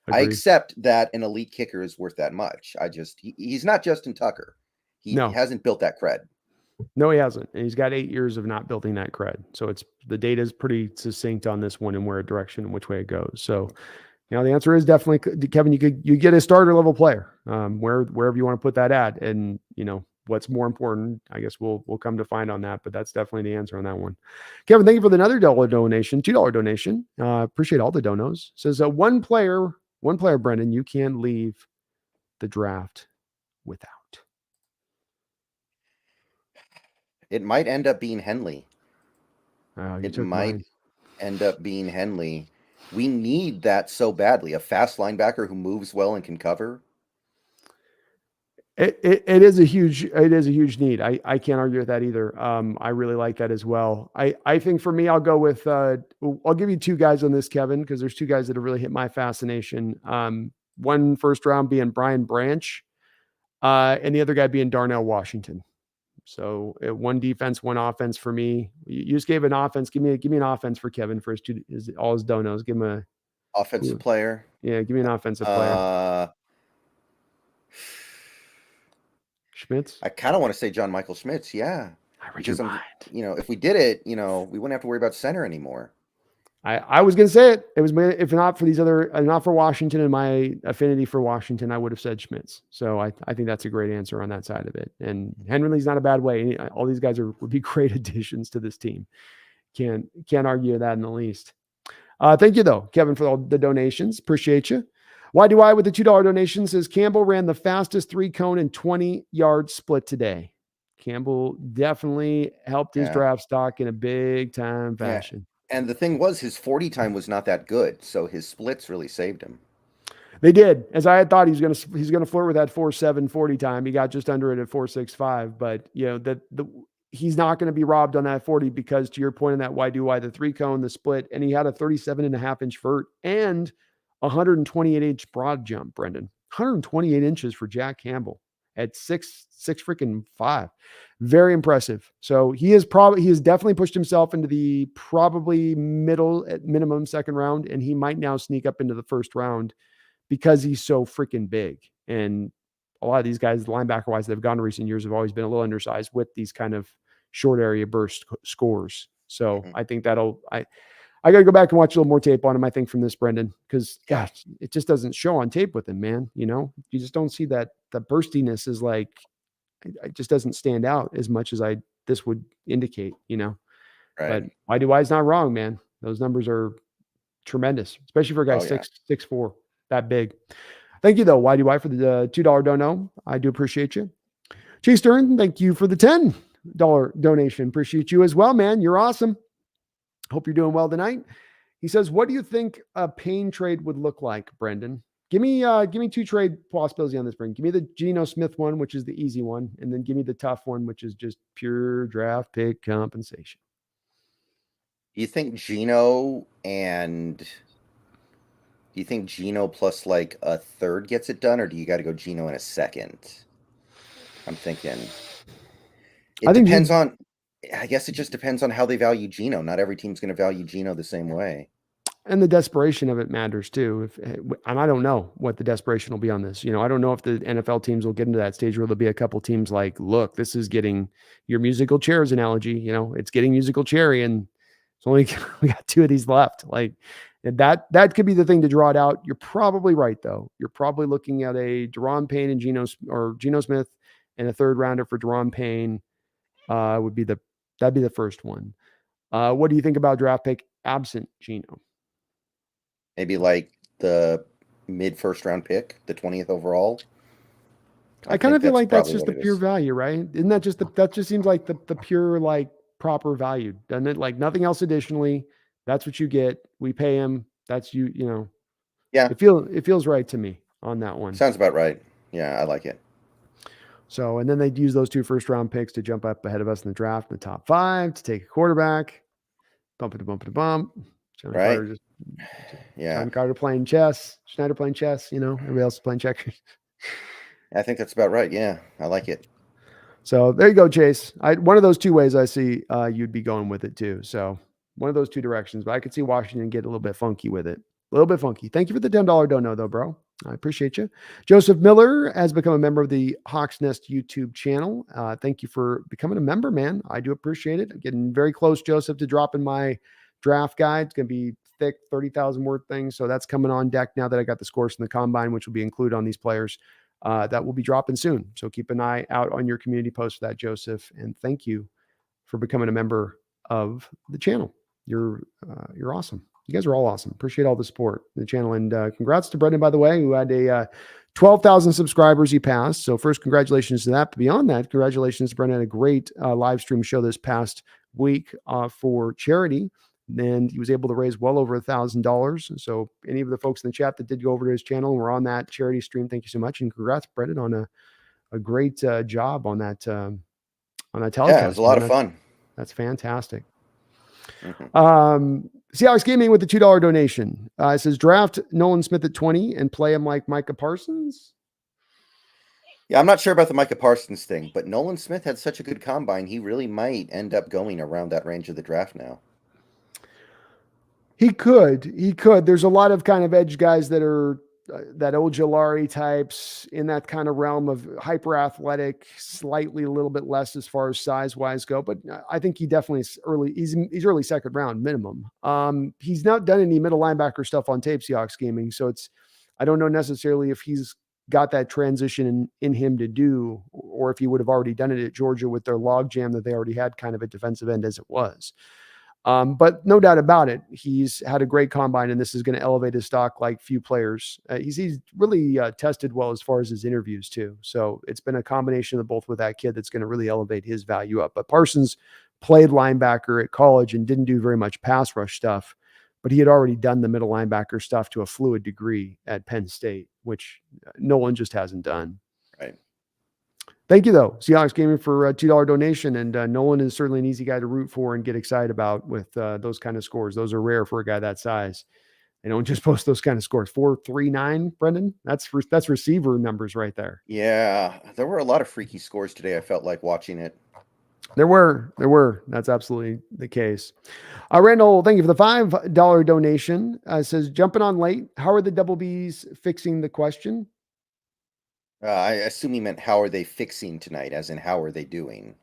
I Agreed. accept that an elite kicker is worth that much. He's not Justin Tucker. He No. hasn't built that cred. No, he hasn't. And he's got 8 years of not building that cred. So it's the data is pretty succinct on this one and where direction and which way it goes. So, you know, the answer is definitely, Kevin, you get a starter level player, wherever you want to put that at. And, you know, what's more important, I guess we'll come to find on that, but that's definitely the answer on that one. Kevin, thank you for another $1 donation, $2 donation. Appreciate all the donos. Says one player, Brendon, you can leave the draft without. It might end up being Henley. It might end up being Henley. We need that so badly. A fast linebacker who moves well and can cover. It is a huge need. I can't argue with that either. I really like that as well. I think for me, I'll go with I'll give you 2 guys on this, Kevin, because there's 2 guys that have really hit my fascination. One first round being Brian Branch, and the other guy being Darnell Washington. So one defense, one offense for me. You just gave an offense. Give me an offense for Kevin for all his donos. Give him a offensive player. Yeah, give me an offensive player. Schmitz. I kind of want to say John Michael Schmitz. Yeah, because if we did it, we wouldn't have to worry about center anymore. I was going to say it. It was, if not for not for Washington and my affinity for Washington, I would have said Schmitz. So I think that's a great answer on that side of it. And Henry's not a bad way. All these guys would be great additions to this team. Can't argue that in the least. Thank you though, Kevin, for all the donations. Appreciate you. Why do I with the $2 donation says Campbell ran the fastest 3-cone and 20-yard split today. Campbell definitely helped his draft stock in a big time fashion. Yeah. And the thing was, his 40 time was not that good, so his splits really saved him. They did, as I had thought he's going to flirt with that 4.7 40 time. He got just under it at 4.65, but he's not going to be robbed on that 40 because, to your point on that, why the 3-cone, the split, and he had a 37.5-inch vert and 128-inch broad jump. Brendon, 128 inches for Jack Campbell at 6'5". Very impressive. So he has definitely pushed himself into the probably middle at minimum second round, and he might now sneak up into the first round because he's so freaking big. And a lot of these guys, linebacker wise, that have gone in recent years have always been a little undersized with these kind of short area burst scores. So I think I got to go back and watch a little more tape on him, I think, from this, Brendon, because gosh, it just doesn't show on tape with him, man. You just don't see that. The burstiness is like, it just doesn't stand out as much as this would indicate, Right. But Why's not wrong, man. Those numbers are tremendous, especially for a guy 6'4", that big. Thank you though, YDY, for the $2 dono. I do appreciate you. Chase Stern, thank you for the $10 donation. Appreciate you as well, man. You're awesome. Hope you're doing well tonight. He says, what do you think a Payne trade would look like, Brendon? Give me 2 trade possibilities on this, Brendon. Give me the Geno Smith one, which is the easy one, and then give me the tough one, which is just pure draft pick compensation. Do you think Geno plus like a third gets it done, or do you got to go Geno in a second? I'm thinking. I guess it just depends on how they value Geno. Not every team's going to value Geno the same way. And the desperation of it matters too. And I don't know what the desperation will be on this. I don't know if the NFL teams will get into that stage where there'll be a couple teams like, look, this is getting your musical chairs analogy. It's getting musical cherry, and it's only we got 2 of these left. Like that could be the thing to draw it out. You're probably right though. You're probably looking at a Daron Payne and Geno Smith and a third rounder for Daron Payne. That'd be the first one. What do you think about draft pick absent Geno? Maybe like the mid first round pick, the 20th overall. I kind of feel like that's just the pure value, right? Isn't that that just seems like the pure, like, proper value, doesn't it? Like nothing else additionally. That's what you get. We pay him. That's Yeah. It feels right to me. on that one. Sounds about right. Yeah, I like it. So, and then they'd use those 2 first-round picks to jump up ahead of us in the draft in the top 5 to take a quarterback. Bump it, bump it, bump. John Right? Carter Yeah, John Carter playing chess. Schneider playing chess. Everybody else is playing checkers. I think that's about right. Yeah, I like it. So there you go, Chase. One of those 2 ways I see you'd be going with it too. So one of those 2 directions, but I could see Washington get a little bit funky with it. A little bit funky. Thank you for the $10 dono though, bro. I appreciate you. Joseph Miller has become a member of the Hawks Nest YouTube channel. Thank you for becoming a member, man. I do appreciate it. I'm getting very close, Joseph, to dropping my draft guide. It's going to be thick, 30,000 word thing. So that's coming on deck now that I got the scores from the combine, which will be included on these players. That will be dropping soon. So keep an eye out on your community post for that, Joseph. And thank you for becoming a member of the channel. You're awesome. You guys are all awesome. Appreciate all the support in the channel. And congrats to Brendon, by the way, who had a 12,000 subscribers he passed. So first, congratulations to that. But beyond that, congratulations to Brendon. Had a great live stream show this past week for charity. And he was able to raise well over $1,000. So any of the folks in the chat that did go over to his channel and were on that charity stream, thank you so much. And congrats, Brendon, on a great job on that telecast. Yeah, it was a lot of fun. That's fantastic. Mm-hmm. Seahawks Gaming with the $2 donation. It says draft Nolan Smith at 20 and play him like Micah Parsons. Yeah, I'm not sure about the Micah Parsons thing, but Nolan Smith had such a good combine, he really might end up going around that range of the draft now. He could. There's a lot of kind of edge guys that are that Ojulari types in that kind of realm of hyper athletic, slightly a little bit less as far as size wise go. But I think he definitely is early. He's early second round minimum. He's not done any middle linebacker stuff on tape Seahawks Gaming. So I don't know necessarily if he's got that transition in him to do, or if he would have already done it at Georgia with their log jam that they already had kind of at defensive end as it was. But no doubt about it, he's had a great combine, and this is going to elevate his stock like few players. He's really tested well as far as his interviews too. So it's been a combination of both with that kid that's going to really elevate his value up. But Parsons played linebacker at college and didn't do very much pass rush stuff, but he had already done the middle linebacker stuff to a fluid degree at Penn State, which Nolan just hasn't done. Right. Thank you, though, Seahawks Gaming, for a $2 donation. And Nolan is certainly an easy guy to root for and get excited about with those kind of scores. Those are rare for a guy that size. They don't just post those kind of scores. 4.39, Brendon. That's receiver numbers right there. Yeah, there were a lot of freaky scores today. I felt like watching it. There were. That's absolutely the case. Randall, thank you for the $5 donation. Says, jumping on late. How are the double Bs fixing the question? I assume he meant how are they fixing tonight, as in how are they doing?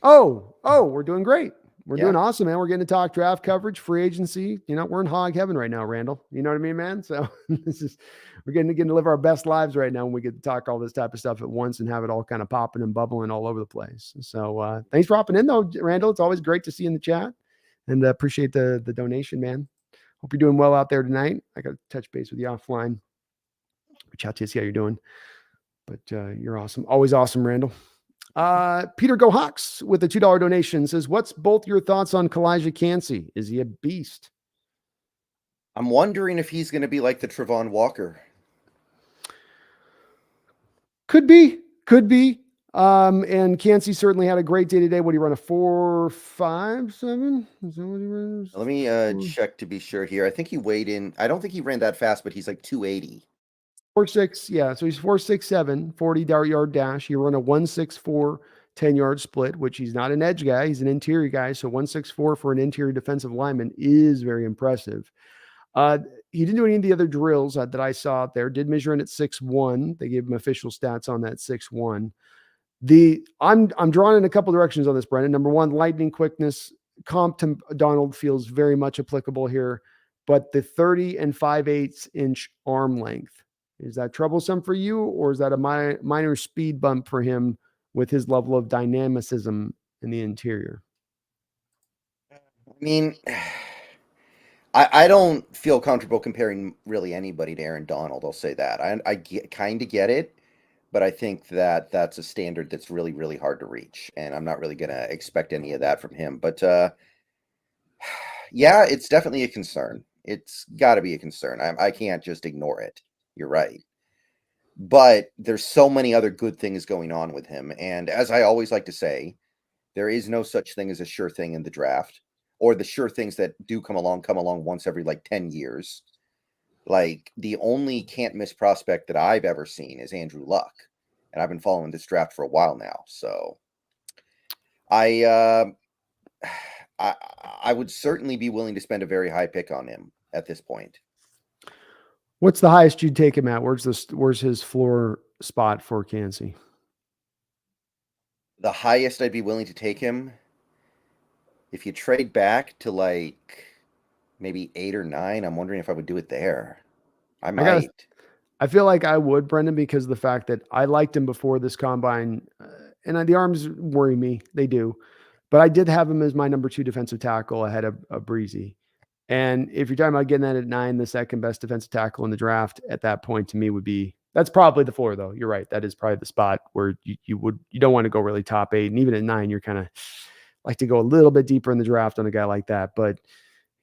Oh, we're doing great. We're doing awesome, man. We're getting to talk draft coverage, free agency. We're in hog heaven right now, Randall. You know what I mean, man? So we're getting to live our best lives right now when we get to talk all this type of stuff at once and have it all kind of popping and bubbling all over the place. So thanks for hopping in, though, Randall. It's always great to see you in the chat, and appreciate the donation, man. Hope you're doing well out there tonight. I got to touch base with you offline. Reach out to you, see how you're doing. But you're awesome. Always awesome, Randall. Peter Go Hawks with a $2 donation says, what's both your thoughts on Kalijah Cansey? Is he a beast? I'm wondering if he's going to be like the Travon Walker. Could be. And Cansey certainly had a great day today. What do you run, a 4.57? Is that what he runs? Let me check to be sure here. I think he weighed in. I don't think he ran that fast, but he's like 280. 4.6, yeah. So he's 4.67, 40-yard dash. He run a 1.64, 10-yard split, which he's not an edge guy. He's an interior guy. So 1.64 for an interior defensive lineman is very impressive. He didn't do any of the other drills that I saw out there. Did measure in at 6'1". They gave him official stats on that 6'1". I'm drawn in a couple directions on this, Brendon. Number one, lightning quickness. Comp to Donald feels very much applicable here, but the 30 and 5/8 inch arm length. Is that troublesome for you, or is that a minor speed bump for him with his level of dynamicism in the interior? I mean, I don't feel comfortable comparing really anybody to Aaron Donald. I'll say that. I kind of get it, but I think that that's a standard that's really, really hard to reach, and I'm not really going to expect any of that from him. But yeah, it's definitely a concern. It's got to be a concern. I can't just ignore it. You're right. but there's so many other good things going on with him. And as I always like to say, there is no such thing as a sure thing in the draft, or the sure things that do come along once every like 10 years. Like the only can't miss prospect that I've ever seen is Andrew Luck. And I've been following this draft for a while now. So I I I would certainly be willing to spend a very high pick on him at this point. What's the highest you'd take him at? Where's his floor spot for Kansas? The highest I'd be willing to take him, if you trade back to like maybe 8 or 9, I'm wondering if I would do it there. I might. I feel like I would, Brendon, because of the fact that I liked him before this combine, and the arms worry me. They do. But I did have him as my number 2 defensive tackle ahead of Breezy. And if you're talking about getting that at 9, the second best defensive tackle in the draft at that point to me would be, that's probably the floor though. You're right. That is probably the spot where you don't want to go really top 8. And even at 9, you're kind of like to go a little bit deeper in the draft on a guy like that. But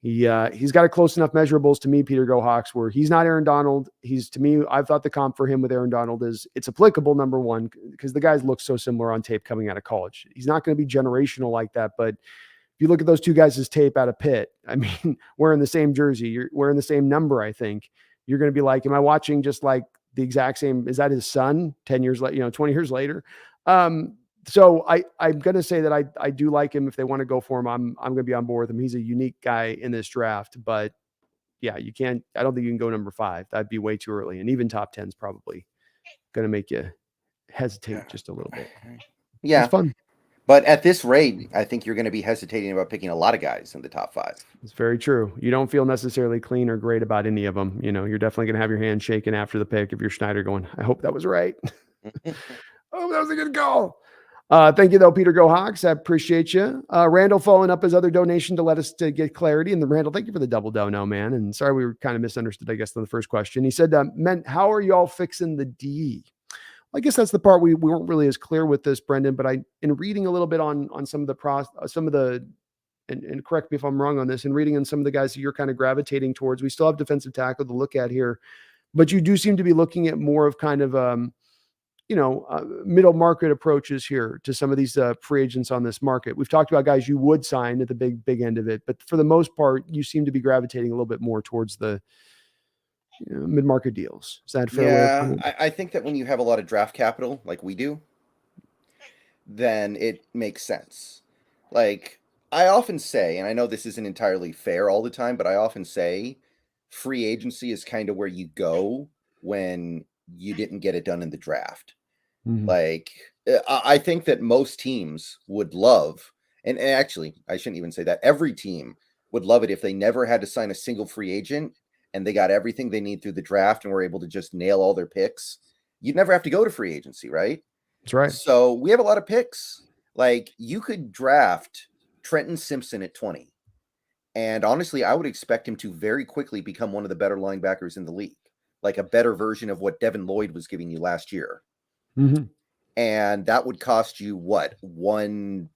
he's got a close enough measurables to me, Peter Go Hawks, where he's not Aaron Donald. He's, to me, I've thought the comp for him with Aaron Donald is it's applicable, number one, because the guys look so similar on tape coming out of college. He's not going to be generational like that, but if you look at those two guys' tape out of Pitt, I mean, wearing the same jersey, you're wearing the same number, I think. You're going to be like, am I watching just like the exact same? Is that his son 10 years later, 20 years later? So I'm going to say that I do like him. If they want to go for him, I'm going to be on board with him. He's a unique guy in this draft, but yeah, I don't think you can go number 5. That'd be way too early. And even top 10 is probably going to make you hesitate just a little bit. Yeah. It's fun. But at this rate, I think you're going to be hesitating about picking a lot of guys in the top 5. It's very true. You don't feel necessarily clean or great about any of them. You're definitely going to have your hand shaking after the pick if you're Schneider going, I hope that was right. Oh, that was a good call. Thank you, though, Peter Go Hawks. I appreciate you. Randall following up his other donation to let us to get clarity. And Randall, thank you for the double dono, man. And sorry we were kind of misunderstood, I guess, on the first question. He said, "Men, how are you all fixing the D?" Well, I guess that's the part we weren't really as clear with this, Brendon. But in reading a little bit on some of the and correct me if I'm wrong on this, and reading on some of the guys that you're kind of gravitating towards, we still have defensive tackle to look at here, but you do seem to be looking at more of kind of middle market approaches here to some of these free agents on this market. We've talked about guys you would sign at the big end of it, but for the most part, you seem to be gravitating a little bit more towards the mid-market deals. Is that fair? Yeah, I think that when you have a lot of draft capital like we do, then it makes sense. Like I often say, and I know this isn't entirely fair all the time, but I often say free agency is kind of where you go when you didn't get it done in the draft. Mm-hmm. Like, I think that most teams would love, and actually, I shouldn't even say that. Every team would love it if they never had to sign a single free agent and they got everything they need through the draft and were able to just nail all their picks. You'd never have to go to free agency, right? That's right. So we have a lot of picks. Like, you could draft Trenton Simpson at 20. And honestly, I would expect him to very quickly become one of the better linebackers in the league. Like a better version of what Devin Lloyd was giving you last year. Mm-hmm. And that would cost you what? Like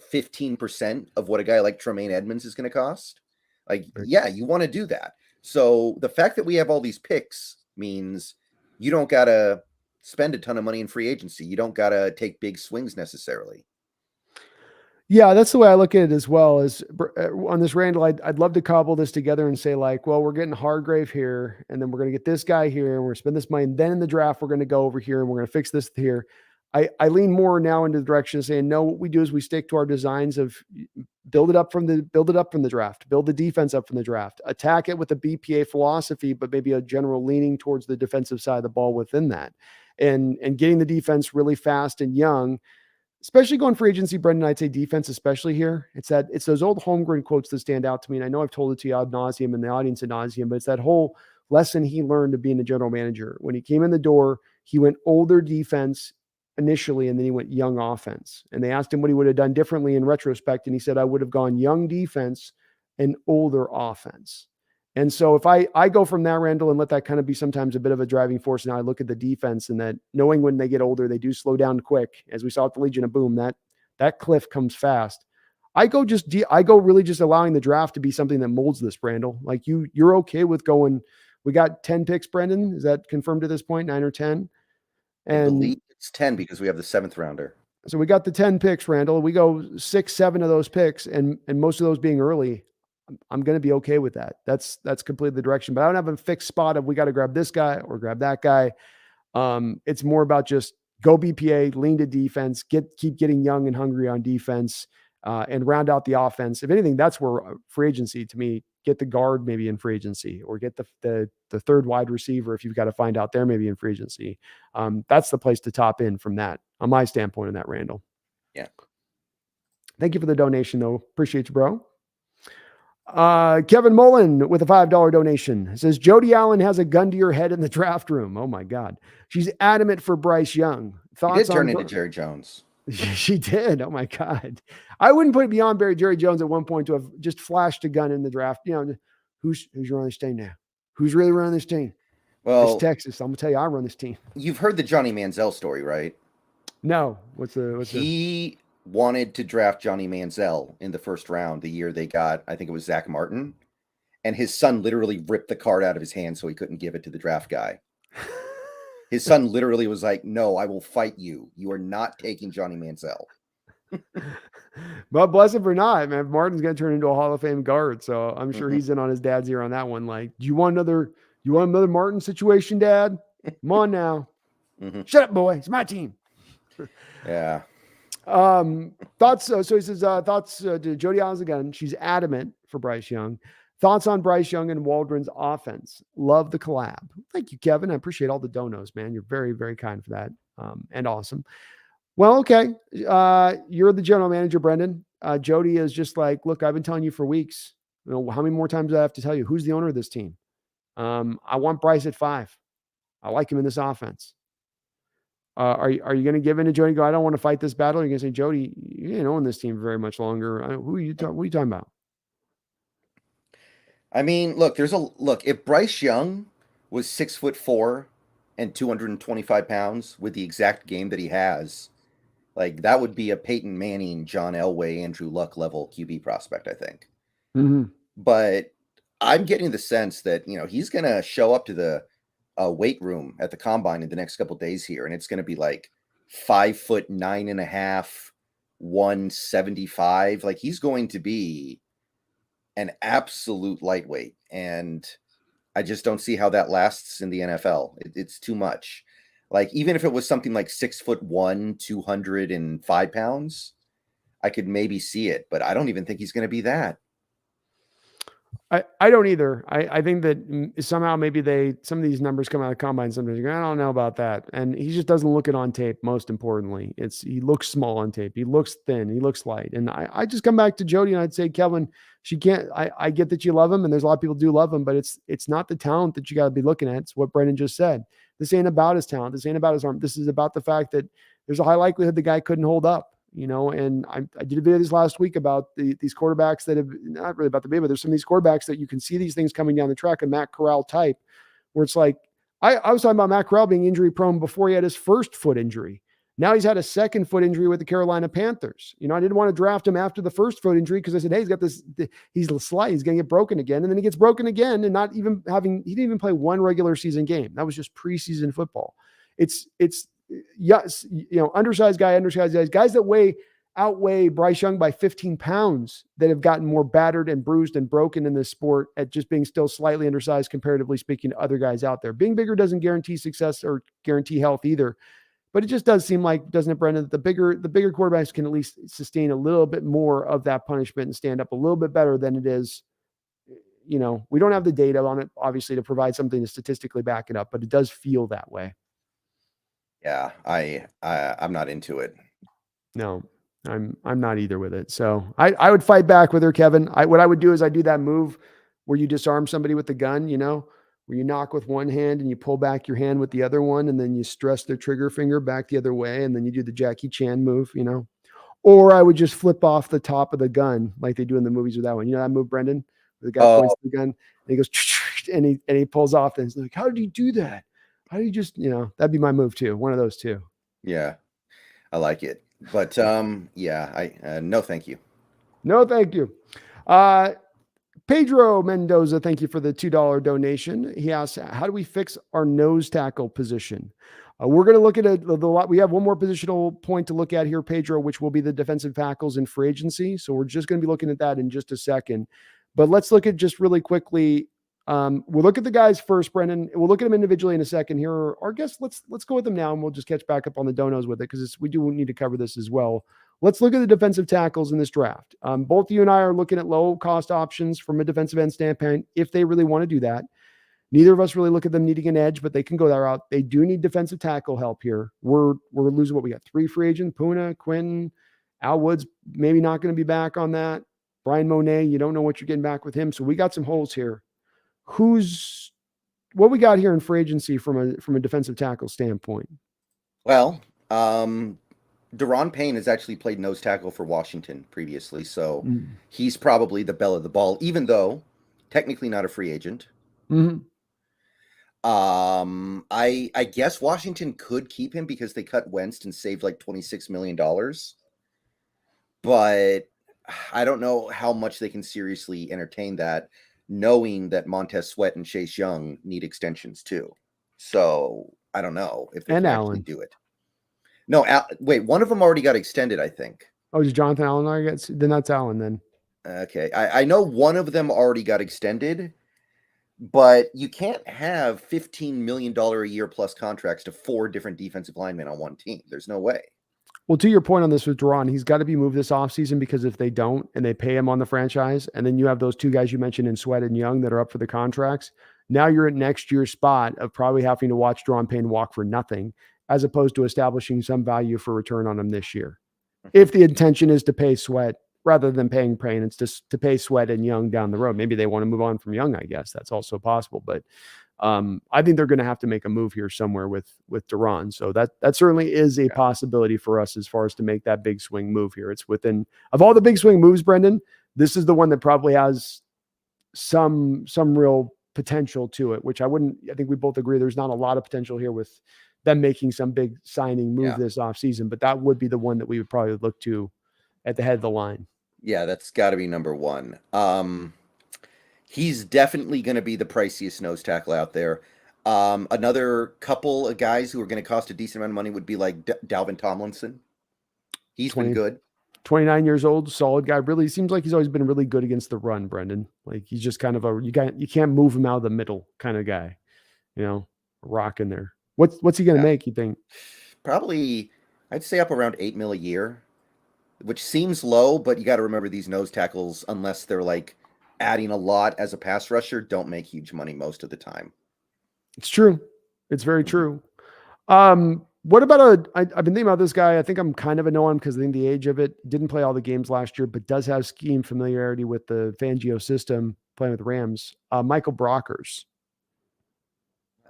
15% of what a guy like Tremaine Edmonds is going to cost. Like, yeah, you want to do that. So the fact that we have all these picks means you don't got to spend a ton of money in free agency. You don't got to take big swings necessarily. Yeah, that's the way I look at it as well. Is on this, Randall, I'd love to cobble this together and say like, well, we're getting Hargrave here, and then we're going to get this guy here, and we're going to spend this money, and then in the draft we're going to go over here and we're going to fix this here. I lean more now into the direction of saying, no, what we do is we stick to our designs of build it up from the draft, build the defense up from the draft, attack it with a BPA philosophy, but maybe a general leaning towards the defensive side of the ball within that, and getting the defense really fast and young. Especially going free agency, Brendon, I'd say defense, especially here. It's those old Holmgren quotes that stand out to me. And I know I've told it to you ad nauseum and the audience ad nauseum, but it's that whole lesson he learned of being a general manager. When he came in the door, he went older defense initially, and then he went young offense. And they asked him what he would have done differently in retrospect. And he said, I would have gone young defense and older offense. And so if I go from that, Randall, and let that kind of be sometimes a bit of a driving force, and I look at the defense and that knowing when they get older, they do slow down quick, as we saw at the Legion of Boom, that cliff comes fast. I go really just allowing the draft to be something that molds this, Randall. Like you're okay with going We got 10 picks, Brendon. Is that confirmed at this point? 9 or 10? I believe And it's 10 because we have the 7th rounder. so we got the 10 picks, Randall. We go 6, 7 of those picks, and most of those being early. I'm going to be okay with that. That's completely the direction. But I don't have a fixed spot of we got to grab this guy or grab that guy. It's more about just go BPA, lean to defense, keep getting young and hungry on defense, and round out the offense. If anything, that's where free agency to me, get the guard maybe in free agency, or get the third wide receiver if you've got to find out there maybe in free agency. That's the place to top in from that, on my standpoint in that, Randall. Yeah. Thank you for the donation, though. Appreciate you, bro. Kevin Mullen with a $5 donation says Jody Allen has a gun to your head in the draft room. Oh my God. She's adamant for Bryce Young. He did turn into Jerry Jones. She did. Oh my God. I wouldn't put it beyond Jerry Jones at one point to have just flashed a gun in the draft. You know, who's running this team now? Who's really running this team? Well, it's Texas. I'm gonna tell you, I run this team. You've heard the Johnny Manziel story, right? No. He wanted to draft Johnny Manziel in the first round the year they got, I think it was Zach Martin, and his son literally ripped the card out of his hand so he couldn't give it to the draft guy. His son literally was like, "No, I will fight you. You are not taking Johnny Manziel." But bless him for not, man. Martin's going to turn into a Hall of Fame guard, so I'm sure he's in on his dad's ear on that one. Like, do you want another Martin situation, Dad? Come on now. Shut up, boy. It's my team. Yeah. Thoughts. So he says, thoughts to Jody Allen's again. She's adamant for Bryce Young. Thoughts on Bryce Young and Waldron's offense. Love the collab. Thank you, Kevin. I appreciate all the donos, man. You're very, very kind for that. And awesome. Well, okay. You're the general manager, Brendon. Jody is just like, look, I've been telling you for weeks. You know, how many more times do I have to tell you? Who's the owner of this team? I want Bryce at 5. I like him in this offense. Are you going to give in to Jody and go, I don't want to fight this battle? You're going to say, Jody, you ain't own this team very much longer. What are you talking about? I mean, look, if Bryce Young was 6'4" and 225 pounds with the exact game that he has, like that would be a Peyton Manning, John Elway, Andrew Luck level QB prospect, I think. But I'm getting the sense that, you know, he's going to show up to the weight room at the combine in the next couple of days here, and it's going to be like 5'9.5", 175. Like he's going to be an absolute lightweight, and I just don't see how that lasts in the NFL. It's too much. Like even if it was something like 6'1", 205 pounds, I could maybe see it, but I don't even think he's going to be that. I don't either. I think that somehow maybe some of these numbers come out of the combine sometimes. I don't know about that. And he just doesn't look it on tape, most importantly. He looks small on tape. He looks thin. He looks light. And I just come back to Jody and I'd say, Kevin, I get that you love him, and there's a lot of people do love him, but it's not the talent that you got to be looking at. It's what Brendon just said. This ain't about his talent. This ain't about his arm. This is about the fact that there's a high likelihood the guy couldn't hold up. You know, and I did a video this last week about these quarterbacks that have not really about the baby, but there's some of these quarterbacks that you can see these things coming down the track, and Matt Corral type, where it's like, I was talking about Matt Corral being injury prone before he had his first foot injury. Now he's had a second foot injury with the Carolina Panthers. You know, I didn't want to draft him after the first foot injury because I said, hey, he's got this, he's slight, he's going to get broken again. And then he gets broken again, and he didn't even play one regular season game. That was just preseason football. It's, yes, you know, undersized guys that outweigh Bryce Young by 15 pounds that have gotten more battered and bruised and broken in this sport at just being still slightly undersized, comparatively speaking, to other guys out there. Being bigger doesn't guarantee success or guarantee health either. But it just does seem like, doesn't it, Brendon, that the bigger quarterbacks can at least sustain a little bit more of that punishment and stand up a little bit better than it is. You know, we don't have the data on it, obviously, to provide something to statistically back it up, but it does feel that way. Yeah, I'm not into it. No, I'm not either with it. So I would fight back with her, Kevin. What I would do is I do that move where you disarm somebody with the gun, you know, where you knock with one hand and you pull back your hand with the other one, and then you stress their trigger finger back the other way, and then you do the Jackie Chan move, you know. Or I would just flip off the top of the gun like they do in the movies with that one. You know that move, Brendon? The guy points the gun and he goes and he pulls off, and he's like, how did you do that? How do you just, you know, that'd be my move too. One of those two. Yeah, I like it. But yeah, no, thank you. No, thank you. Pedro Mendoza, thank you for the $2 donation. He asks, how do we fix our nose tackle position? We're going to look at we have one more positional point to look at here, Pedro, which will be the defensive tackles in free agency. So we're just going to be looking at that in just a second. But let's look at just really quickly. We'll look at the guys first, Brendon. We'll look at them individually in a second here. Our guests, let's go with them now, and we'll just catch back up on the donos with it because we do need to cover this as well. Let's look at the defensive tackles in this draft. Both you and I are looking at low-cost options from a defensive end standpoint if they really want to do that. Neither of us really look at them needing an edge, but they can go that route. They do need defensive tackle help here. We're losing what we got. 3 free agents, Puna, Quinn, Al Woods, maybe not going to be back on that. Brian Monet, you don't know what you're getting back with him. So we got some holes here. What we got here in free agency from a defensive tackle standpoint? Well, Daron Payne has actually played nose tackle for Washington previously, so he's probably the belle of the ball, even though technically not a free agent. Mm-hmm. I guess Washington could keep him because they cut Wentz and saved like $26 million. But I don't know how much they can seriously entertain that, knowing that Montez Sweat and Chase Young need extensions too. So I don't know if they can actually do it. No, wait, one of them already got extended, I think. Oh, is Jonathan Allen already got? Then that's Allen then. Okay, I know one of them already got extended. But you can't have $15 million a year plus contracts to 4 different defensive linemen on one team. There's no way. Well, to your point on this with Daron, he's got to be moved this offseason because if they don't and they pay him on the franchise, and then you have those 2 guys you mentioned in Sweat and Young that are up for the contracts, now you're at next year's spot of probably having to watch Daron Payne walk for nothing as opposed to establishing some value for return on him this year. If the intention is to pay Sweat rather than paying Payne, it's just to pay Sweat and Young down the road. Maybe they want to move on from Young, I guess. That's also possible. But I think they're going to have to make a move here somewhere with Daron. So that certainly is a possibility for us as far as to make that big swing move here. It's within, of all the big swing moves, Brendon, this is the one that probably has some real potential to it, which I think we both agree there's not a lot of potential here with them making some big signing move this offseason, but that would be the one that we would probably look to at the head of the line. Yeah, that's got to be number one. He's definitely going to be the priciest nose tackle out there. Another couple of guys who are going to cost a decent amount of money would be like Dalvin Tomlinson. He's been good. 29 years old, solid guy. Really seems like he's always been really good against the run, Brendon. Like he's just kind of you can't move him out of the middle kind of guy. Rock in there. What's he going to make, you think? Probably, I'd say up around $8 million a year, which seems low, but you got to remember these nose tackles, unless they're like adding a lot as a pass rusher, don't make huge money most of the time. It's true. It's very true. What about I've been thinking about this guy. I think I'm kind of a no on because I think the age of it. Didn't play all the games last year, but does have scheme familiarity with the Fangio system, playing with the Rams. Michael Brockers.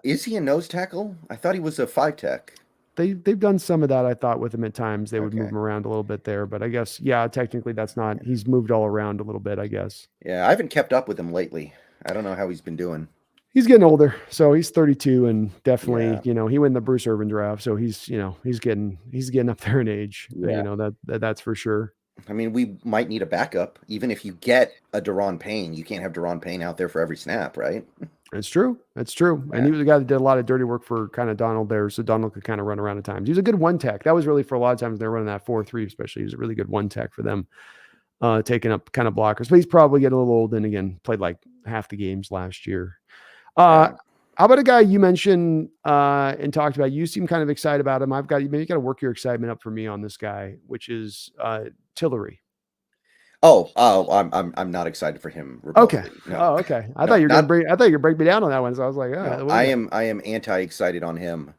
Is he a nose tackle? I thought he was a 5-tech. They've done some of that, I thought, with him at times. They would move him around a little bit there. But I guess, technically that's not. He's moved all around a little bit, I guess. Yeah, I haven't kept up with him lately. I don't know how he's been doing. He's getting older. So he's 32 and definitely, he won the Bruce Irvin draft. So he's getting up there in age. Yeah. That's for sure. I mean, we might need a backup. Even if you get a Daron Payne, you can't have Daron Payne out there for every snap, right? That's true. Yeah. And he was a guy that did a lot of dirty work for kind of Donald there. So Donald could kind of run around at times. He was a good one tech. That was really for a lot of times they're running that 4-3, especially. He was a really good one tech for them, taking up kind of blockers. But he's probably getting a little old and again, played like half the games last year. How about a guy you mentioned and talked about? You seem kind of excited about him. Maybe you got to work your excitement up for me on this guy, which is Tillery. I'm not excited for him. Remotely. Okay. No. Oh, okay. I thought you were going to break me down on that one. So I was like, no, I am anti-excited on him.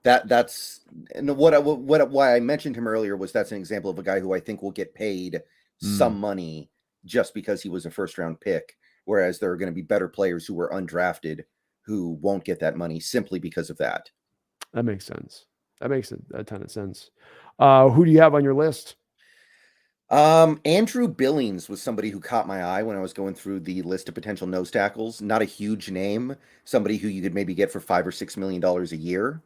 That's why I mentioned him earlier was that's an example of a guy who I think will get paid some money just because he was a first-round pick. Whereas there are going to be better players who were undrafted who won't get that money simply because of that. That makes sense. That makes a ton of sense. Who do you have on your list? Andrew Billings was somebody who caught my eye when I was going through the list of potential nose tackles. Not a huge name, somebody who you could maybe get for $5 or $6 million a year,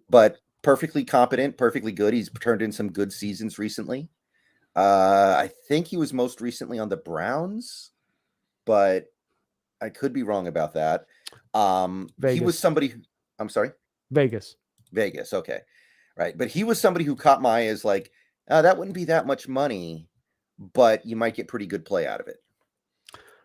but perfectly competent, perfectly good. He's turned in some good seasons recently. I think he was most recently on the Browns, but I could be wrong about that. He was Vegas. somebody who, I'm sorry, Vegas. Vegas. Okay. Right. But he was somebody who caught my eye as like, that wouldn't be that much money, but you might get pretty good play out of it.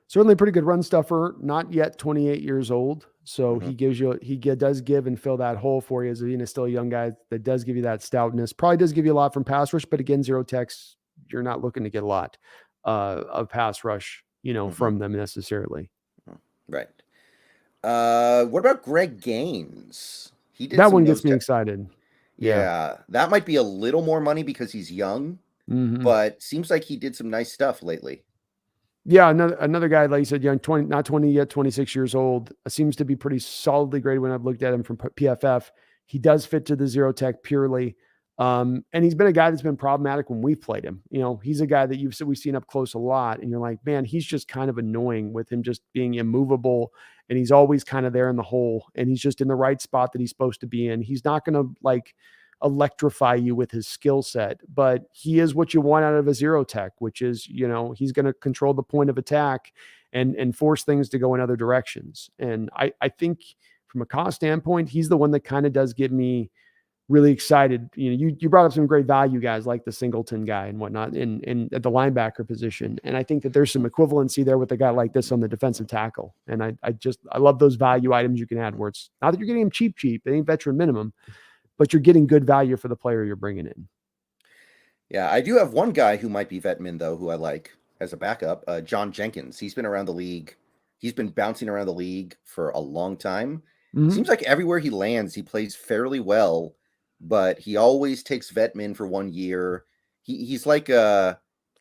Certainly a pretty good run stuffer, not yet 28 years old. So Mhm. does give and fill that hole for you as being still a young guy that does give you that stoutness. Probably does give you a lot from pass rush, but again, zero techs, you're not looking to get a lot of pass rush, Mhm. from them necessarily. Right. What about Greg Gaines? He did That some one gets nose me tech. excited. Yeah. Yeah, that might be a little more money because he's young, Hmm. but seems like he did some nice stuff lately. Yeah, another guy, like you said, young, 20, not 20 yet, 26 years old, seems to be pretty solidly graded when I've looked at him from PFF. He does fit to the zero tech purely. And he's been a guy that's been problematic when we've played him. He's a guy that we've seen up close a lot, and you're like, man, he's just kind of annoying with him just being immovable, and he's always kind of there in the hole, and he's just in the right spot that he's supposed to be in. He's not going to like electrify you with his skill set, but he is what you want out of a zero tech, which is, he's going to control the point of attack and force things to go in other directions. And I think from a cost standpoint, he's the one that kind of does get me really excited. You brought up some great value guys like the Singleton guy and whatnot in at the linebacker position. And I think that there's some equivalency there with a guy like this on the defensive tackle. And I love those value items you can add where it's not that you're getting them cheap, it ain't veteran minimum, but you're getting good value for the player you're bringing in. Yeah, I do have one guy who might be Vetmin though, who I like as a backup, John Jenkins. He's been around the league. He's been bouncing around the league for a long time. Mm-hmm. Seems like everywhere he lands, he plays fairly well, but he always takes Vetmin for 1 year. He's like Gun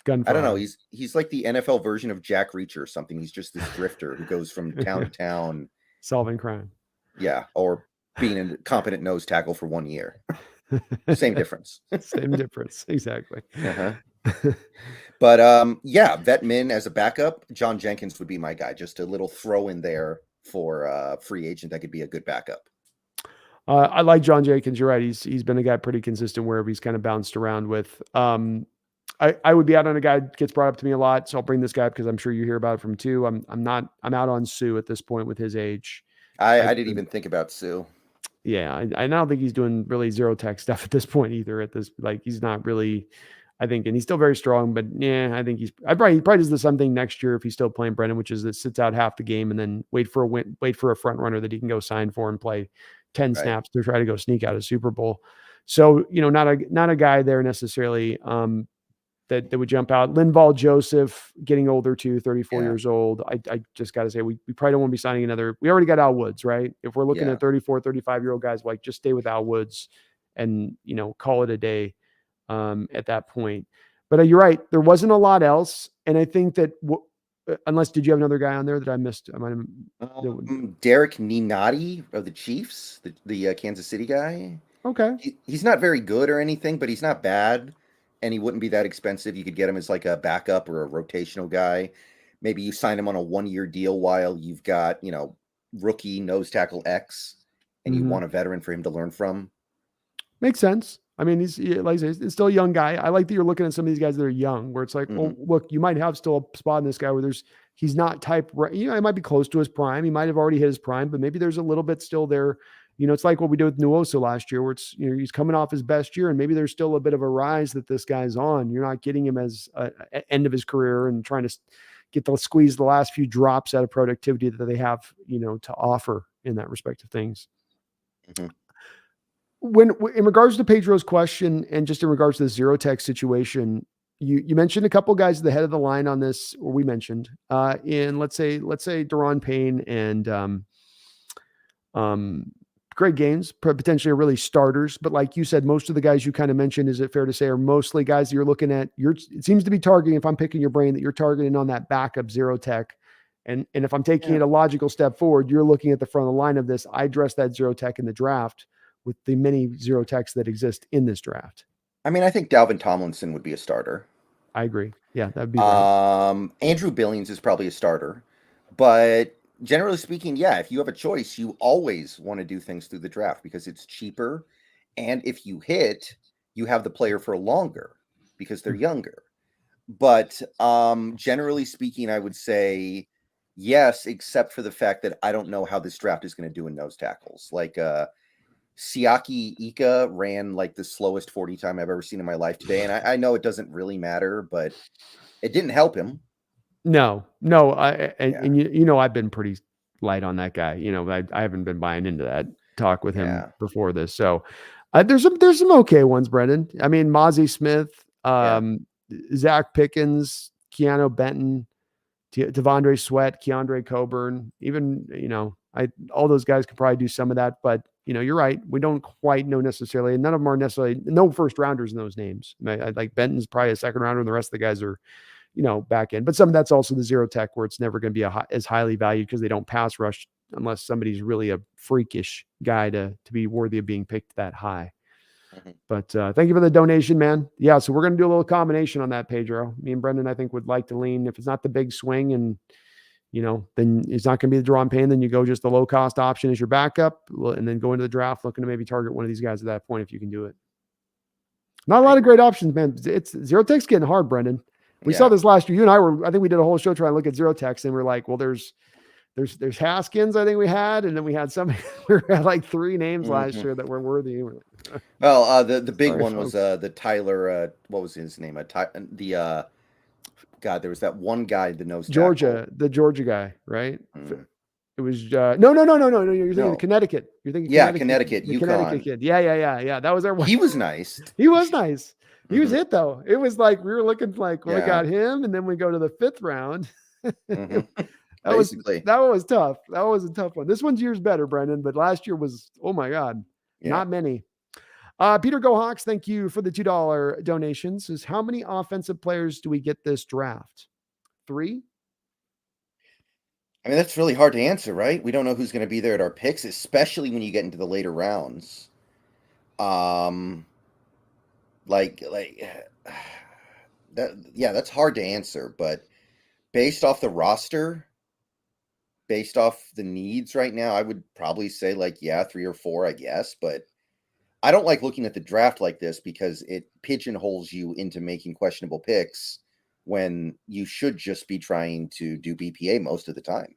I for don't know. hire. He's like the NFL version of Jack Reacher or something. He's just this drifter who goes from town to town. Solving crime. Yeah, or being a competent nose tackle for 1 year. Same difference. Same difference. Exactly. Uh-huh. But yeah, Vetmin as a backup, John Jenkins would be my guy. Just a little throw in there for free agent that could be a good backup. I like John Jenkins. You're right. He's been a guy pretty consistent wherever he's kind of bounced around with. I would be out on a guy that gets brought up to me a lot, so I'll bring this guy up because I'm sure you hear about it from too. I'm out on Sue at this point with his age. I didn't even think about Sue. Yeah, I don't think he's doing really zero tech stuff at this point either. At this, like, he's not really. I think, and he's still very strong, but yeah, I think he probably does the same thing next year if he's still playing Brendon, which is that sits out half the game and then wait for a front runner that he can go sign for and play 10 Right. snaps to try to go sneak out a Super Bowl. So, not a guy there necessarily that would jump out. Linval Joseph getting older too, 34 Yeah. years old. I just got to say, we probably don't want to be signing another. We already got Al Woods, right? If we're looking Yeah. at 34, 35-year-old guys, like just stay with Al Woods and, call it a day at that point. But you're right. There wasn't a lot else. And I think that unless, did you have another guy on there that I missed? I might have. Derek Ninati of the Chiefs, the Kansas City guy. Okay. He's not very good or anything, but he's not bad, and he wouldn't be that expensive. You could get him as like a backup or a rotational guy. Maybe you sign him on a 1 year deal while you've got rookie nose tackle X, and you Mm-hmm. want a veteran for him to learn from. Makes sense. I mean, like I say, he's still a young guy. I like that you're looking at some of these guys that are young, where it's like, Mm-hmm. well, look, you might have still a spot in this guy where he's not type, he might be close to his prime. He might have already hit his prime, but maybe there's a little bit still there. It's like what we did with Nuoso last year, where it's, he's coming off his best year, and maybe there's still a bit of a rise that this guy's on. You're not getting him as a end of his career and trying to squeeze the last few drops out of productivity that they have, to offer in that respect of things. Mm-hmm. When in regards to Pedro's question and just in regards to the zero tech situation, you mentioned a couple guys at the head of the line on this, or we mentioned in let's say Daron Payne and Greg Gaines potentially are really starters, but like you said, most of the guys you kind of mentioned, is it fair to say, are mostly guys that you're looking at? It seems to be targeting, if I'm picking your brain, that you're targeting on that backup zero tech. And if I'm taking it a logical step forward, you're looking at the front of the line of this. I address that zero tech in the draft with the many zero techs that exist in this draft. I mean, I think Dalvin Tomlinson would be a starter. I agree. Yeah, that'd be right. Andrew Billings is probably a starter, but generally speaking, yeah, if you have a choice, you always want to do things through the draft because it's cheaper, and if you hit, you have the player for longer because they're younger. But generally speaking, I would say yes, except for the fact that I don't know how this draft is going to do in nose tackles. Like Siaki Ika ran like the slowest 40 time I've ever seen in my life today. And I know it doesn't really matter, but it didn't help him. No, and you know, I've been pretty light on that guy. You know, I haven't been buying into that talk with him before this. So there's some okay ones, Brendan. I mean, Mozzie Smith, Zach Pickens, Keanu Benton, Devondre Sweat, Keandre Coburn, even, you know, all those guys could probably do some of that, but you know, you're right. We don't quite know necessarily, and none of them are necessarily no first rounders in those names. Like Benton's probably a second rounder, and the rest of the guys are, you know, back end. But some of that's also the zero tech where it's never going to be as highly valued because they don't pass rush unless somebody's really a freakish guy to be worthy of being picked that high. But thank you for the donation, man. Yeah, so we're going to do a little combination on that, Pedro. Me and Brendan, I think, would like to lean. If it's not the big swing and, you know, then it's not going to be the draw and pain, then you go just the low-cost option as your backup and then go into the draft looking to maybe target one of these guys at that point if you can do it. Not a lot of great options, man. It's zero tech's getting hard, Brendan. We saw this last year. You and I think we did a whole show trying to look at zero techs, and we're like, well, there's Haskins, I think we had, and then we had we had like 3 names last year that were worthy. Well, the big one was the Tyler. What was his name? God, there was that one guy, the nose tackle. The Georgia guy, right? It was no. You're thinking of Connecticut. You're thinking Connecticut, the Connecticut kid. Yeah. That was our one. He was nice. He was nice. He was it though. It was like we were looking like we got him, and then we go to the 5th round. That was tough. That was a tough one. This one's years better, Brendan, but last year was, oh my God, not many. Peter Go Hawks, thank you for the $2 donations. Says, how many offensive players do we get this draft? 3? I mean, that's really hard to answer, right? We don't know who's going to be there at our picks, especially when you get into the later rounds. That's hard to answer, but based off the roster, based off the needs right now, I would probably say 3 or 4, I guess, but I don't like looking at the draft like this because it pigeonholes you into making questionable picks when you should just be trying to do BPA most of the time.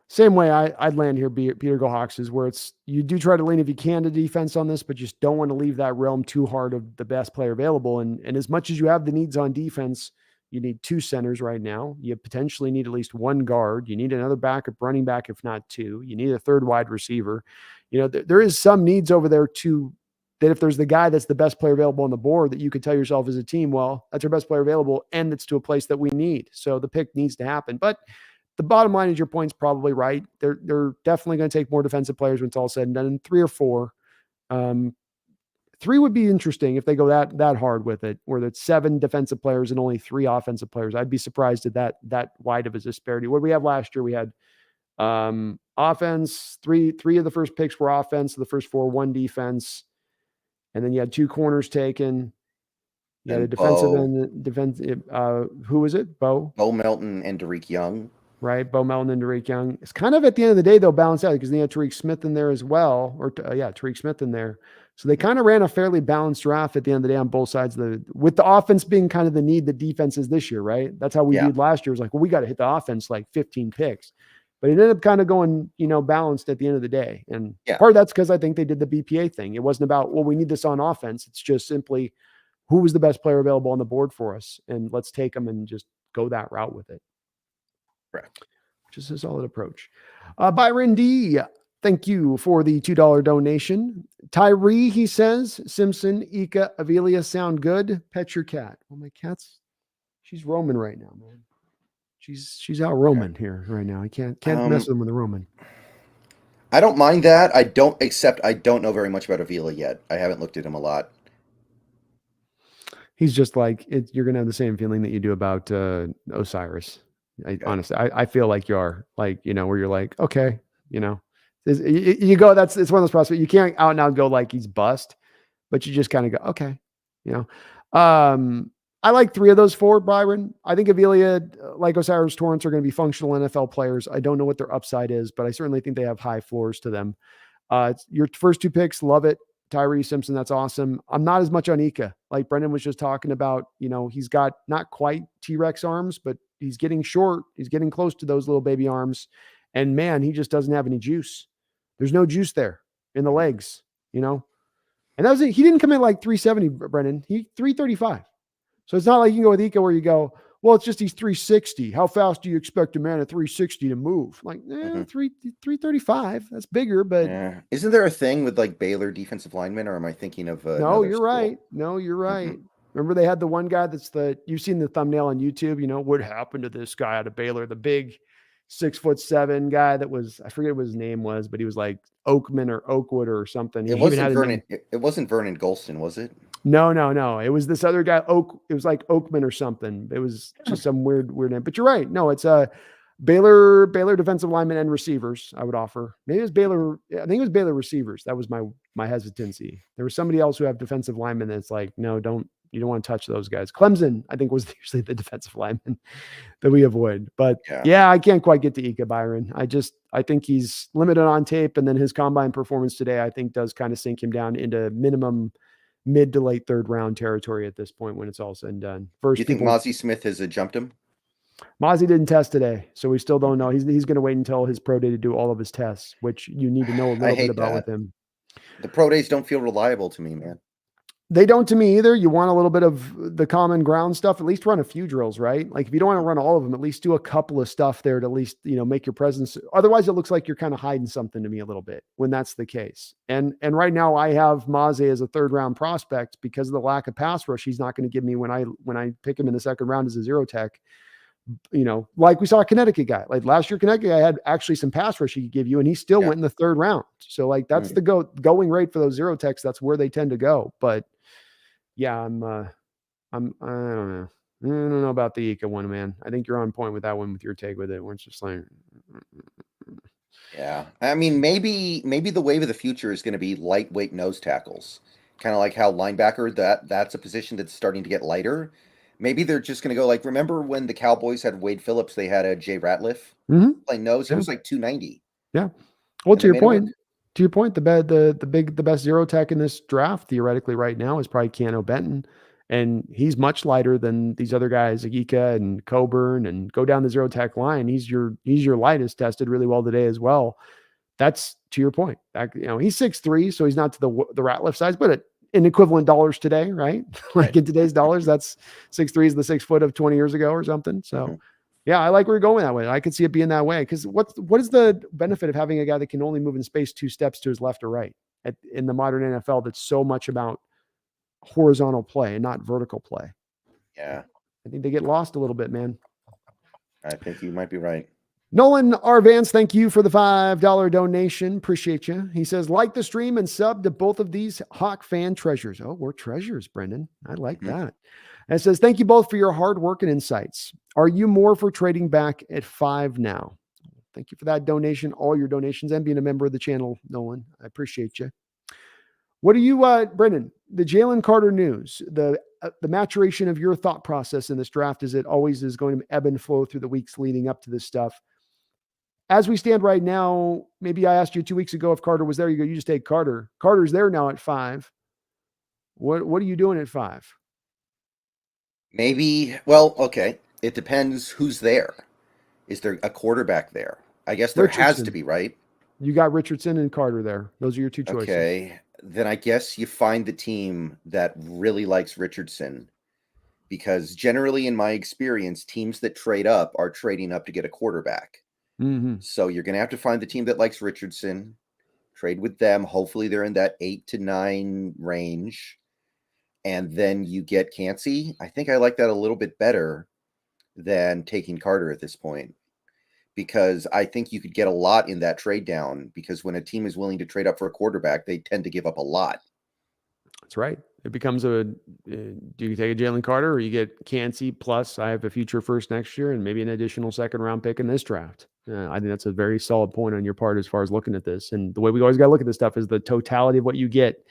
Same way I'd land here, Peter Go Hawks, is where it's you do try to lean if you can to defense on this, but just don't want to leave that realm too hard of the best player available. And as much as you have the needs on defense, you need 2 centers right now. You potentially need at least 1 guard. You need another backup running back, if not 2. You need a 3rd wide receiver. You know, there is some needs over there too, that if there's the guy that's the best player available on the board that you could tell yourself as a team, well, that's our best player available and it's to a place that we need. So the pick needs to happen. But the bottom line is your point's probably right. They're definitely going to take more defensive players when it's all said and done. And 3 or 4. 3 would be interesting if they go that hard with it, where it's 7 defensive players and only 3 offensive players. I'd be surprised at that wide of a disparity. What did we have last year? We had offense. Three of the first picks were offense. So the first 4, 1 defense. And then you had 2 corners taken. You had a defensive end. Who was it? Bo Melton and Derek Young. Right, Bo Melton and Derek Young. It's kind of at the end of the day, they'll balance out because they had Tariq Smith in there as well. Tariq Smith in there. So they kind of ran a fairly balanced draft at the end of the day on both sides with the offense being kind of the need the defense is this year, right? That's how we viewed last year. It was like, well, we got to hit the offense like 15 picks. But it ended up kind of going, balanced at the end of the day. And part of that's because I think they did the BPA thing. It wasn't about, well, we need this on offense. It's just simply who was the best player available on the board for us. And let's take them and just go that route with it. Correct. Which is a solid approach. Byron D, thank you for the $2 donation. Tyree, he says, Simpson, Ika, Avelia sound good. Pet your cat. Well, my cat's, she's roaming right now, man. She's out roaming here right now. I can't mess with them with the roaming. I don't mind that. I don't know very much about Avila yet. I haven't looked at him a lot. He's just like you're gonna have the same feeling that you do about Osiris. Honestly, I feel like you are like, where you're like, okay, you go, it's one of those prospects. You can't out and out go like he's bust, but you just kind of go, okay, I like 3 of those 4, Byron. I think Avelia, like Osiris Torrance, are going to be functional NFL players. I don't know what their upside is, but I certainly think they have high floors to them. Your first 2 picks, love it. Tyree Simpson, that's awesome. I'm not as much on Ika. Like Brendon was just talking about, he's got not quite T-Rex arms, but he's getting short. He's getting close to those little baby arms. And man, he just doesn't have any juice. There's no juice there in the legs, And that was it. He didn't come in like 370, Brendon. He 335. So it's not like you can go with Ika where you go, well, it's just he's 360. How fast do you expect a man at 360 to move? Like, 335. That's bigger, but yeah. Isn't there a thing with like Baylor defensive linemen, or am I thinking of no, another you're school? right. No, you're right. Remember they had the one guy you've seen the thumbnail on YouTube, what happened to this guy out of Baylor, the big 6'7" guy that was, I forget what his name was, but he was like Oakman or Oakwood or something. It He even wasn't had a Vernon. name. It wasn't Vernon Golston, was it? No. It was this other guy, it was like Oakman or something. It was just some weird name. But you're right. No, it's a Baylor defensive linemen and receivers, I would offer. Maybe it was Baylor. I think it was Baylor receivers. That was my hesitancy. There was somebody else who have defensive linemen that's like, no, you don't want to touch those guys. Clemson, I think, was usually the defensive lineman that we avoid. But yeah, I can't quite get to Ika, Byron. I think he's limited on tape, and then his combine performance today, I think, does kind of sink him down into minimum mid to late third round territory at this point when it's all said and done. Do you think Mozzie Smith has jumped him? Mozzie didn't test today, so we still don't know. He's going to wait until his pro day to do all of his tests, which you need to know a little bit about with him. The pro days don't feel reliable to me, man. They don't to me either. You want a little bit of the common ground stuff, at least run a few drills, right? Like if you don't want to run all of them, at least do a couple of stuff there to at least, make your presence. Otherwise it looks like you're kind of hiding something to me a little bit when that's the case. And right now I have Mozzie as a third round prospect because of the lack of pass rush. He's not going to give me when I pick him in the second round as a zero tech. Like we saw a Connecticut guy. Like last year, Connecticut guy had actually some pass rush he could give you, and he still went in the third round. So like that's the going rate for those zero techs. That's where they tend to go. But yeah, I don't know. I don't know about the Ika one, man. I think you're on point with that one with your take with it. Where it's just like, yeah. I mean, maybe the wave of the future is going to be lightweight nose tackles, kind of like how linebacker that's a position that's starting to get lighter. Maybe they're just going to go like, remember when the Cowboys had Wade Phillips? They had a Jay Ratliff playing nose. He was like 290. Yeah. Well, to your point, the best zero tech in this draft theoretically right now is probably Keanu Benton, and he's much lighter than these other guys, like Ika and Coburn, and go down the zero tech line. He's your lightest, tested really well today as well. That's to your point. He's 6'3", so he's not to the Ratliff size, but in equivalent dollars today, right? Like in today's dollars, that's 6'3" is the 6 foot of 20 years ago or something. So. Yeah, I like where you're going that way. I could see it being that way because what is the benefit of having a guy that can only move in space 2 steps to his left or right in the modern NFL that's so much about horizontal play and not vertical play? Yeah. I think they get lost a little bit, man. I think you might be right. Nolan R. Vance, thank you for the $5 donation. Appreciate you. He says, like the stream and sub to both of these Hawk fan treasures. Oh, we're treasures, Brendon. I like that. And it says, thank you both for your hard work and insights. Are you more for trading back at 5 now? Thank you for that donation, all your donations, and being a member of the channel, Nolan. I appreciate you. What do you, Brendon, the Jalen Carter news, the maturation of your thought process in this draft, as it always is going to ebb and flow through the weeks leading up to this stuff. As we stand right now, maybe I asked you 2 weeks ago if Carter was there. You go, you just take Carter. Carter's there now at 5. What are you doing at 5? Maybe, well, okay. It depends who's there. Is there a quarterback there? I guess there has to be, right? You got Richardson and Carter there. Those are your 2 choices. Okay. Then I guess you find the team that really likes Richardson, because generally in my experience, teams that trade up are trading up to get a quarterback. So you're going to have to find the team that likes Richardson, trade with them. Hopefully they're in that 8 to 9 range. And then you get Cansey. I think I like that a little bit better than taking Carter at this point, because I think you could get a lot in that trade down, because when a team is willing to trade up for a quarterback, they tend to give up a lot. That's right. It becomes do you take a Jalen Carter, or you get Cansey plus I have a future first next year and maybe an additional second round pick in this draft? I think that's a very solid point on your part as far as looking at this. And the way we always got to look at this stuff is the totality of what you get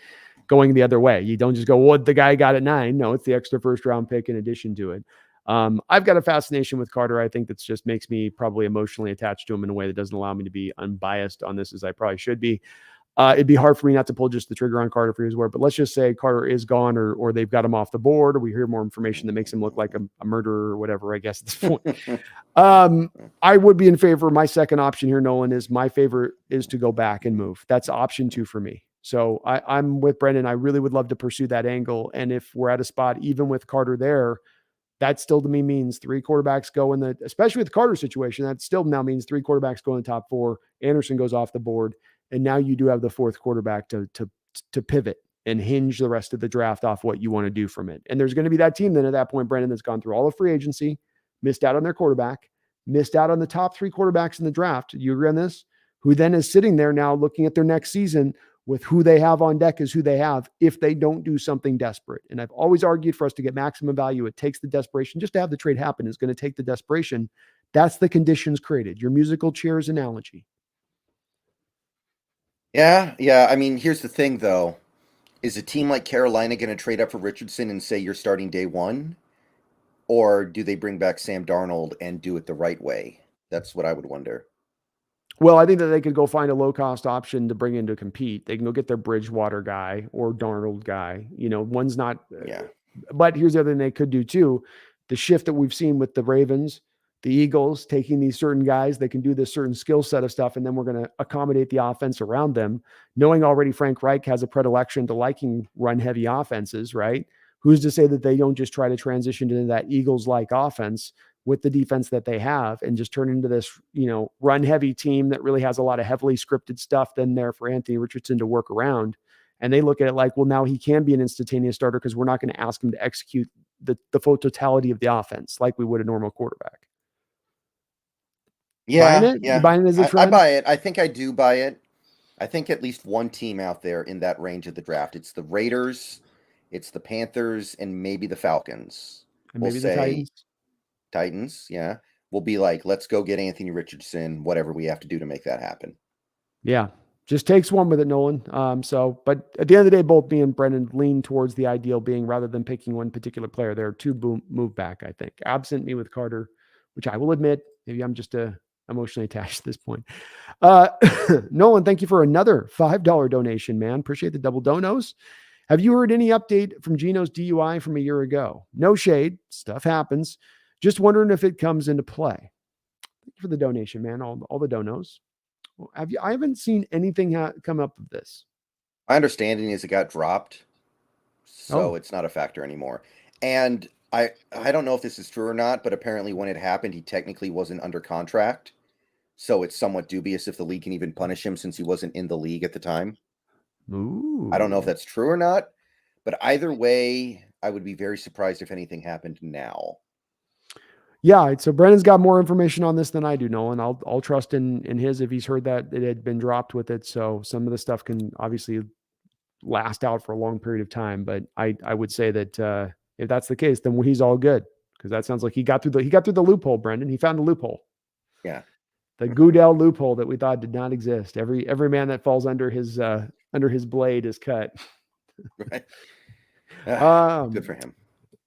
going the other way. You don't just go, what the guy got at 9. No, it's the extra first round pick in addition to it. I've got a fascination with Carter. I think that's just makes me probably emotionally attached to him in a way that doesn't allow me to be unbiased on this as I probably should be. It'd be hard for me not to pull just the trigger on Carter for his word, but let's just say Carter is gone, or they've got him off the board, or we hear more information that makes him look like a murderer or whatever, I guess at this point. I would be in favor. My second option here, Nolan, is my favorite is to go back and move. That's option 2 for me. So I'm with Brendon. I really would love to pursue that angle. And if we're at a spot, even with Carter there, that still to me means 3 quarterbacks go in the, especially with the Carter situation, that still now means 3 quarterbacks go in the top 4. Anderson goes off the board. And now you do have the 4th quarterback to pivot and hinge the rest of the draft off what you want to do from it. And there's going to be that team then at that point, Brendon, that's gone through all of free agency, missed out on their quarterback, missed out on the top 3 quarterbacks in the draft. You agree on this? Who then is sitting there now looking at their next season with who they have on deck is who they have if they don't do something desperate. And I've always argued for us to get maximum value, it takes the desperation. Just to have the trade happen is going to take the desperation. That's the conditions created. Your musical chairs analogy. Yeah. I mean, here's the thing, though. Is a team like Carolina going to trade up for Richardson and say you're starting day 1? Or do they bring back Sam Darnold and do it the right way? That's what I would wonder. Well, I think that they could go find a low-cost option to bring in to compete. They can go get their Bridgewater guy or Darnold guy. One's not. Yeah. But here's the other thing they could do too. The shift that we've seen with the Ravens, the Eagles, taking these certain guys, they can do this certain skill set of stuff, and then we're going to accommodate the offense around them. Knowing already Frank Reich has a predilection to liking run-heavy offenses, right? Who's to say that they don't just try to transition into that Eagles-like offense with the defense that they have and just turn into this, run-heavy team that really has a lot of heavily scripted stuff then there for Anthony Richardson to work around. And they look at it like, well, now he can be an instantaneous starter because we're not going to ask him to execute the full totality of the offense like we would a normal quarterback. Yeah. Buying it? Yeah. You buying it as a trend? I buy it. I think I do buy it. I think at least one team out there in that range of the draft. It's the Raiders, it's the Panthers, and maybe the Falcons. And maybe the Titans. Titans, yeah. We'll be like, let's go get Anthony Richardson, whatever we have to do to make that happen. Yeah. Just takes one with it, Nolan. But at the end of the day, both me and Brendon lean towards the ideal being rather than picking one particular player, there are 2 move back, I think. Absent me with Carter, which I will admit, maybe I'm just emotionally attached at this point. Nolan, thank you for another $5 donation, man. Appreciate the double donos. Have you heard any update from Gino's DUI from a year ago? No shade. Stuff happens. Just wondering if it comes into play. Thank you for the donation, man. All the donos. I haven't seen anything come up of this. My understanding is it got dropped, so it's not a factor anymore. And I don't know if this is true or not, but apparently when it happened, he technically wasn't under contract. So it's somewhat dubious if the league can even punish him since he wasn't in the league at the time. Ooh. I don't know if that's true or not, but either way, I would be very surprised if anything happened now. Yeah, so Brennan's got more information on this than I do, Nolan. I'll trust in his if he's heard that it had been dropped with it. So some of the stuff can obviously last out for a long period of time. But I would say that if that's the case, then he's all good because that sounds like he got through the loophole. Brendon, he found the loophole. Yeah, the Goodell loophole that we thought did not exist. Every man that falls under his blade is cut. Right. Good for him.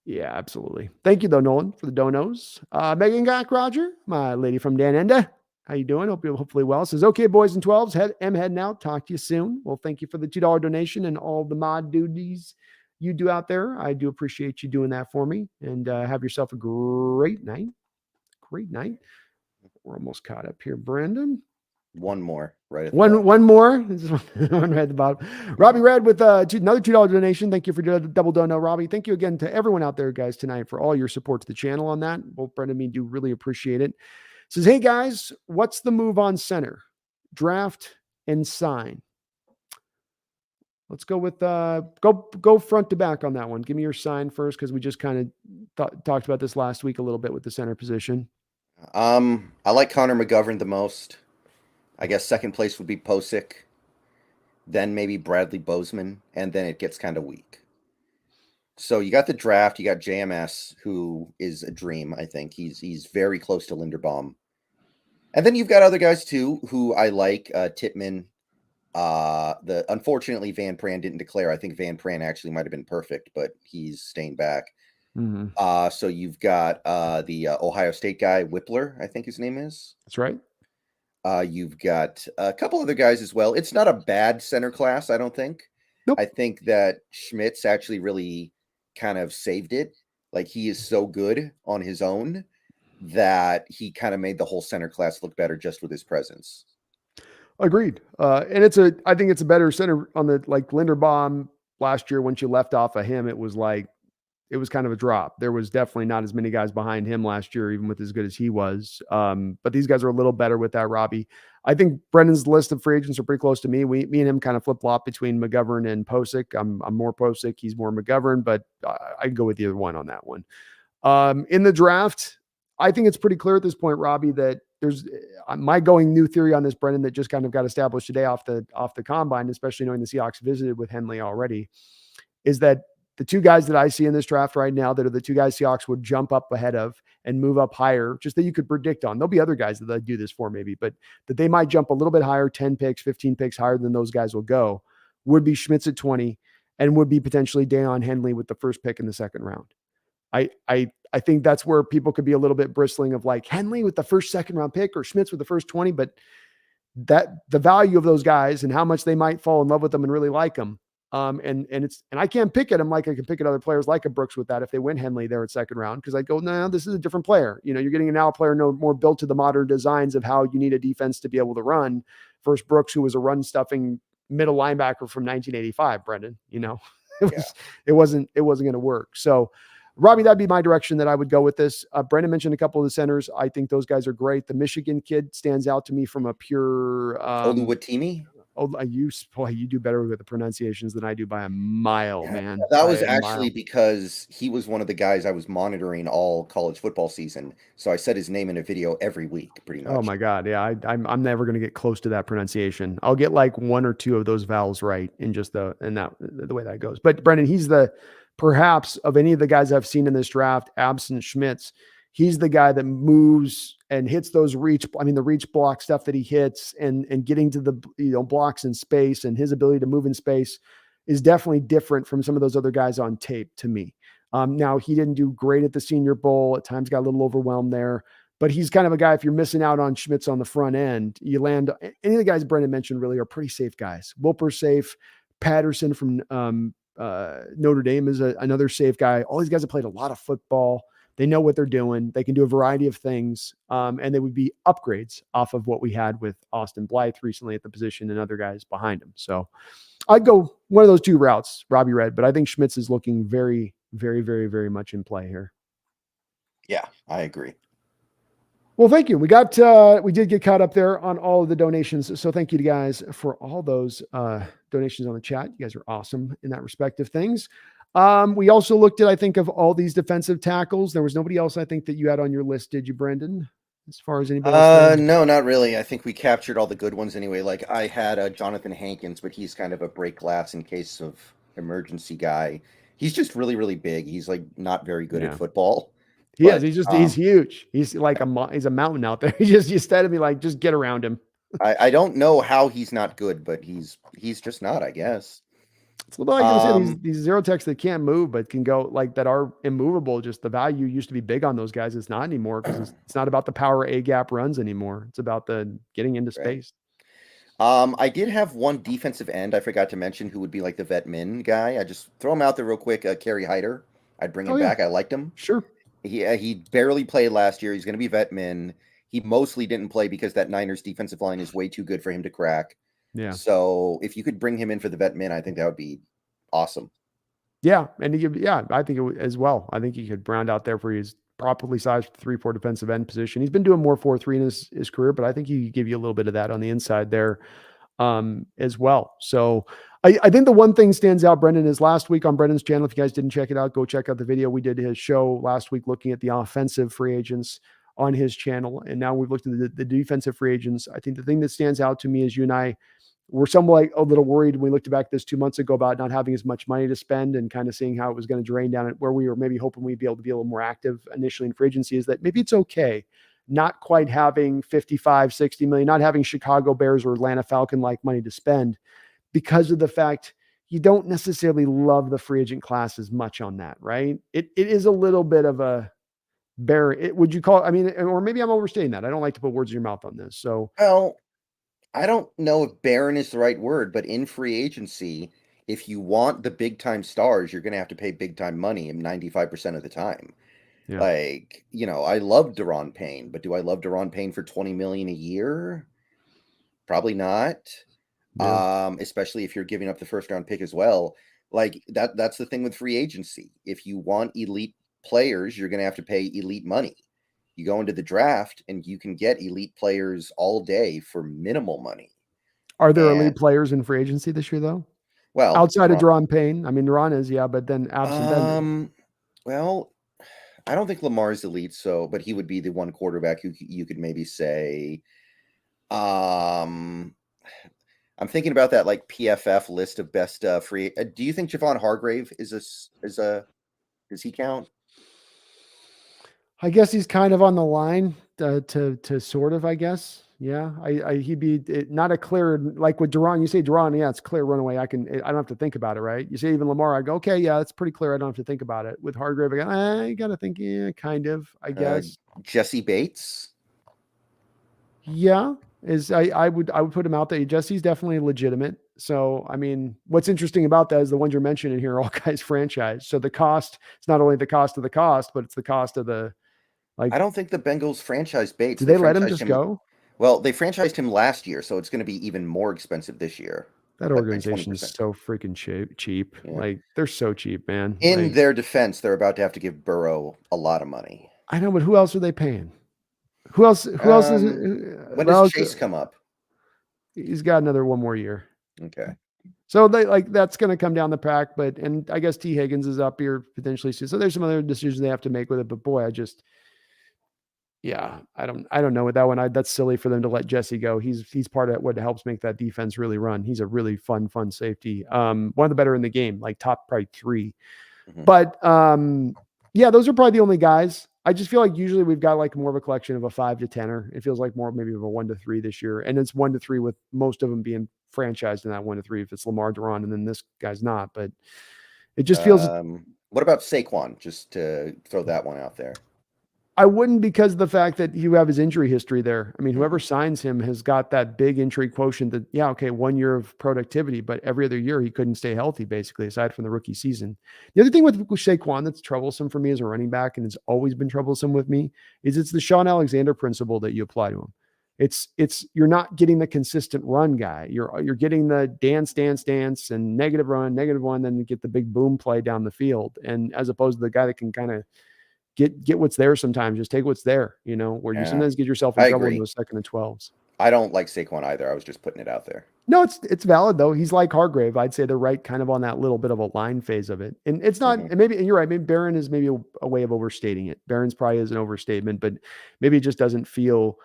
Yeah, absolutely. Thank you, though, Nolan, for the donos. Megan Gach, Roger, my lady from Dan Enda. How you doing? Hope you're hopefully well. Says, okay, boys and 12s, I'm heading out. Talk to you soon. Well, thank you for the $2 donation and all the mod duties you do out there. I do appreciate you doing that for me. And have yourself a great night. Great night. We're almost caught up here, Brendon. One more, right? One more. This is one right at the bottom. Robbie Red with another $2 donation. Thank you for double dono, Robbie. Thank you again to everyone out there, guys, tonight for all your support to the channel on that. Both Brendon and me do really appreciate it. Says, hey guys, what's the move on center? Draft and sign. Let's go with go front to back on that one. Give me your sign first because we just kind of talked about this last week a little bit with the center position. I like Connor McGovern the most. I guess second place would be Posick, then maybe Bradley Bozeman, and then it gets kind of weak. So you got the draft, you got JMS, who is a dream, I think. He's very close to Linderbaum. And then you've got other guys too who I like, Tittman. Unfortunately Van Pran didn't declare. I think Van Pran actually might have been perfect, but he's staying back. Mm-hmm. So you've got the Ohio State guy, Whippler, I think his name is. That's right. You've got a couple other guys as well. It's not a bad center class, I don't think. Nope. I think that Schmitz actually really kind of saved it. Like he is so good on his own that he kind of made the whole center class look better just with his presence. Agreed. And I think it's a better center on the, like Linderbaum last year. Once you left off of him, it was kind of a drop. There was definitely not as many guys behind him last year, even with as good as he was. But these guys are a little better with that, Robbie. I think Brendon's list of free agents are pretty close to me. Me and him kind of flip flop between McGovern and Posick. I'm more Posick. He's more McGovern, but I can go with either one on that one. In the draft, I think it's pretty clear at this point, Robbie, that there's my going new theory on this, Brendon, that just kind of got established today off the combine, especially knowing the Seahawks visited with Henley already, is that the two guys that I see in this draft right now that are the two guys Seahawks would jump up ahead of and move up higher, just that you could predict on. There'll be other guys that do this for maybe, but that they might jump a little bit higher, 10 picks, 15 picks higher than those guys will go, would be Schmitz at 20 and would be potentially Deion Henley with the first pick in the second round. I think that's where people could be a little bit bristling of like Henley with the first, second round pick or Schmitz with the first 20, but that the value of those guys and how much they might fall in love with them and really like them. And I can't pick at them like I can pick at other players like a Brooks with that if they win Henley there at second round, because I go, no, this is a different player. You know, you're getting now a player no more built to the modern designs of how you need a defense to be able to run. Versus Brooks, who was a run stuffing middle linebacker from 1985. Brendon, you know, it wasn't going to work. So, Robbie, that'd be my direction that I would go with this. Brendon mentioned a couple of the centers. I think those guys are great. The Michigan kid stands out to me from a pure Oluwatimi? You do better with the pronunciations than I do by a mile, man. That was actually because he was one of the guys I was monitoring all college football season. So I said his name in a video every week, pretty much. Oh my God. Yeah. I'm never going to get close to that pronunciation. I'll get like one or two of those vowels right in just the way that goes. But Brendon, he's perhaps of any of the guys I've seen in this draft, absent Schmitz, he's the guy that moves and hits those the reach block stuff that he hits and getting to the, blocks in space, and his ability to move in space is definitely different from some of those other guys on tape to me. Now he didn't do great at the Senior Bowl. At times got a little overwhelmed there, but he's kind of a guy, if you're missing out on Schmitz on the front end, you land, any of the guys Brendon mentioned really are pretty safe guys. Wilper's safe. Patterson from Notre Dame is another safe guy. All these guys have played a lot of football. They know what they're doing. They can do a variety of things. And they would be upgrades off of what we had with Austin Blythe recently at the position and other guys behind him. So I'd go one of those two routes, Robbie read, but I think Schmitz is looking very, very, very, very much in play here. Yeah, I agree. Well, thank you. We did get caught up there on all of the donations. So thank you to guys for all those donations on the chat. You guys are awesome in that respect of things. We also looked at, I think, of all these defensive tackles. There was nobody else I think that you had on your list, did you, Brendon? As far as anybody else? No, not really. I think we captured all the good ones anyway. Like I had Jonathan Hankins, but he's kind of a break glass in case of emergency guy. He's just really, really big. He's like not very good at football. He is. He's huge. He's like he's a mountain out there. You instead of me like, just get around him. I don't know how he's not good, but he's just not, I guess. It's a little like these zero techs that can't move, but can go like that are immovable. Just the value used to be big on those guys. It's not anymore because it's not about the power A gap runs anymore. It's about the getting into space. I did have one defensive end I forgot to mention who would be like the vet min guy. I just throw him out there real quick. Kerry Hyder. I'd bring him back. I liked him. Sure. He barely played last year. He's going to be vet min. He mostly didn't play because that Niners defensive line is way too good for him to crack. Yeah. So if you could bring him in for the vet min, I think that would be awesome. Yeah. And I think it would as well. I think he could round out there for his properly sized 3-4 defensive end position. He's been doing more 4-3 in his career, but I think he could give you a little bit of that on the inside there as well. So I think the one thing stands out, Brendon, is last week on Brendon's channel. If you guys didn't check it out, go check out the video. We did his show last week looking at the offensive free agents on his channel. And now we've looked at the defensive free agents. I think the thing that stands out to me is you and I were somewhat like a little worried when we looked back this 2 months ago about not having as much money to spend and kind of seeing how it was going to drain down, at where we were maybe hoping we'd be able to be a little more active initially in free agency, is that maybe it's okay not quite having 55, 60 million, not having Chicago Bears or Atlanta Falcon like money to spend, because of the fact you don't necessarily love the free agent class as much on that, right? It is a little bit of a Would you call? I mean, or maybe I'm overstating that. I don't like to put words in your mouth on this. So Well, I don't know if barren is the right word, but in free agency, if you want the big time stars, you're going to have to pay big time money 95% of the time. yeah, Like, I love Deron Payne, but do I love Deron Payne for 20 million a year? Probably not. yeah. Especially if you're giving up the first round pick as well. Like that's the thing with free agency. If you want elite players, you're going to have to pay elite money. You go into the draft and you can get elite players all day for minimal money. Are there And elite players in free agency this year though? well, Outside of Deron Payne, I mean, Deron is, yeah, but then absent them. well, I don't think Lamar's elite, but he would be the one quarterback who you could maybe say. Um, I'm thinking about that like PFF list of best free. Do you think Javon Hargrave does he count? I guess he's kind of on the line to sort of, I guess. Yeah, he'd be not a clear, like with Deron. You say Deron, yeah, it's clear runaway. I don't have to think about it, right? You say even Lamar, I go, okay, yeah, it's pretty clear. I don't have to think about it. With Hargrave, I got to think, yeah, kind of, I Uh, guess. Jesse Bates. Yeah, I would put him out there. Jesse's definitely legitimate. So I mean, what's interesting about that is the ones you're mentioning here are all guys franchise. So the cost, it's not only the cost of the cost, but it's the cost of the like. I don't think the Bengals franchised Bates. Did They they let him franchised just him. go? Well, they franchised him last year, so it's going to be even more expensive this year, That like by organization is 20%. so freaking cheap. Yeah. Like they're so cheap, man. In Like their defense, they're about to have to give Burrow a lot of money. I know, but who else are they paying? Who else? Who else is? When does Well, Chase come up? he's got another one more year. Okay. So they like that's going to come down the pack, and I guess T Higgins is up here potentially too. So there's some other decisions they have to make with it. But boy, yeah, I don't know with that one. That's silly for them to let Jesse go. He's part of what helps make that defense really run. He's a really fun safety. One of the better in the game, like top probably 3. Mm-hmm. But yeah, those are probably the only guys. I just feel like usually we've got like more of a collection of a 5 to 10er. It feels like more maybe of a 1 to 3 this year, and it's 1 to 3 with most of them being franchised in that 1 to 3. If it's Lamar, Deron, and then this guy's not, but it just feels. What about Saquon? Just to throw that one out there. I wouldn't, because of the fact that you have his injury history there. I mean, whoever signs him has got that big injury quotient that, yeah, okay, 1 year of productivity, but every other year he couldn't stay healthy, basically, aside from the rookie season. The other thing with Saquon that's troublesome for me as a running back, and it's always been troublesome with me, is it's the Sean Alexander principle that you apply to him. It's you're not getting the consistent run guy. You're getting the dance, and negative run, negative one, then you get the big boom play down the field. And as opposed to the guy that can kind of get what's there sometimes, just take what's there, where you sometimes get yourself in trouble in those 2nd and 12s. I don't like Saquon either. I was just putting it out there. No, it's valid though. He's like Hargrave. I'd say they're right kind of on that little bit of a line phase of it. And it's not, and maybe, and you're right, maybe Barron is maybe a way of overstating it. Barron's probably is an overstatement, but maybe it just doesn't feel,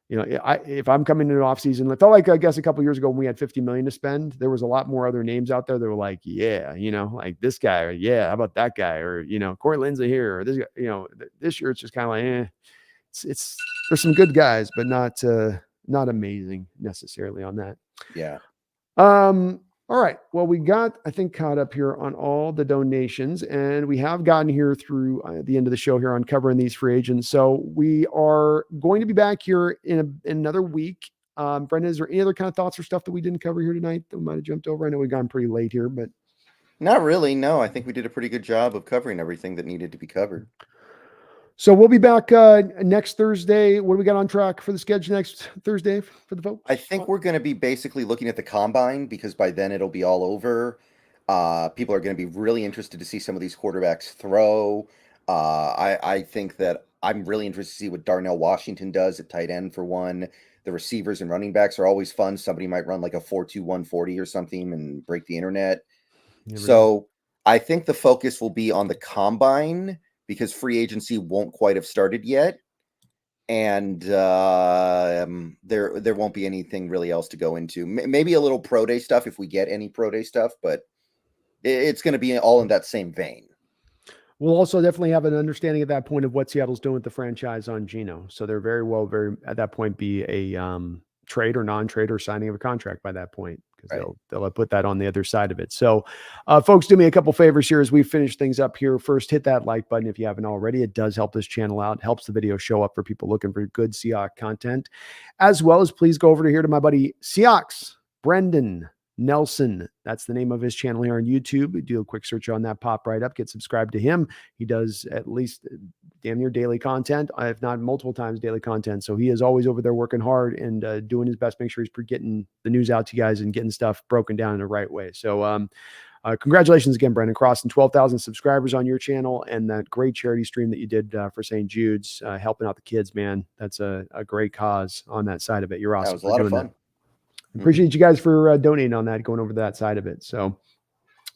if I'm coming into an offseason, it felt like, I guess a couple of years ago when we had 50 million to spend, there was a lot more other names out there that were like, yeah, like this guy, or yeah, how about that guy? Or, Corey Lindsey here, or this guy, this year it's just kind of like, it's there's some good guys, but not amazing necessarily on that. Yeah. All right. Well, we got, I think, caught up here on all the donations, and we have gotten here through the end of the show here on covering these free agents. So we are going to be back here in another week. Brendon, is there any other kind of thoughts or stuff that we didn't cover here tonight that we might have jumped over? I know we've gone pretty late here, but not really. No, I think we did a pretty good job of covering everything that needed to be covered. So we'll be back next Thursday. What do we got on track for the schedule next Thursday for the folks? I think we're going to be basically looking at the combine, because by then it'll be all over. People are going to be really interested to see some of these quarterbacks throw. I think that I'm really interested to see what Darnell Washington does at tight end for one. The receivers and running backs are always fun. Somebody might run like a 4.2 140 or something and break the internet. So I think the focus will be on the combine, because free agency won't quite have started yet. And there won't be anything really else to go into. Maybe a little pro day stuff if we get any pro day stuff, but it's going to be all in that same vein. We'll also definitely have an understanding at that point of what Seattle's doing with the franchise on Geno. So they're very at that point be a trade or non-trade or signing of a contract by that point. because Right. they'll put that on the other side of it. So, folks, do me a couple favors here as we finish things up here. First, hit that like button if you haven't already. It does help this channel out. It helps the video show up for people looking for good Seahawks content, as well as please go over to here to my buddy Seahawks Brendon Nelson. That's the name of his channel here on YouTube. Do a quick search on that, pop right up, get subscribed to him. He does at least damn near daily content, if not multiple times daily content. So he is always over there working hard and doing his best, make sure he's getting the news out to you guys and getting stuff broken down in the right way. So congratulations again, Brendon, crossing 12,000 subscribers on your channel, and that great charity stream that you did for St. Jude's, helping out the kids, man. That's a great cause on that side of it. You're awesome. That was a lot of fun. Appreciate you guys for donating on that, going over that side of it. So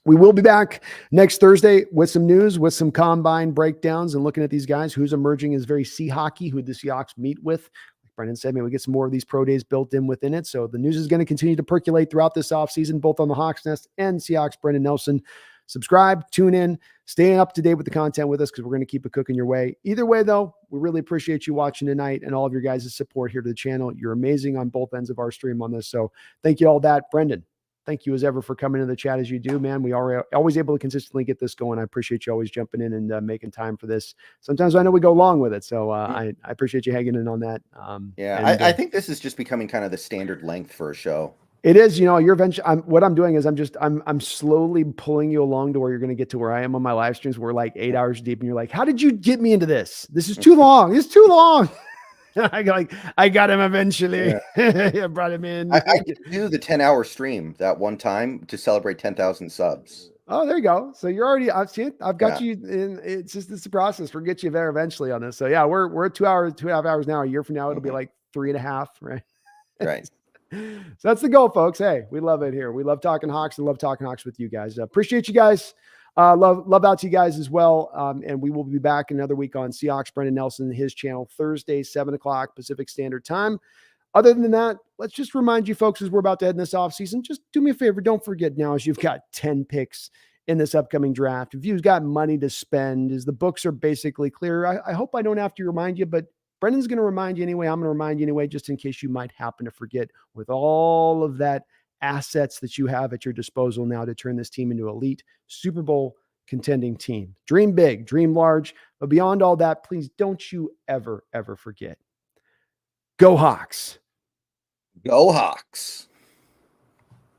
we will be back next Thursday with some news, with some combine breakdowns and looking at these guys who's emerging as very Seahawky, who the Seahawks meet with. Like Brendon said, maybe we get some more of these pro days built in within it. So the news is going to continue to percolate throughout this offseason, both on the Hawks Nest and Seahawks Brendon Nelson. Subscribe, tune in, stay up to date with the content with us because we're going to keep it cooking your way. Either way, though, we really appreciate you watching tonight and all of your guys' support here to the channel. You're amazing on both ends of our stream on this. So thank you all that. Brendon, thank you as ever for coming to the chat as you do, man. We are always able to consistently get this going. I appreciate you always jumping in and making time for this. Sometimes I know we go long with it. So I appreciate you hanging in on that. I think this is just becoming kind of the standard length for a show. It is, you're eventually, what I'm doing is I'm slowly pulling you along to where you're going to get to where I am on my live streams. We're like 8 hours deep and you're like, how did you get me into this? This is too long. It's too long. I got him eventually. Yeah. I brought him in. I did do the 10-hour stream that one time to celebrate 10,000 subs. Oh, there you go. So you're already, I've got you in. It's a process. We'll get you there eventually on this. So yeah, we're at 2 hours, 2.5 hours now. A year from now, it'll be like 3.5, right? Right. So that's the goal, folks. Hey, we love it here. We love talking Hawks and love talking Hawks with you guys. Appreciate you guys. Love out to you guys as well. And we will be back another week on Seahawks Brendon Nelson, his channel, Thursday, 7:00 Pacific Standard Time. Other than that, let's just remind you folks, as we're about to head in this offseason, just do me a favor. Don't forget now, as you've got 10 picks in this upcoming draft, if you've got money to spend, as the books are basically clear, I hope I don't have to remind you, but Brendon's going to remind you anyway. I'm going to remind you anyway, just in case you might happen to forget, with all of that assets that you have at your disposal now to turn this team into elite Super Bowl contending team. Dream big, dream large, but beyond all that, please don't you ever, ever forget. Go Hawks. Go Hawks.